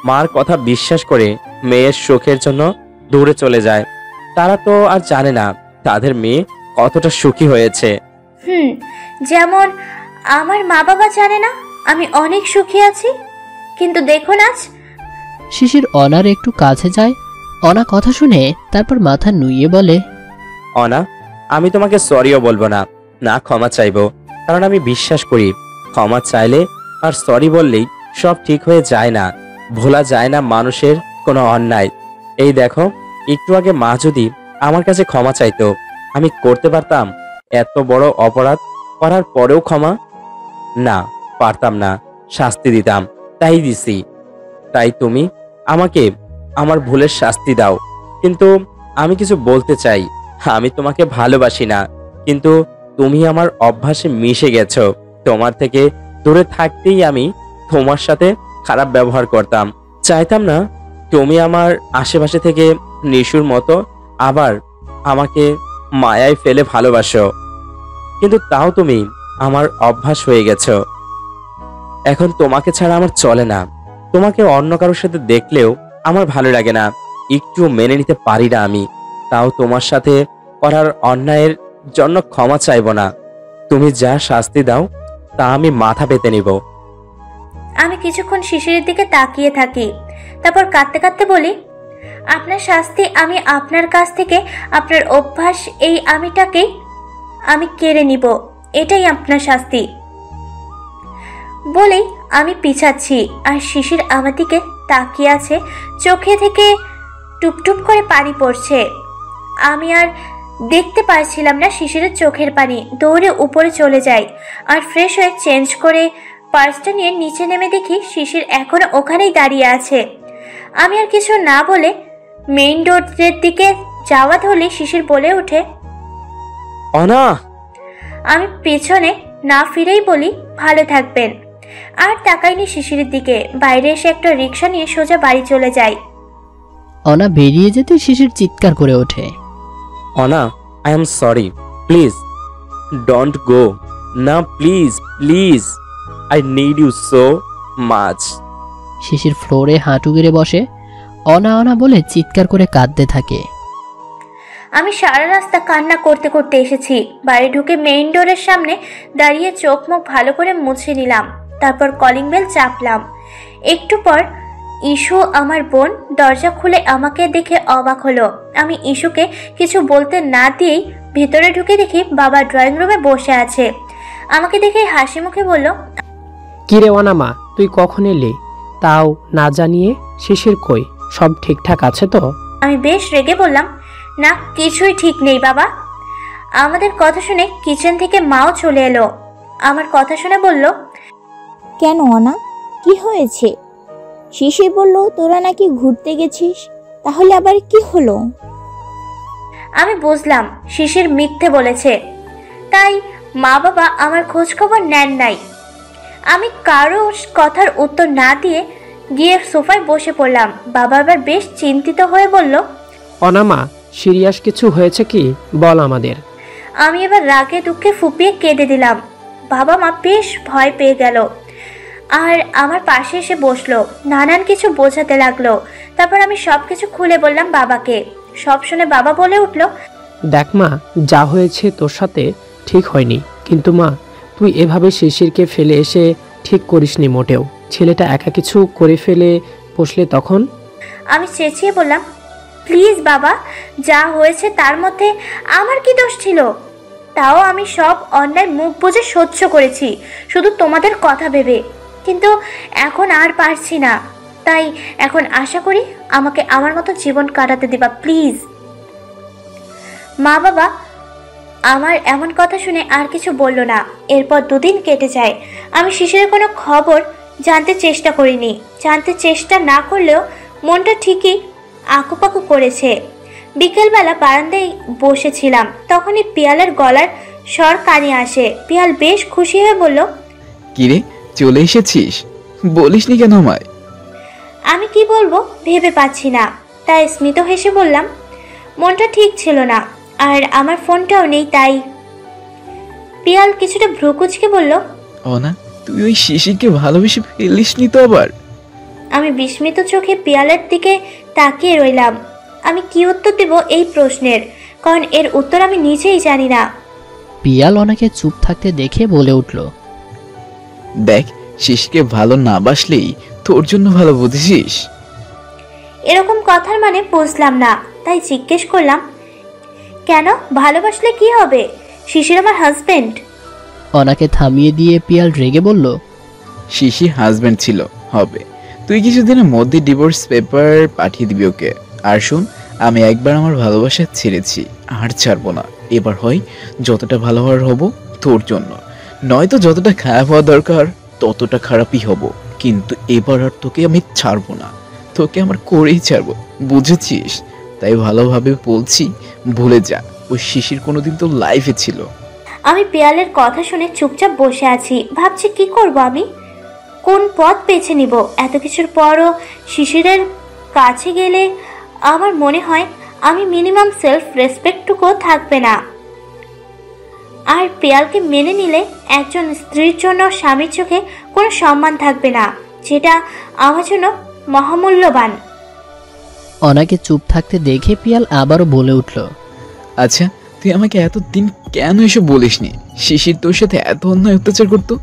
মার কথা বিশ্বাস করে মেয়ের সুখের জন্য দূরে চলে যায়। তারা তো আর জানে না তাদের মেয়ে কতটা সুখী হয়েছে। যেমন আমার মা বাবা জানে না আমি অনেক সুখী আছি। কিন্তু দেখুন আজ। শিশির অনার একটু কাছে যায়। অনা কথা শুনে তারপর মাথা নুইয়ে বলে, অনা, আমি তোমাকে সরিও বলবো না, না ক্ষমা চাইবো। কারণ আমি বিশ্বাস করি ক্ষমা চাইলে আর সরি বললেই সব ঠিক হয়ে যায় না, ভোলা যায় না মানুষের কোনো অন্যায়। এই দেখো, একটু আগে মা যদি আমার কাছে ক্ষমা চাইতো আমি করতে পারতাম এত বড় অপরাধ করার পরেও ক্ষমা? না, পারতাম না, শাস্তি দিতাম, তাই দিছি। তাই তুমি আমাকে আমার ভুলের শাস্তি দাও। কিন্তু আমি কিছু বলতে চাই, আমি তোমাকে ভালোবাসি না, কিন্তু তুমি আমার অভ্যাসে মিশে গেছো। তোমার থেকে দূরে থাকতেই আমি তোমার সাথে খারাপ ব্যবহার করতাম। চাইতাম না তুমি আমার আশেপাশে থেকে নিশুর মতো আবার আমাকে মায়ায় ফেলে ভালোবাসো। কিন্তু তাও তুমি আমার অভ্যাস হয়ে গেছো। এখন তোমাকে ছাড়া আমার চলে না। তোমাকে অন্য কারোর সাথে দেখলেও আমার ভালো লাগে না, একটু মেনে নিতে পারি না আমি। তাও তোমার সাথে করার অন্যায়ের জন্য ক্ষমা চাইব না। তুমি যা শাস্তি দাও তা আমি মাথা পেতে নিব। আমি কিছুক্ষণ শিশিরের দিকে তাকিয়ে থাকি, তারপর কাঁদতে কাঁদতে বলি, আপনার শাস্তি আমি আপনার কাছ থেকে আপনার অভ্যাস এই আমিটাকে আমি কেড়ে নিব, এটাই আপনার শাস্তি। বলেই আমি পিছাচ্ছি আর শিশির আমার দিকে তাকিয়ে আছে, চোখে থেকে টুপটুপ করে পানি পড়ছে। আমি আর দেখতে পারছিলাম না শিশিরের চোখের পানি। দৌড়ে উপরে চলে যাই আর ফ্রেশ হয়ে চেঞ্জ করে পার্সটা নিয়ে নিচে নেমে দেখি শিশির এখনো ওখানেই দাঁড়িয়ে আছে। আমি আর কিছু না বলে মেইন ডোরের দিকে যাওয়া ধরলে শিশির বলে ওঠে, অনা। আমি পেছনে না ফিরেই বলি, ভালো থাকবেন। আর তাকাইনি শিশিরের দিকে। বাইরে এসে একটা রিক্সা নিয়ে সোজা বাড়ি চলে যাই। অনা বেরিয়ে যেতে শিশির চিৎকার করে ওঠে, অনা, I am sorry, please don't go. না please please, I need you so much. Shishir ফ্লোরে হাঁটু গেড়ে বসে অনা অনা বলে চিৎকার করে কাঁদতে থাকে। আমি সারা রাস্তা কান্না করতে করতে এসেছি। বাড়ি ঢুকে মেইন ডোরের সামনে দাঁড়িয়ে চোখ মুখ ভালো করে মুছে নিলাম। তারপর কলিং বেল চাপলাম। একটু পর ইস্যু আমার বোন দরজা খুলে আমাকে দেখে অবাক হলো। আমি ইস্যুকে কিছু বলতে না দিয়েই ভেতরে ঢুকে দেখি বাবা ড্রয়িং রুমে বসে আছে। আমাকে দেখে হাসি মুখে বলল, কিরে অনামা, তুই কখন এলি? তাও না জানিয়ে? শিশির কই? সব ঠিকঠাক আছে তো? আমি বেশ রেগে বললাম, না কিছুই ঠিক নেই বাবা। আমাদের কথা শুনে কিচেন থেকে মাও চলে এলো। আমার কথা শুনে বলল, কেন অনা, কি হয়েছে? শিশির বলল তোরা নাকি ঘুরতে গেছিস, তাহলে আবার কি হলো? আমি বুঝলাম শিশির মিথ্যে বলেছে, তাই মা বাবা আমার খোঁজ খবর নেন নাই। আমি কারো কথার উত্তর না দিয়ে গিয়ে সোফায় বসে পড়লাম। বাবা এবার বেশ চিন্তিত হয়ে বলল, অনামা, সিরিয়াস কিছু হয়েছে কি বল আমাদের। আমি এবার রাগে দুঃখে ফুপিয়ে কেঁদে দিলাম। বাবা মা বেশ ভয় পেয়ে গেল আর আমার পাশে এসে বসলো, নানান কিছু বোঝাতে লাগলো। তারপর আমি সবকিছু খুলে বললাম বাবাকে। সব শুনে বাবা বলে উঠল, দেখ মা, যা হয়েছে তোর সাথে ঠিক হয়নি, কিন্তু মা তুই এভাবে শিশিরকে ফেলে এসে ঠিক করিসনি মোটেও। ছেলেটা একা কিছু করে ফেলে বসলে তখন। আমি চেঁচিয়ে বললাম, প্লিজ বাবা, যা হয়েছে তার মধ্যে আমার কি দোষ ছিল? তাও আমি সব অন্যায় মুখ বুজে সহ্য করেছি, শুধু তোমাদের কথা ভেবে। কিন্তু এখন আর পারছি না, তাই এখন আশা করি আমাকে আমার মতো জীবন কাটাতে দিবা প্লিজ। মা বাবা আমার এমন কথা শুনে আর কিছু বলল না। এরপর 2 দিন কেটে যায়। আমি শিশিরের কোনো খবর জানতে চেষ্টা করিনি। জানতে চেষ্টা না করলেও মনটা ঠিকই আকুপাকু করেছে। বিকেলবেলা বারান্দায় বসেছিলাম, তখনই পিয়ালের গলার স্বর কানে আসে। পিয়াল বেশ খুশি হয়ে বলল, কিরে, চলে এসেছিস? বলিসনি কেন আমায়? আমি কি বলবো ভেবে পাচ্ছি না, তাই স্মিত হেসে বললাম, মনটা ঠিক ছিল না আর আমার ফোনটাও নেই তাই। পিয়াল কিছুটা ভ্রুকুচকে বলল, অনা, তুই ওই শিশিরকে ভালোবেসে ফেলিসনি তো আবার? আমি বিস্মিত চোখে পিয়ালের দিকে তাকিয়ে রইলাম। আমি কি উত্তর দেব এই প্রশ্নের, কারণ এর উত্তর আমি নিজেই জানি না। পিয়াল অনাকে চুপ থাকতে দেখে বলে উঠল, দেখ, শিশিরকে ভালো না বাসলেই তোর জন্য ভালো বুঝিস। এরকম কথার মানে বুঝলাম না, তাই জিজ্ঞেস করলাম, কেন? ভালোবাসলে কি হবে? শিশির আমার হাজবেন্ড। অনাকে থামিয়ে দিয়ে পিয়াল রেগে বলল, শিশির হাজবেন্ড ছিল, হবে। তুই কিছুদিনের মধ্যে ডিভোর্স পেপার পাঠিয়ে দিবি ওকে। আর শোন, আমি একবার আমার ভালোবাসা ছেড়েছি, আর ছাড়বো না। এবার হয় যতটা ভালো হওয়ার হব তোর জন্য, নয়তো যতটা খারাপ হওয়া দরকার ততটা খারাপই হব। কিন্তু এবার আর তোকে আমি ছাড়বো না, তোকে আমার করেই ছাড়বো, বুঝেছিস? তাই ভালোভাবে বলছি, ভুলে যা ওই শিশির কোনোদিন তো লাইফে ছিল। আমি পিয়ালের কথা শুনে চুপচাপ বসে আছি, ভাবছি কি করব আমি, কোন পথ বেছে নিব। এত কিছুর পরও শিশিরের কাছে গেলে আমার মনে হয় আমি মিনিমাম সেলফ রেসপেক্টটুকু থাকবে না। আর পিয়ালকে মেনে নিলে একজন স্ত্রীর জন্য স্বামীর চোখে কোনো সম্মান থাকবে না, যেটা আমার জন্য মহামূল্যবান। অনাকে চুপ থাকতে দেখে পিয়াল আবারও বলে উঠল, আচ্ছা, তুই আমাকে এতদিন কেন এসব বলিসনি? শিশির তোর সাথে এত অন্যায় অত্যাচার করতো?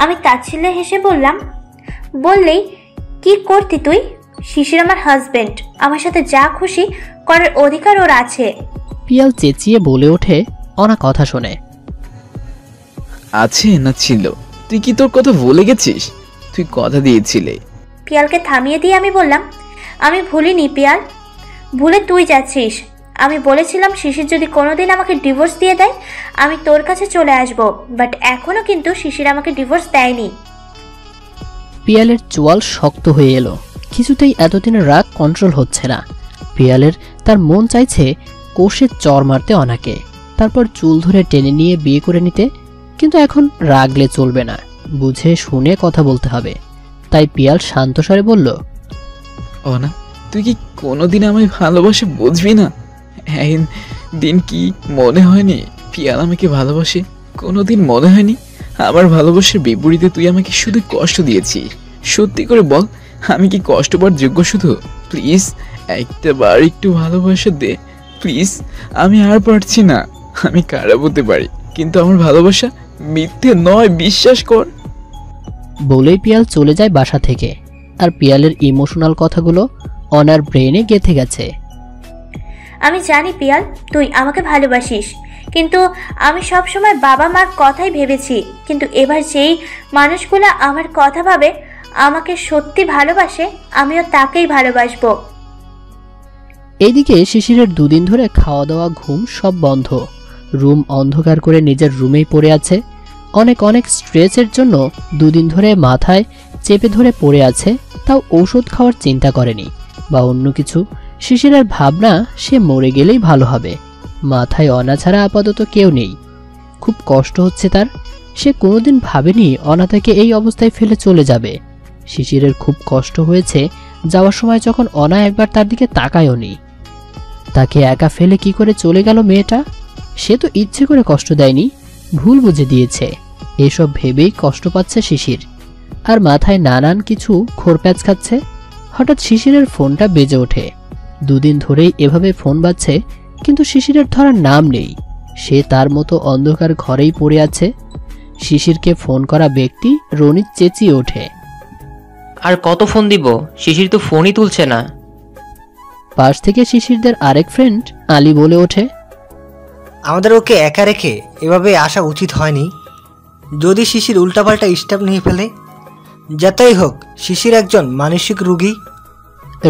আমি তাচ্ছিল্যে হেসে বললাম, বললেই কি করতি তুই? শিশির আমার হাজবেন্ড, আমার সাথে যা খুশি করার অধিকার ওর আছে। পিয়াল চেঁচিয়ে বলে ওঠে অনা কথা শুনে, আছে না ছিল? তুই কি তোর কথা ভুলে গেছিস? তুই কথা দিয়েছিলে। পিয়ালকে থামিয়ে দিয়ে আমি বললাম, আমি ভুলিনি পিয়াল, ভুলে তুই যাচ্ছিস। আমি বলেছিলাম শিশির যদি কোনোদিন আমাকে ডিভোর্স দিয়ে দেয় আমি তোর কাছে চলে আসব, বাট এখনো কিন্তু শিশির আমাকে ডিভোর্স দেয়নি। পিয়ালের চোয়াল শক্ত হয়ে এলো। কিছুতেই এতদিনের রাগ কন্ট্রোল হচ্ছে না। পিয়ালের তার মন চাইছে কোষে চর মারতে অনাকে, তারপর চুল ধরে টেনে নিয়ে বিয়ে করে নিতে। কিন্তু এখন রাগলে চলবে না, বুঝে শুনে কথা বলতে হবে। তাই পিয়াল শান্ত স্বরে বলল, অনা, তুই কি কোনোদিন আমায় ভালোবাসে বুঝবি না? দিন কি মনে হয়নি পিয়াল আমাকে ভালোবাসে? কোনোদিন মনে হয়নি আমার ভালোবাসার বিপরীতে তুই আমাকে শুধু কষ্ট দিয়েছিস? সত্যি করে বল, আমি কি কষ্ট পাওয়ার যোগ্য? শুধু প্লিজ একটা বার একটু ভালোবাসা দে প্লিজ। আমি আর পারছি না। আমি খারাপ হতে পারি, কিন্তু আমার ভালোবাসা মিথ্যে নয়, বিশ্বাস কর। বলেই পিয়াল চলে যায় বাসা থেকে। আর পিয়ালের ইমোশনাল কথাগুলো অনার ব্রেনে গেঁথে গেছে। আমি জানি পিয়াল তুই আমাকে ভালোবাসিস, কিন্তু আমি সবসময় বাবা মার কথাই ভেবেছি। কিন্তু এবার যেই মানুষগুলো আমার কথা ভাবে আমাকে সত্যি ভালোবাসে, আমিও তাকেই ভালোবাসবো। এইদিকে শিশিরের 2 দিন ধরে খাওয়া দাওয়া ঘুম সব বন্ধ। রুম অন্ধকার করে নিজের রুমেই পড়ে আছে। অনেক অনেক স্ট্রেসের জন্য 2 দিন ধরে মাথায় চেপে ধরে পড়ে আছে, তাও ঔষধ খাওয়ার চিন্তা করেনি বা অন্য কিছু। শিশিরের ভাবনা সে মরে গেলেই ভালো হবে। মাথায় অনা ছাড়া আপাতত কেউ নেই। খুব কষ্ট হচ্ছে তার। সে কোনোদিন ভাবেনি অনা তাকে এই অবস্থায় ফেলে চলে যাবে। শিশিরের খুব কষ্ট হয়েছে যাওয়ার সময় যখন অনা একবার তার দিকে তাকায়ওনি। তাকে একা ফেলে কি করে চলে গেল মেয়েটা? সে তো ইচ্ছে করে কষ্ট দেয়নি, ভুল বুঝে দিয়েছে। এসব ভেবেই কষ্ট পাচ্ছে শিশির, আর মাথায় নানান কিছু খোরপ্যাচ খাচ্ছে। হঠাৎ শিশিরের ফোনটা বেজে ওঠে। দুদিন ধরেই এভাবে ফোন বাজছে, কিন্তু শিশিরের ধরার নাম নেই। সে তার মতো অন্ধকার ঘরেই পড়ে আছে। শিশিরকে ফোন করা ব্যক্তি রনিত চেঁচিয়ে ওঠে, আর কত ফোন দিব? শিশির তো ফোনই তুলছে না। পাশ থেকে শিশিরদের আরেক ফ্রেন্ড আলী বলে ওঠে, আমাদের ওকে একা রেখে এভাবে আসা উচিত হয়নি। যদি শিশির উল্টাপাল্টা স্টেপ নিয়ে ফেলে? যতই হোক শিশির একজন মানসিক রোগী।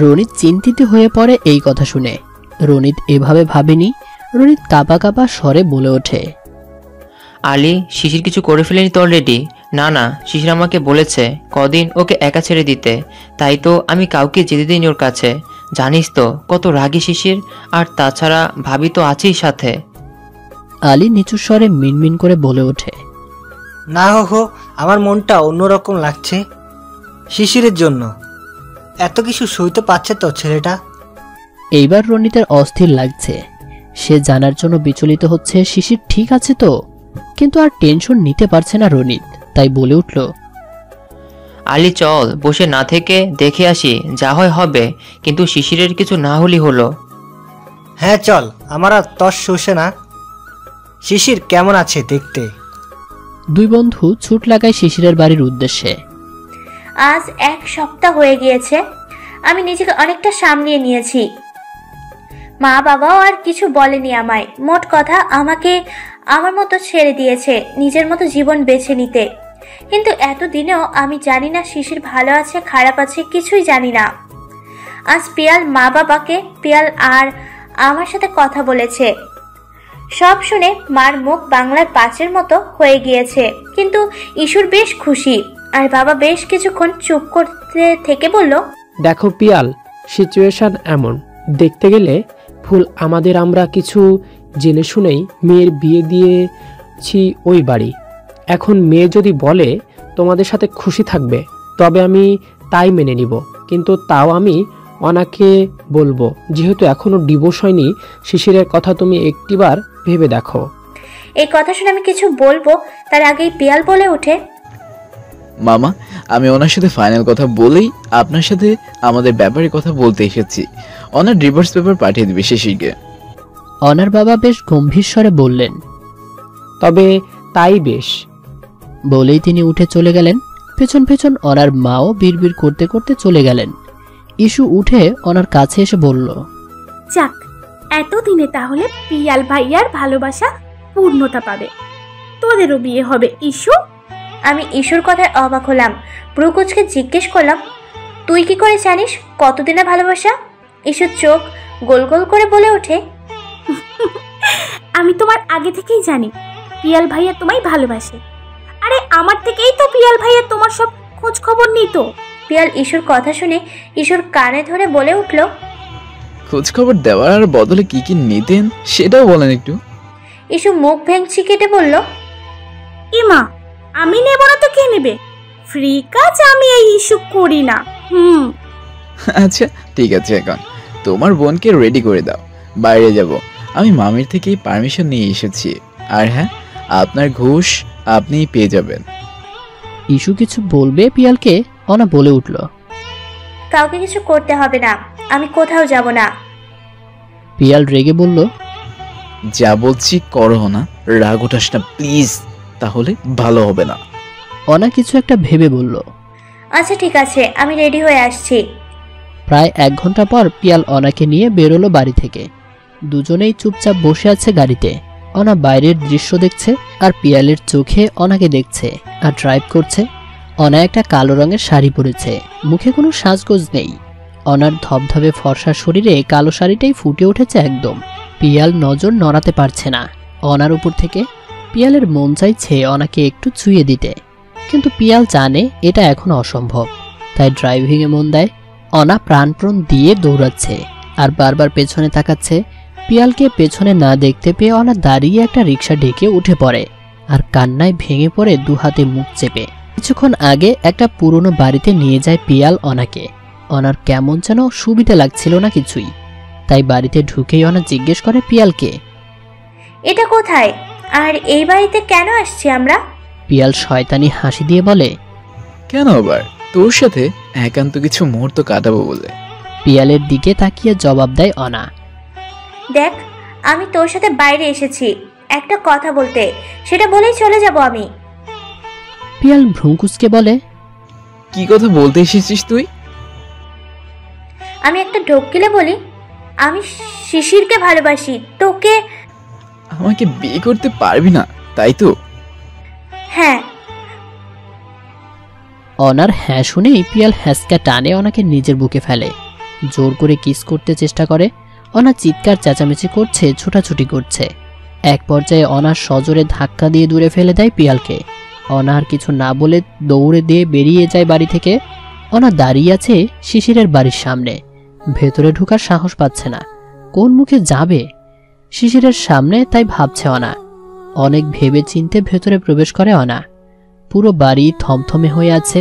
রনিত চিন্তিত হয়ে পড়ে এই কথা শুনে। রনিত এভাবে ভাবেনি। রনিত কাঁপা কাঁপা স্বরে বলে ওঠে, আলী, শিশির কিছু করে ফেলেনি তো অলরেডি? না না, শিশির আমাকে বলেছে কদিন ওকে একা ছেড়ে দিতে, তাই তো আমি কাউকে যেতে দিইনি ওর কাছে। জানিস তো কত রাগী শিশির, আর তাছাড়া ভাবি তো আছেই সাথে। আলী নিচু স্বরে মিনমিন করে বলে ওঠে, না হো, আমার মনটা অন্যরকম লাগছে শিশিরের জন্য। এত কিছু সইতে পারছে তো ছেলেটা। এইবার রনিতের অস্থির লাগছে। সে জানার জন্য বিচলিত হচ্ছে শিশির ঠিক আছে তো, কিন্তু আর টেনশন নিতে পারছে না রনিত। তাই বলে উঠল, আলী চল, বসে না থেকে দেখে আসি, যা হয় হবে, কিন্তু শিশিরের কিছু না হলেই হলো। হ্যাঁ চল, আমার আর তস সইছে না। শিশির কেমন আছে দেখতে। দুই বন্ধু ছুট লাগায় শিশিরের বাড়ির উদ্দেশ্যে। আজ 1 সপ্তাহ হয়ে গিয়েছে। আমি নিজেকে অনেকটা সামলিয়ে নিয়েছি। মা বাবাও আর কিছু বলেনি আমায়। মোট কথা আমাকে আমার মতো ছেড়ে দিয়েছে, নিজের মতো জীবন বেছে নিতে। কিন্তু এতদিনেও আমি জানি না শিশির ভালো আছে খারাপ আছে, কিছুই জানি না। আজ পিয়াল মা বাবাকে, পিয়াল আর আমার সাথে কথা বলেছে। সব শুনে মার মুখ বাংলার 5-এর মতো হয়ে গিয়েছে। কিন্তু ইশুর বেশ খুশি, আর বাবা বেশ কিছুক্ষণ চুপ করতে থেকে বলল, দেখো পিয়াল, সিচুয়েশন এমন, দেখতে গেলে ভুল আমাদের। আমরা কিছু জেনে শুনেই মেয়ের বিয়ে দিয়েছি ওই বাড়ি। এখন মেয়ে যদি বলে তোমাদের সাথে খুশি থাকবে, তবে আমি তাই মেনে নিব। কিন্তু তাও আমি অনাকে বলবো, যেহেতু এখনো ডিভোর্স হয়নি। শিশিরের কথা তুমি একটিবার ভেবে দেখো। এই কথা শুনে আমি কিছু বলবো তার আগেই পিয়াল বলে ওঠে, মামা, আমি ওনার সাথে ফাইনাল কথা বলেই আপনার সাথে আমাদের ব্যাপারে কথা বলতে এসেছি। ওনার ডিভোর্স পেপার পাঠিয়ে দিবে শিশিরকে। অনার বাবা বেশ গম্ভীর স্বরে বললেন, তবে তাই বেশ। বলেই তিনি উঠে চলে গেলেন। পেছন পেছন অনার মাও বিড়বিড় করতে করতে চলে গেলেন। ইস্যু উঠে অনার কাছে এসে বলল, যাক, এতদিনে তাহলে পিয়াল ভাইয়ার ভালোবাসা পূর্ণতা পাবে। তোদেরও বিয়ে হবে ইস্যু। আমি ইস্যুর কথায় অবাক হলাম। ব্রুকুচকে জিজ্ঞেস করলাম, তুই কি করে জানিস কতদিনে ভালোবাসা? ইস্যুর চোখ গোল গোল করে বলে ওঠে, আমি তোমার আগে থেকেই জানি পিয়াল ভাইয়া তোমায় ভালোবাসে। আরে আমার থেকেই তো পিয়াল ভাইয়া তোমার সব খোঁজ খবর নিত। পিয়াল ইস্যুর কথা শুনে ইস্যুর কানে ধরে বলে উঠল, খোঁজ খবর দেওয়ার বদলে কি কি নিতেন সেটাও বলেন একটু। ইস্যু মুখ ভেঙচি কেটে বলল, ইমা, আমি নেব না তো কে নেবে? ফ্রি কাজ আমি এই ইস্যু করি না। আচ্ছা ঠিক আছে, এখন তোমার বোনকে রেডি করে দাও, বাইরে যাব। আমি মামির থেকেই পারমিশন নিয়ে এসেছি। আর হ্যাঁ, আপনার ঘুষ আপনিই পেয়ে যাবেন। ইস্যু কিছু বলবে পিয়ালকে, অনা বলে উঠল, কাউকে কিছু করতে হবে না, আমি কোথাও যাব না। পিয়াল রেগে বলল, যা বলছি করো না, রাগ ওঠাস না প্লিজ, তাহলে ভালো হবে না। অনা কিছু একটা ভেবে বলল, আচ্ছা ঠিক আছে, আমি রেডি হয়ে আসছি। প্রায় 1 ঘন্টা পর পিয়াল অনাকে নিয়ে বেরোলো বাড়ি থেকে। দুজনেই চুপচাপ বসে আছে গাড়িতে। অনা বাইরের দৃশ্য দেখছে, আর পিয়ালের চোখে অনাকে দেখছে আর ড্রাইভ করছে। অনা একটা কালো রঙের শাড়ি পরেছে, মুখে কোনো সাজগোজ নেই। অনার ধবধবে ফর্সা শরীরে কালো শাড়িটাই ফুটে উঠেছে একদম। পিয়াল নজর নড়াতে পারছে না অনার উপর থেকে। পিয়ালের মন চাইছে অনাকে একটু ছুঁয়ে দিতে, কিন্তু পিয়াল জানে এটা এখন অসম্ভব, তাই ড্রাইভিংয়ে মন দেয়। অনা প্রাণপ্রণ দিয়ে দৌড়াচ্ছে, আর বারবার পেছনে তাকাচ্ছে। পিয়ালকে পেছনে না দেখতে পেয়ে অনা দাঁড়িয়ে একটা রিক্সা ডেকে উঠে পড়ে আর কান্নায় ভেঙে পড়ে দুহাতে মুখ চেপে। কিছুক্ষণ আগে একটা পুরনো বাড়িতে নিয়ে যায় পিয়াল অনাকে। অনার কেমন যেন সুবিধা লাগছিল না কিছুই, তাই বাড়িতে ঢুকেই অনা জিজ্ঞেস করে পিয়ালকে, এটা কোথায় আর এই বাড়িতে কেন আসছি আমরা? পিয়াল শয়তানি হাসি দিয়ে বলে, কেন আবার? তোর সাথে একান্ত কিছু মুহূর্ত কাটাবো বলে। পিয়ালের দিকে তাকিয়ে জবাব দেয় অনা, দেখ, আমি তোর সাথে বাইরে এসেছি একটা কথা বলতে, সেটা বলেই চলে যাব আমি। পিয়াল ভ্রুকুচকে বলে, কি কথা বলতে এসেছিস তুই? আমি একটা ঢোক গিলে বলি, আমি শিশিরকে ভালোবাসি। তোকে আমাকে বিয়ে করতে পারবি না, তাই তো? হ্যাঁ। অনার হ্যাঁ শুনেই পিয়াল হ্যাঁচকা টানে অনাকে নিজের বুকে ফেলে, জোর করে কিস করতে চেষ্টা করে। অনা চিৎকার চেঁচামেচি করছে, ছোটাছুটি করছে। এক পর্যায়ে অনার সজোরে ধাক্কা দিয়ে দূরে ফেলে দেয় পিয়ালকে। অনা আর কিছু না বলে দৌড়ে দিয়ে বেরিয়ে যায় বাড়ি থেকে। অনা দাঁড়িয়ে আছে শিশিরের বাড়ির সামনে, ভেতরে ঢোকার সাহস পাচ্ছে না, কোন মুখে যাবে শিশিরের সামনে, তাই ভাবছে অনা। অনেক ভেবে চিন্তে ভেতরে প্রবেশ করে অনা। পুরো বাড়ি থমথমে হয়ে আছে।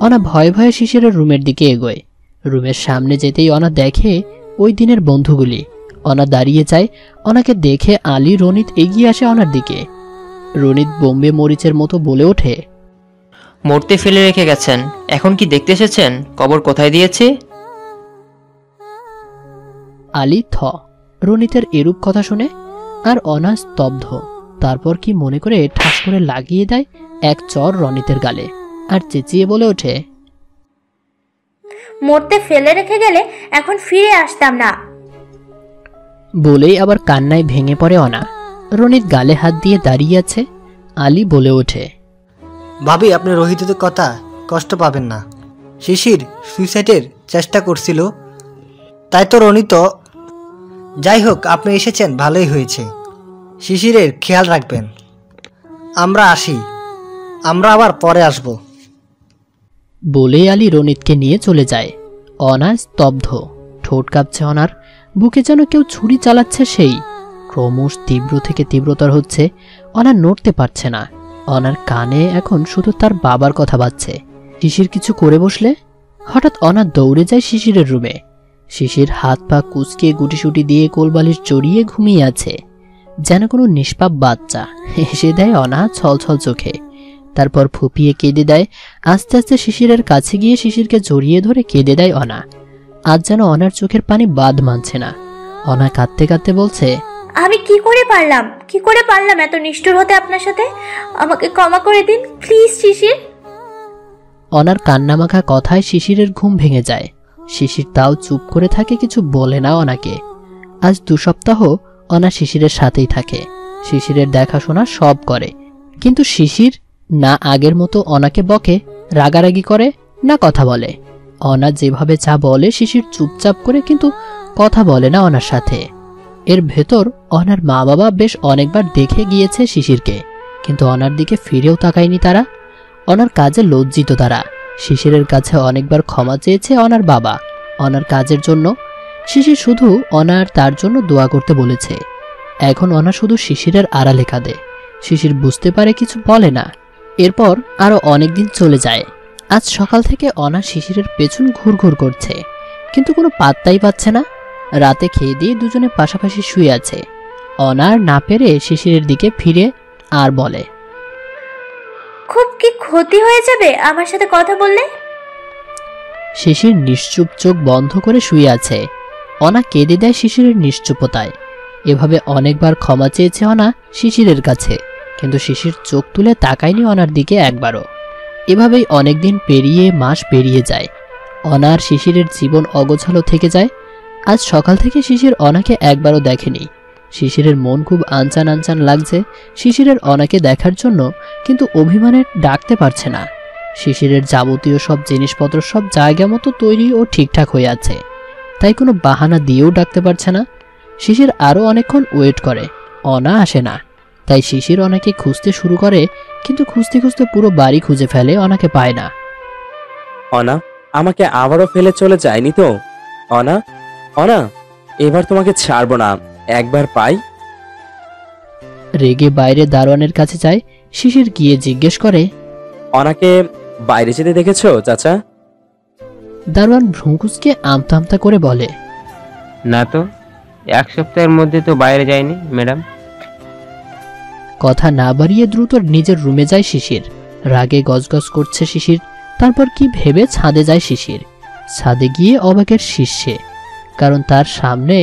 অনা ভয়ে ভয়ে শিশিরের রুমের দিকে এগোয়। রুমের সামনে যেতেই অনা দেখে ওই দিনের বন্ধুগুলি। অনা দাঁড়িয়ে যায়। অনাকে দেখে আলী, রনিত এগিয়ে আসে অনার দিকে। রনিত বোম্বে মরিচের মতো বলে ওঠে, মরতে ফেলে রেখে গেছেন, এখন কি দেখতে এসেছেন কবর কোথায় দিয়েছে? আলী থ। রনিতের এরূপ কথা শুনে আর অনা স্তব্ধ। তারপর কি মনে করে ঠাস করে লাগিয়ে দেয় এক চর রনিতের গালে আর চেঁচিয়ে বলে ওঠে, মরতে ফেলে রেখে গেলে এখন ফিরে আসতাম না। বলেই আবার কান্নায় ভেঙে পড়ে অনা। রনিত গালে হাত দিয়ে দাঁড়িয়ে আছে। আলী বলে ওঠে, ভাবি, আপনি রোহিতের কথা কষ্ট পাবেন না। শিশির সুইসাইডের চেষ্টা করছিল, তাই তো রনিত। যাই হোক, আপনি এসেছেন ভালোই হয়েছে। শিশিরের খেয়াল রাখবেন। আমরা আসি, আমরা আবার পরে আসব। বলেই আলী রনিতকে নিয়ে চলে যায়। অনা স্তব্ধ, ঠোঁট কাঁপছে অনার, বুকে যেন কেউ ছুরি চালাচ্ছে। সেই ক্রমশ তীব্র থেকে তীব্রতর হচ্ছে। অনা নড়তে পারছে না। অনার কানে এখন শুধু তার বাবার কথা বাজছে। শিশির কিছু করে বসলে হঠাৎ অনা দৌড়ে যায় শিশিরের রুমে। শিশির হাত পা কুচকে গুটিসুটি দিয়ে কোলবালিশ জড়িয়ে ঘুমিয়ে আছে, যেন কোনো নিষ্পাপ বাচ্চা। হেসে দেয় অনা ছলছল চোখে, তারপর ফুপিয়ে কেঁদে দেয়। আস্তে আস্তে শিশিরের কাছে গিয়ে শিশিরকে জড়িয়ে ধরে কেঁদে দেয় অনা। আজ যেন অনার চোখের পানি বাদ মানছে না। অনা কাঁদতে কাঁদতে বলছে, আমি কি করে পারলাম এত নিষ্ঠুর হতে আপনার সাথে? আমাকে ক্ষমা করে দিন প্লিজ শিশির। অনার কান্নামাখা কথায় শিশিরের ঘুম ভেঙে যায়। শিশির তাও চুপ করে থাকে, কিছু বলে না অনাকে। আজ 2 সপ্তাহ অনা শিশিরের সাথেই থাকে, শিশিরের দেখাশোনা সব করে। কিন্তু শিশির না আগের মতো অনাকে বকে, রাগারাগি করে, না কথা বলে। অনা যেভাবে যা বলে শিশির চুপচাপ করে, কিন্তু কথা বলে না অনার সাথে। এর ভেতর অনার মা বাবা বেশ অনেকবার দেখে গিয়েছে শিশিরকে, কিন্তু অনার দিকে ফিরেও তাকায়নি তারা। অনার কাজে লজ্জিত তারা। শিশিরের কাছে অনেকবার ক্ষমা চেয়েছে অনার বাবা অনার কাজের জন্য। শিশির শুধু অনার তার জন্য দোয়া করতে বলেছে। এখন অনা শুধু শিশিরের আড়ালে কাঁদে। শিশির বুঝতে পারে, কিছু বলে না। এরপর আরো অনেকদিন চলে যায়। আজ সকাল থেকে অনা শিশিরের পেছন ঘুরঘুর করছে, কিন্তু কোনো পাত্তাই পাচ্ছে না। রাতে খেয়ে দিয়ে দুজনে পাশাপাশি শুয়ে আছে। অনার না পেরে শিশিরের দিকে ফিরে আর বলে, খুব কি ক্ষতি হয়ে যাবে আমার সাথে কথা বললে? শিশির নিশ্চুপ চোখ বন্ধ করে শুয়ে আছে। অনা কেঁদে দেয় শিশিরের নিশ্চুপতায়। এভাবে অনেকবার ক্ষমা চেয়েছে অনা শিশিরের কাছে, কিন্তু শিশির চোখ তুলে তাকায়নি অনার দিকে একবারও। এভাবেই অনেকদিন পেরিয়ে মাস পেরিয়ে যায়। অনার শিশিরের জীবন অগোছালো থেকে যায়। আজ সকাল থেকে শিশির অনাকে একবারও দেখেনি। শিশিরের মন খুব আনচান আনচান লাগছে শিশিরের অনাকে দেখার জন্য, কিন্তু অভিমানে ডাকতে পারছে না। শিশিরের যাবতীয় সব জিনিসপত্র সব জায়গা মতো তৈরি ও ঠিকঠাক হয়ে আছে, তাই কোনো বাহানা দিয়েও ডাকতে পারছে না। শিশির আরও অনেকক্ষণ ওয়েট করে, অনা আসে না। তাই শিশির অনাকে খুঁজতে শুরু করে, কিন্তু খুঁজতে খুঁজতে পুরো বাড়ি খুঁজে ফেলে, অনাকে পায় না। অনা আমাকে আবারও ফেলে চলে যায়নি তো? অনা, অনা, এবার তোমাকে ছাড়বো না, একবার পাই। রেগে বাইরে দারোয়ানের কাছে যায়। শিশির গিয়ে জিজ্ঞেস করে, অনাকে বাইরে যেতে দেখেছো চাচা? দারোয়ান ভ্রুকুচকে আমতা আমতা করে বলে, না তো, 1 সপ্তাহের মধ্যে তো বাইরে যায়নি ম্যাডাম। কথা না বাড়িয়ে দ্রুত নিজের রুমে যায় শিশির। রাগে গজগজ করছে শিশির। তারপর কি ভেবে ছাদে যায় শিশির। ছাদে গিয়ে অবাকের শীর্ষে, কারণ তার সামনে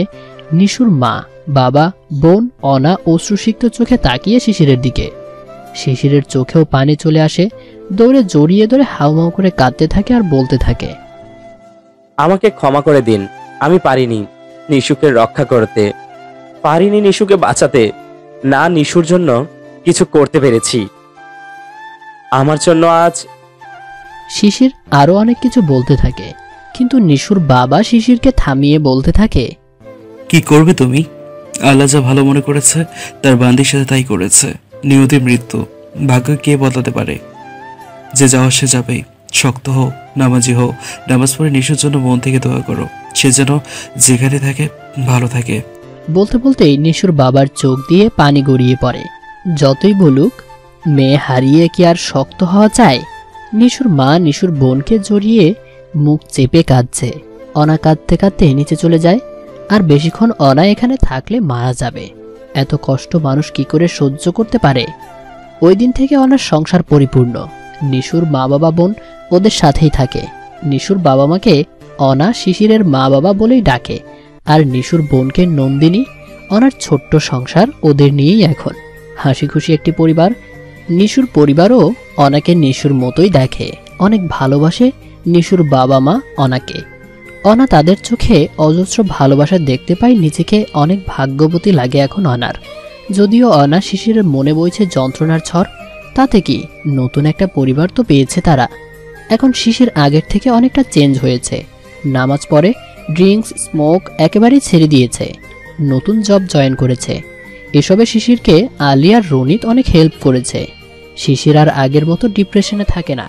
নিশুর মা, বাবা, বোন অনা অশ্রুসিক্ত চোখে তাকিয়ে শিশিরের দিকে। শিশিরের চোখেও পানি চলে আসে। দৌড়ে জড়িয়ে ধরে হাউমাউ করে কাঁদতে থাকে আর বলতে থাকে, আমাকে ক্ষমা করে দিন, আমি পারিনি নিশুকে রক্ষা করতে, পারিনি নিশুকে বাঁচাতে, না নিশুর জন্য কিছু করতে পেরেছি। আমার জন্য আজ। শিশির আরো অনেক কিছু বলতে থাকে, কিন্তু নিশুর বাবা শিশিরকে থামিয়ে বলতে থাকে, কি করবে তুমি? আল্লাহ যা ভালো মনে করেছে তার বান্দির সাথে তাই করেছে। নিয়তি মৃত্যু, ভাগ্য কে বদলাতে পারে? যে যাওয়া সে যাবেই। শক্ত হও, নামাজি হও, নামাজ পড়ে নিশুর জন্য মন থেকে দোয়া করো, সে যেন যেখানে থাকে ভালো থাকে। বলতে বলতেই নিশুর বাবার চোখ দিয়ে পানি গড়িয়ে পড়ে। যতই বলুক, মেয়ে হারিয়ে কি আর শক্ত হওয়া চায়? নিশুর মা নিশুর বোনকে জড়িয়ে মুখ চেপে কাঁদছে। অনা কাঁদতে কাঁদতে নিচে চলে যায়। আর বেশিক্ষণ অনা এখানে থাকলে মারা যাবে। এত কষ্ট মানুষ কি করে সহ্য করতে পারে? ওই দিন থেকে অনার সংসার পরিপূর্ণ। নিশুর মা বাবা বোন ওদের সাথেই থাকে। নিশুর বাবা মাকে অনা শিশিরের মা বাবা বলেই ডাকে, আর নিশুর বোনকে নন্দিনী। অনার ছোট্ট সংসার ওদের নিয়েই এখন হাসি খুশি একটি পরিবার। নিশুর পরিবারও অনাকে নিশুর মতোই দেখে, অনেক ভালোবাসে নিশুর বাবা মা অনাকে। অনা তাদের চোখে অজস্র ভালোবাসা দেখতে পায়। নিজেকে অনেক ভাগ্যবতী লাগে এখন অনার। যদিও অনা শিশিরের মনে বইছে যন্ত্রণার ঝড়, তাতে কি, নতুন একটা পরিবার তো পেয়েছে তারা। এখন শিশির আগের থেকে অনেকটা চেঞ্জ হয়েছে। নামাজ পড়ে, ড্রিঙ্কস স্মোক একেবারেই ছেড়ে দিয়েছে। নতুন জব জয়েন করেছে। এসবে শিশিরকে আলী আর রনিত অনেক হেল্প করেছে। শিশির আর আগের মতো ডিপ্রেশনে থাকে না,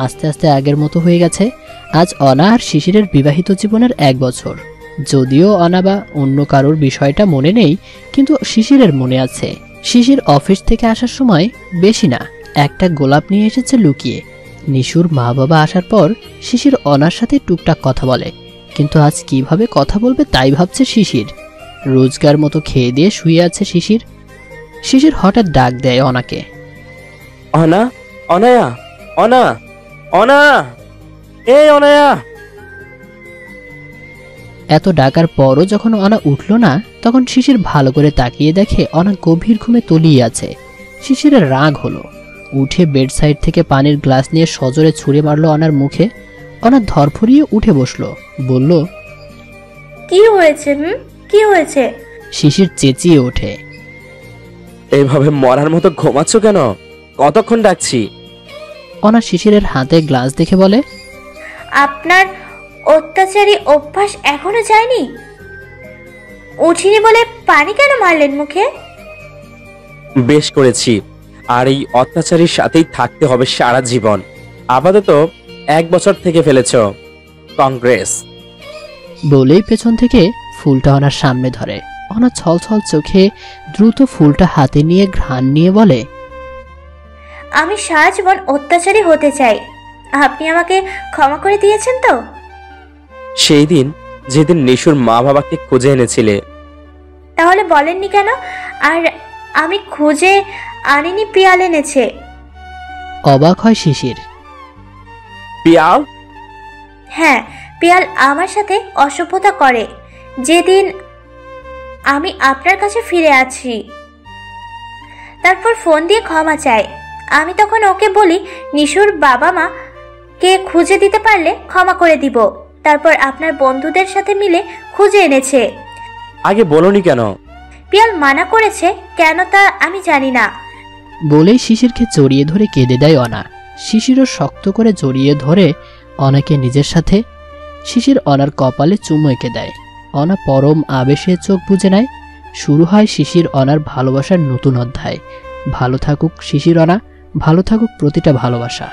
আস্তে আস্তে আগের মতো হয়ে গেছে। আজ অনা আর শিশিরের বিবাহিত জীবনের 1 বছর। যদিও অনা বা অন্য কারোর বিষয়টা মনে নেই, কিন্তু শিশিরের মনে আছে। শিশির অফিস থেকে আসার সময় বেশি না, একটা গোলাপ নিয়ে এসেছে লুকিয়ে। নিশুর মা বাবা আসার পর শিশির অনার সাথে টুকটাক কথা বলে, কিন্তু আজ কিভাবে কথা বলবে তাই ভাবছে শিশির। রোজগার মতো খেয়ে দিয়ে শুয়ে আছে শিশির। শিশির হঠাৎ ডাক দেয় অনাকে, অনা, অনায়া, অনা, অনা, এই অনায়া। এত ডাকার পরও যখন অনা উঠল না, তখন শিশির ভালো করে তাকিয়ে দেখে অনা গভীর ঘুমে তলিয়ে আছে। শিশিরের রাগ হলো, উঠে বেড সাইড থেকে পানির গ্লাস নিয়ে সজোরে ছুঁড়ে মারলো অনার মুখে। অনা ধরফরিয়ে উঠে বসলো, বলল, কি হয়েছে? কি হয়েছে? শিশির চেঁচিয়ে ওঠে, এইভাবে মরার মতো ঘুমাচ্ছ কেন? কতক্ষণ ডাকছি? অনা শিশিরের হাতে গ্লাস দেখে বলে, আপনার অত্যাচারী অভ্যাস এখনো যায়নি? উঠিনি বলে পানি কেন মারলেন মুখে? বেশ করেছি, আর এই অত্যাচারীর সাথেই থাকতে হবে সারা জীবন। আপাতত 1 বছর থেকে ফেলেছ, কংগ্রেস। বলেই পেছন থেকে ফুলটা অনার সামনে ধরে। অনা ছলছল চোখে দ্রুত ফুলটা হাতে নিয়ে ঘ্রাণ নিয়ে বলে, আমি সারা জীবন অত্যাচারী হতে চাই। আপনি আমাকে ক্ষমা করে দিয়েছেন তো? সেই দিন যেদিন নিশুর মা বাবাকে খুঁজে এনেছিলে। তাহলে বলেননি কেন? আর আমি খুঁজে আনিনি, পিয়াল এনেছে। অবাক হয় শিশির। পিয়াল? হ্যাঁ, পিয়াল আমার সাথে অসভ্যতা করে যেদিন আমি আপনার কাছে ফিরে আছি। তারপর ফোন দিয়ে ক্ষমা চাই। আমি তখন ওকে বলি, নিশুর বাবা মা কে খুঁজে দিতে পারলে ক্ষমা করে দিব। তারপর আপনার বন্ধুদের সাথে মিলে খুঁজে এনেছে। আগে বলনি কেন? পিয়াল মানা করেছে, কেন তা আমি জানি না। বলেই শিশিরকে জড়িয়ে ধরে কেঁদে দেয় অনা। শিশিরও শক্ত করে জড়িয়ে ধরে অনাকে নিজের সাথে। শিশির অনার কপালে চুমু এঁকে দেয়। অনা পরম আবেশে চোখ বুজে নেয়। শুরু হয় শিশির অনার ভালোবাসার নতুন অধ্যায়। ভালো থাকুক শিশির অনা, ভালো থাকুক প্রতিটা ভালোবাসা।